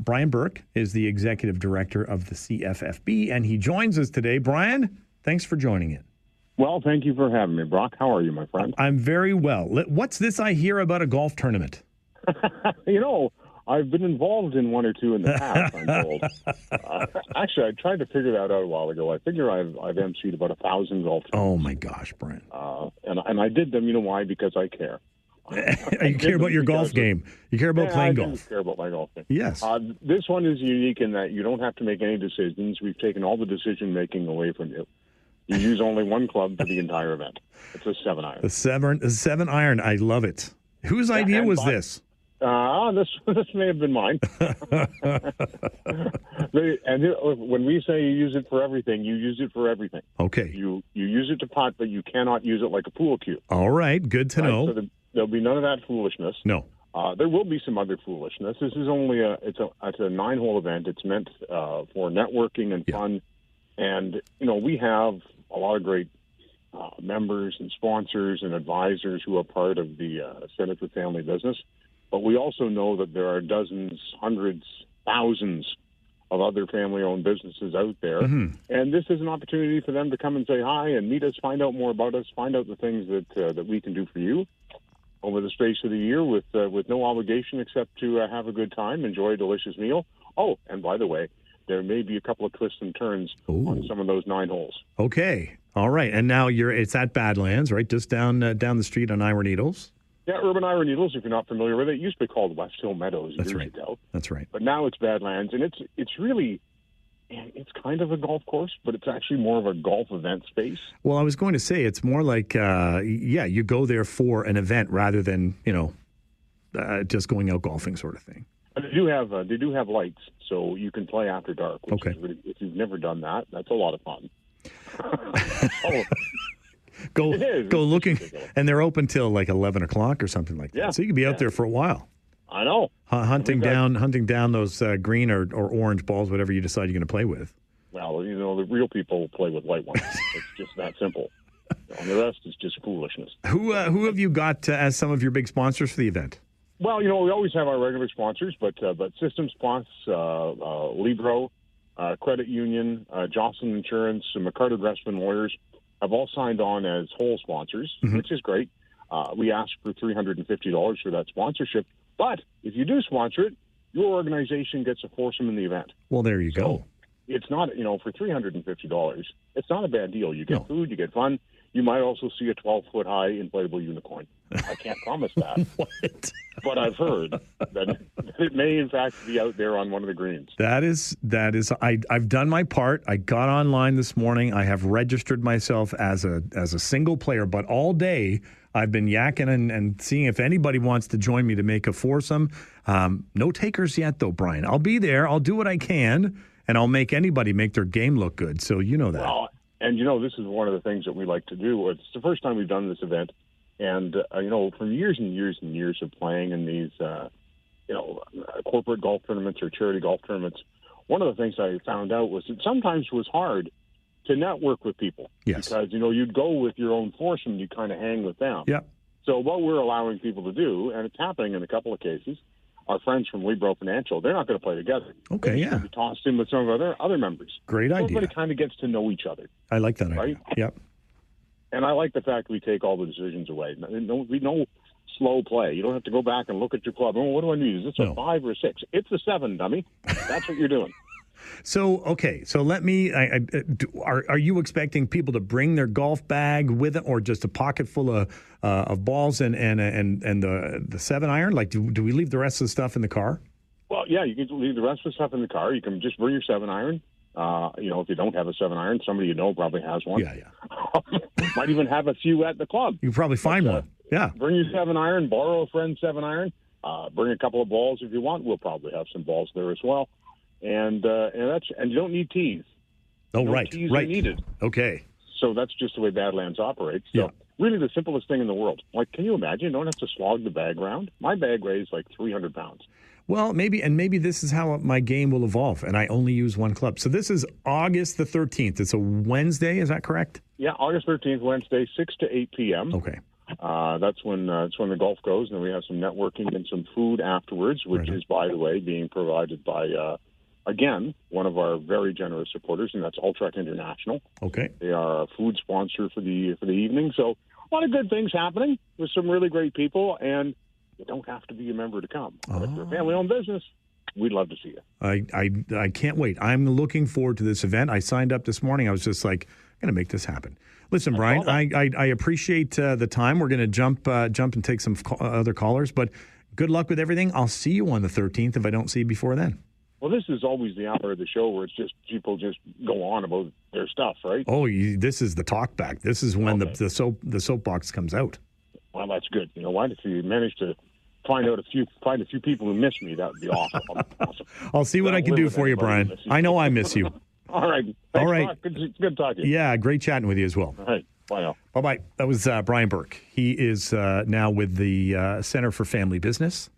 Brian Burke is the executive director of the CFFB, and he joins us today. Brian, thanks for joining in. Well, thank you for having me, Brock. How are you, my friend? I'm very well. What's this I hear about a golf tournament? I've been involved in one or two in the past, I'm told. Actually, I tried to figure that out a while ago. I figure I've emceed about 1,000 golf tournaments. Oh, my gosh, Brian. And I did them, you know why? Because I care. You care about your golf game. You care about playing golf. I care about my golf game. Yes. This one is unique in that you don't have to make any decisions. We've taken all the decision-making away from you. You use only one club for the entire event. It's a 7-iron. The 7-iron. I love it. Whose idea was this? This may have been mine. When we say you use it for everything, you use it for everything. Okay. You use it to putt, but you cannot use it like a pool cue. All right. Good to know. So there'll be none of that foolishness. No. There will be some other foolishness. This is only it's a 9-hole event. It's meant for networking and fun. And, we have a lot of great members and sponsors and advisors who are part of the Center for Family Business. But we also know that there are dozens, hundreds, thousands of other family-owned businesses out there. Mm-hmm. And this is an opportunity for them to come and say hi and meet us, find out more about us, find out the things that we can do for you over the space of the year with no obligation except to have a good time, enjoy a delicious meal. Oh, and by the way, there may be a couple of twists and turns on some of those 9 holes. Okay. All right. And now it's at Badlands, right? Just down the street on Iron Needles. Yeah, Urban Iron Needles, if you're not familiar with it. It used to be called West Hill Meadows years ago. That's right. But now it's Badlands, and it's really, it's kind of a golf course, but it's actually more of a golf event space. Well, I was going to say it's more like, you go there for an event rather than, just going out golfing sort of thing. And they do have lights, so you can play after dark. Which is really, if you've never done that, that's a lot of fun. Go looking, and they're open till like 11 o'clock or something like that. Yeah. So you can be out there for a while. I know. Hunting down those green or orange balls, whatever you decide you're going to play with. Well, the real people play with light ones. It's just that simple. And the rest is just foolishness. Who have you got as some of your big sponsors for the event? Well, we always have our regular sponsors, but Systems Plus, Libro, Credit Union, Jocelyn Insurance, and McCarter Dressman Lawyers have all signed on as whole sponsors, which is great. We ask for $350 for that sponsorship. But if you do sponsor it, your organization gets a foursome in the event. Well, there you go. It's not, for $350, it's not a bad deal. You get food, you get fun. You might also see a 12-foot high inflatable unicorn. I can't promise that. What? But I've heard that it may, in fact, be out there on one of the greens. That is. I've done my part. I got online this morning. I have registered myself as a single player, but all day I've been yakking and seeing if anybody wants to join me to make a foursome. No takers yet, though, Brian. I'll be there. I'll do what I can, and I'll make anybody make their game look good. So you know that. Well, and this is one of the things that we like to do. It's the first time we've done this event. And, from years and years and years of playing in these, corporate golf tournaments or charity golf tournaments, one of the things I found out was it sometimes was hard to network with people. Yes. Because, you'd go with your own foursome, you kind of hang with them. Yeah. So what we're allowing people to do, and it's happening in a couple of cases, our friends from Libro Financial, they're not going to play together. Okay, they're going to be tossed in with some of other members. Great idea. Everybody kind of gets to know each other. I like that right? idea. Yep. And I like the fact we take all the decisions away. We know slow play. You don't have to go back and look at your club. Oh, what do I need? Is this a 5 or a 6? It's a 7, dummy. That's what you're doing. So, okay. So let me, are you expecting people to bring their golf bag with them, or just a pocket full of balls and the 7-iron? Like, do we leave the rest of the stuff in the car? Well, yeah, you can leave the rest of the stuff in the car. You can just bring your 7-iron. If you don't have a 7-iron, somebody you know probably has one. Yeah. Might even have a few at the club. You can probably find one. Yeah. Bring your 7-iron, borrow a friend's 7-iron, bring a couple of balls if you want. We'll probably have some balls there as well. And you don't need tees. Oh, no right. tees Right. are needed. Okay. So that's just the way Badlands operates. So really the simplest thing in the world. Like, can you imagine? You don't have to slog the bag around. My bag weighs like 300 pounds. Well, maybe this is how my game will evolve, and I only use one club. So this is August the 13th. It's a Wednesday, is that correct? Yeah, August 13th, Wednesday, 6 to 8 p.m. Okay. That's when the golf goes, and then we have some networking and some food afterwards, which is, by the way, being provided by, again, one of our very generous supporters, and that's Ultrek International. Okay. They are a food sponsor for the evening. So a lot of good things happening with some really great people, and you don't have to be a member to come. But if you're a family-owned business, we'd love to see you. I can't wait. I'm looking forward to this event. I signed up this morning. I was just like, I'm going to make this happen. Listen, Brian, I appreciate the time. We're going to jump and take some other callers, but good luck with everything. I'll see you on the 13th if I don't see you before then. Well, this is always the hour of the show where it's just people just go on about their stuff, right? Oh, this is the talkback. This is when the soapbox comes out. Well, that's good. You know what? If you manage to find a few people who miss me, that would be awesome. I'll see what I can do for you, Brian. I know I miss you. All right. Thanks, All right. Mark. Good talking to you. Yeah, great chatting with you as well. All right. Bye now. Bye-bye. That was Brian Burke. He is now with the Center for Family Business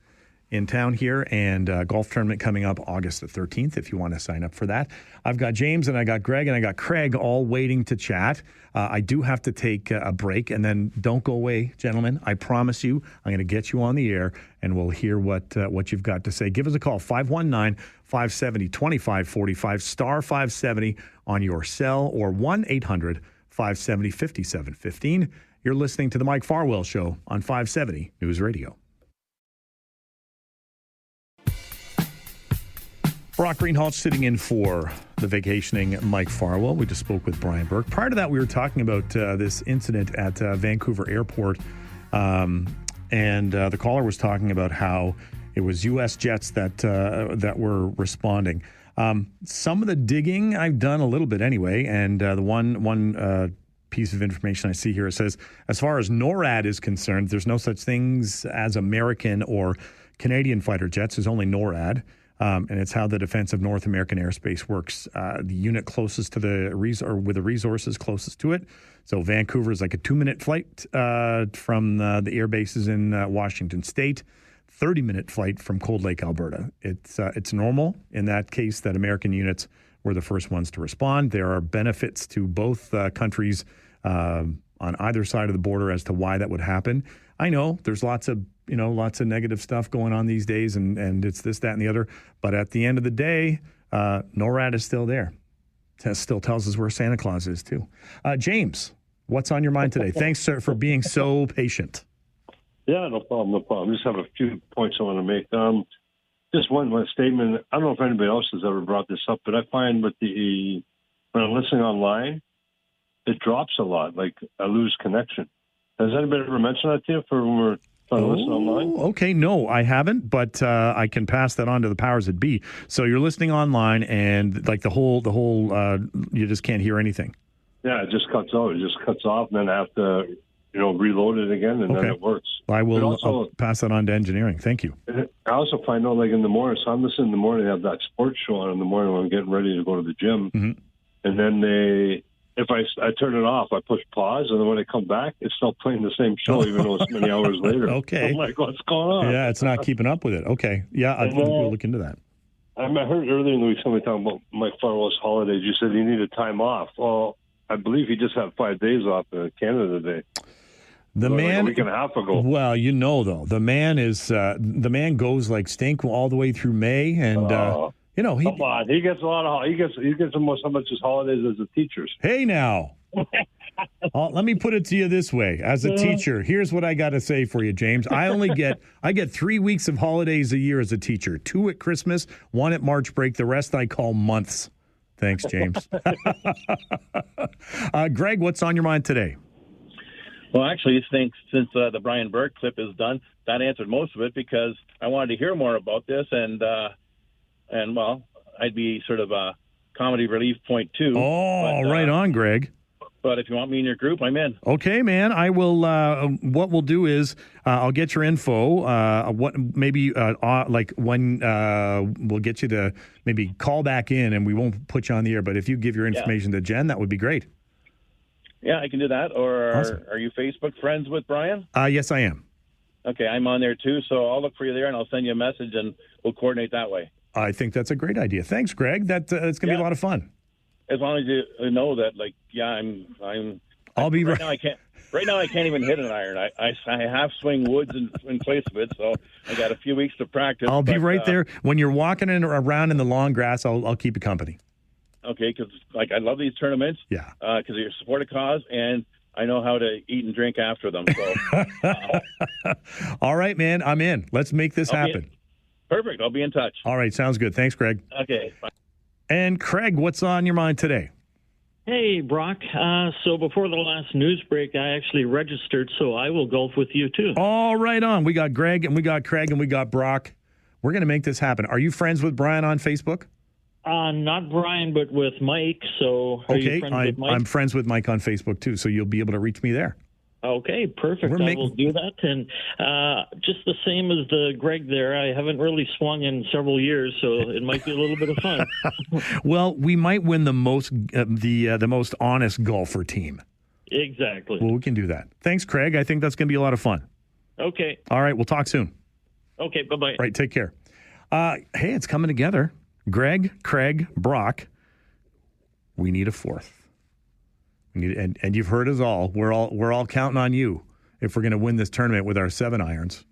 in town here, and golf tournament coming up August the 13th if you want to sign up for that. I've got James and I got Greg and I got Craig all waiting to chat. I do have to take a break, and then don't go away, gentlemen. I promise you I'm going to get you on the air, and we'll hear what you've got to say. Give us a call, 519-570-2545, star 570 on your cell, or 1-800-570-5715. You're listening to The Mike Farwell Show on 570 News Radio. Brock Greenhalgh sitting in for the vacationing Mike Farwell. We just spoke with Brian Burke. Prior to that, we were talking about this incident at Vancouver Airport, and the caller was talking about how it was U.S. jets that were responding. Some of the digging I've done a little bit anyway, and the one piece of information I see here, it says, as far as NORAD is concerned, there's no such things as American or Canadian fighter jets. There's only NORAD. And it's how the Defense of North American Airspace works. The unit closest to with the resources closest to it. So Vancouver is like a 2-minute flight from the air bases in Washington State. 30-minute flight from Cold Lake, Alberta. It's normal in that case that American units were the first ones to respond. There are benefits to both countries on either side of the border as to why that would happen. I know there's lots of negative stuff going on these days, and it's this, that, and the other. But at the end of the day, NORAD is still there. It still tells us where Santa Claus is, too. James, what's on your mind today? Thanks, sir, for being so patient. Yeah, no problem. Just have a few points I want to make. Just one statement. I don't know if anybody else has ever brought this up, but I find when I'm listening online, it drops a lot. Like, I lose connection. Has anybody ever mentioned that to you for when we're trying to listen online? Okay, no, I haven't, but I can pass that on to the powers that be. So you're listening online, and like the whole, you just can't hear anything. Yeah, it just cuts out. It just cuts off, and then I have to, reload it again, and then it works. I'll pass that on to engineering. Thank you. I also find out, like in the morning, so I'm listening in the morning, they have that sports show on in the morning when I'm getting ready to go to the gym, and then if I turn it off, I push pause, and then when I come back, it's still playing the same show, even though it's many hours later. Okay. I'm like, what's going on? Yeah, it's not keeping up with it. Okay. Yeah, we'll look into that. I heard earlier in the week somebody talking about Mike Farwell's holidays. You said he needed time off. Well, I believe he just had 5 days off in Canada today. The man, like a week and a half ago. Well, though, the man goes like stink all the way through May, and come on, he gets a lot of he gets almost how much as holidays as the teachers. Hey, now, Let me put it to you this way. As a teacher, here's what I got to say for you, James. I get 3 weeks of holidays a year as a teacher. 2 at Christmas, 1 at March break. The rest I call months. Thanks, James. Greg, what's on your mind today? Well, actually, I think since the Brian Burke clip is done, that answered most of it because I wanted to hear more about this, and well, I'd be sort of a comedy relief point too. Oh, right on, Greg. But if you want me in your group, I'm in. Okay, man. I will. What we'll do is I'll get your info. Like when we'll get you to maybe call back in, and we won't put you on the air. But if you give your information to Jen, that would be great. Yeah, I can do that. Or Awesome. Are you Facebook friends with Brian? Yes, I am. Okay, I'm on there too, so I'll look for you there, and I'll send you a message, and we'll coordinate that way. I think that's a great idea. Thanks, Greg. It's going to be a lot of fun. As long as you know that, like, I'll be right now. Right now, I can't even hit an iron. I half swing woods in place of it, so I got a few weeks to practice. I'll be right there when you're walking around in the long grass. I'll keep you company. Okay, because I love these tournaments. Yeah. Because you support a cause, and I know how to eat and drink after them. So. All right, man. I'm in. Let's make this happen. Perfect. I'll be in touch. All right. Sounds good. Thanks, Greg. Okay. Bye. And Craig, what's on your mind today? Hey, Brock. So before the last news break, I actually registered, so I will golf with you too. All right on. We got Greg, and we got Craig, and we got Brock. We're going to make this happen. Are you friends with Brian on Facebook? Not Brian, but with Mike. So are you friends with Mike? I'm friends with Mike on Facebook too, so you'll be able to reach me there. Okay, perfect. I will do that. And just the same as the Greg there, I haven't really swung in several years, so it might be a little bit of fun. Well, we might win the most honest golfer team. Exactly. Well, we can do that. Thanks, Craig. I think that's going to be a lot of fun. Okay. All right, we'll talk soon. Okay, bye-bye. All right, take care. Hey, it's coming together. Greg, Craig, Brock. We need a fourth. And you've heard us all. We're all counting on you if we're going to win this tournament with our 7 irons.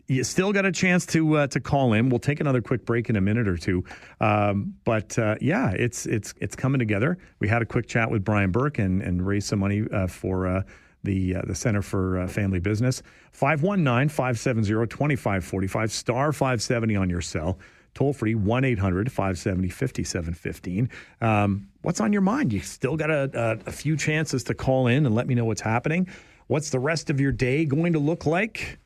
You still got a chance to call in. We'll take another quick break in a minute or two. But it's coming together. We had a quick chat with Brian Burke and raised some money for the Center for Family Business. 519-570-2545, star 570 on your cell. Toll free, 1-800-570-5715. What's on your mind? You still got a few chances to call in and let me know what's happening. What's the rest of your day going to look like?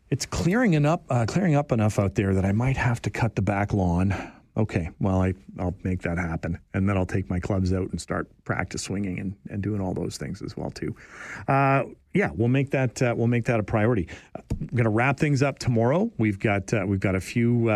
It's clearing up enough out there that I might have to cut the back lawn. Okay, well, I'll make that happen. And then I'll take my clubs out and start practice swinging and doing all those things as well, too. We'll make that a priority. I'm going to wrap things up tomorrow. We've got a few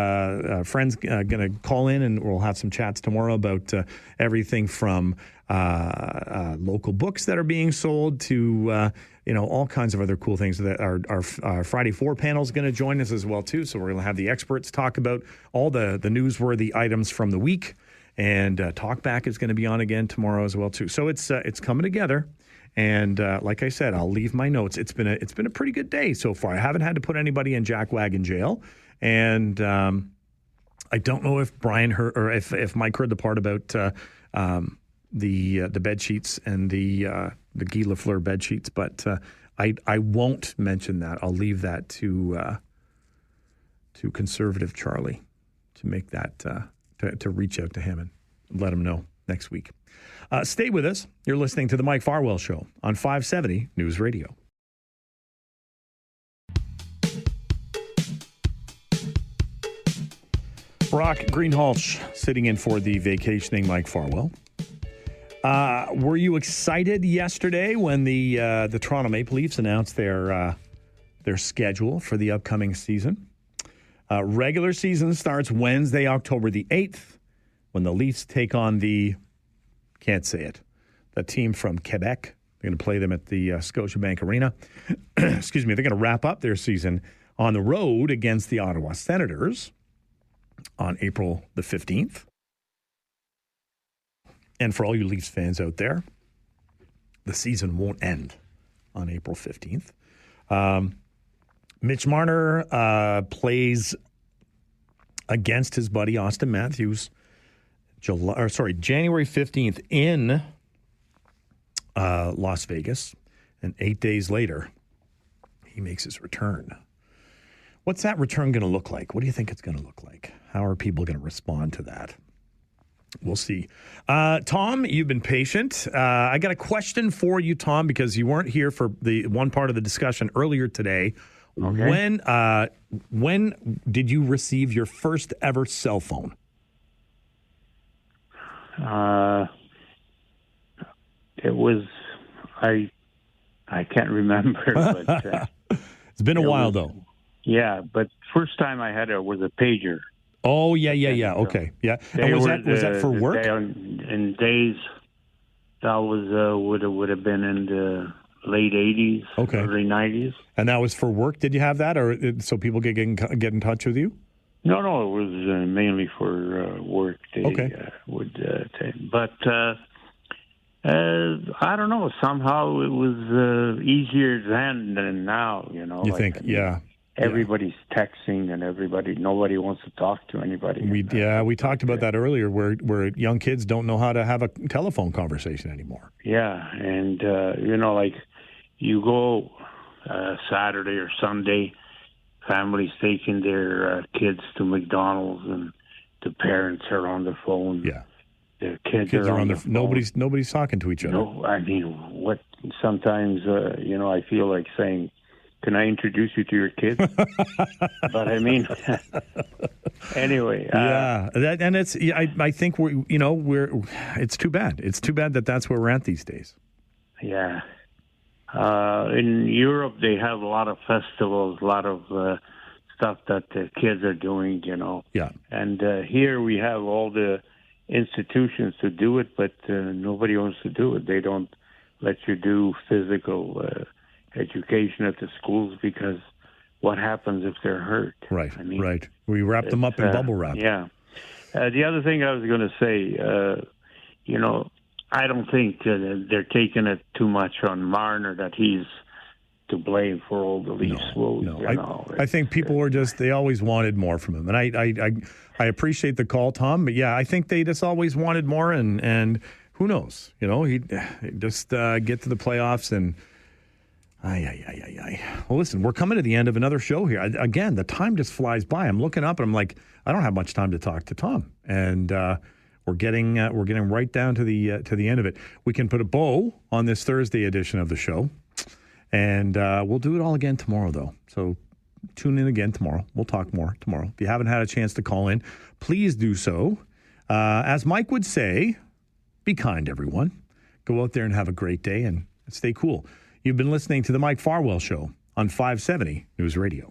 friends going to call in, and we'll have some chats tomorrow about everything from local books that are being sold to all kinds of other cool things. That our Friday 4 panel is going to join us as well too. So we're going to have the experts talk about all the newsworthy items from the week, and Talkback is going to be on again tomorrow as well too. So it's coming together. And like I said, I'll leave my notes. It's been a pretty good day so far. I haven't had to put anybody in jackwagon jail, and I don't know if Brian heard or if Mike heard the part about the bed sheets and the Guy Lafleur bed sheets, but I won't mention that. I'll leave that to conservative Charlie to make that to reach out to him and let him know next week. Stay with us. You're listening to the Mike Farwell Show on 570 News Radio. Brock Greenhalgh sitting in for the vacationing Mike Farwell. Were you excited yesterday when the Toronto Maple Leafs announced their schedule for the upcoming season? Regular season starts Wednesday, October the 8th, when the Leafs take on the team from Quebec. They're going to play them at the Scotiabank Arena. Excuse me. They're going to wrap up their season on the road against the Ottawa Senators on April the 15th. And for all you Leafs fans out there, the season won't end on April 15th. Mitch Marner plays against his buddy Austin Matthews January 15th in Las Vegas, and 8 days later, he makes his return. What's that return going to look like? What do you think it's going to look like? How are people going to respond to that? We'll see. Tom, you've been patient. I got a question for you, Tom, because you weren't here for the one part of the discussion earlier today. Okay. When did you receive your first ever cell phone? It was, I can't remember, but it's been a while though. Yeah, but first time I had it was a pager. Oh yeah. Okay, yeah. And was that for work? In days, that was would have been in the late 80s, early 90s. And that was for work. Did you have that, or so people get in touch with you? No, it was mainly for work. They would take. But I don't know. Somehow it was easier then than now. You know. You think? Yeah. Everybody's texting, and nobody wants to talk to anybody. We talked about that earlier, where young kids don't know how to have a telephone conversation anymore. Yeah, and like you go Saturday or Sunday, families taking their kids to McDonald's, and the parents are on the phone. Yeah, the kids are on the phone. Nobody's talking to each other. No, I mean, what? Sometimes I feel like saying, can I introduce you to your kids? But I mean, anyway. I think it's too bad. It's too bad that that's where we're at these days. Yeah. In Europe, they have a lot of festivals, a lot of stuff that the kids are doing, Yeah. And here we have all the institutions to do it, but nobody wants to do it. They don't let you do physical education at the schools, because what happens if they're hurt? Right, right. We wrap them up in bubble wrap. Yeah. The other thing I was going to say, I don't think they're taking it too much on Marner, that he's to blame for all the Leafs woes. No. I think people were they always wanted more from him. And I appreciate the call, Tom. But yeah, I think they just always wanted more. And who knows? He just get to the playoffs and. Well, listen, we're coming to the end of another show here. Again, the time just flies by. I'm looking up and I'm like, I don't have much time to talk to Tom, and we're getting right down to the end of it. We can put a bow on this Thursday edition of the show, and we'll do it all again tomorrow, though. So tune in again tomorrow. We'll talk more tomorrow. If you haven't had a chance to call in, please do so. As Mike would say, be kind, everyone. Go out there and have a great day and stay cool. You've been listening to The Mike Farwell Show on 570 News Radio.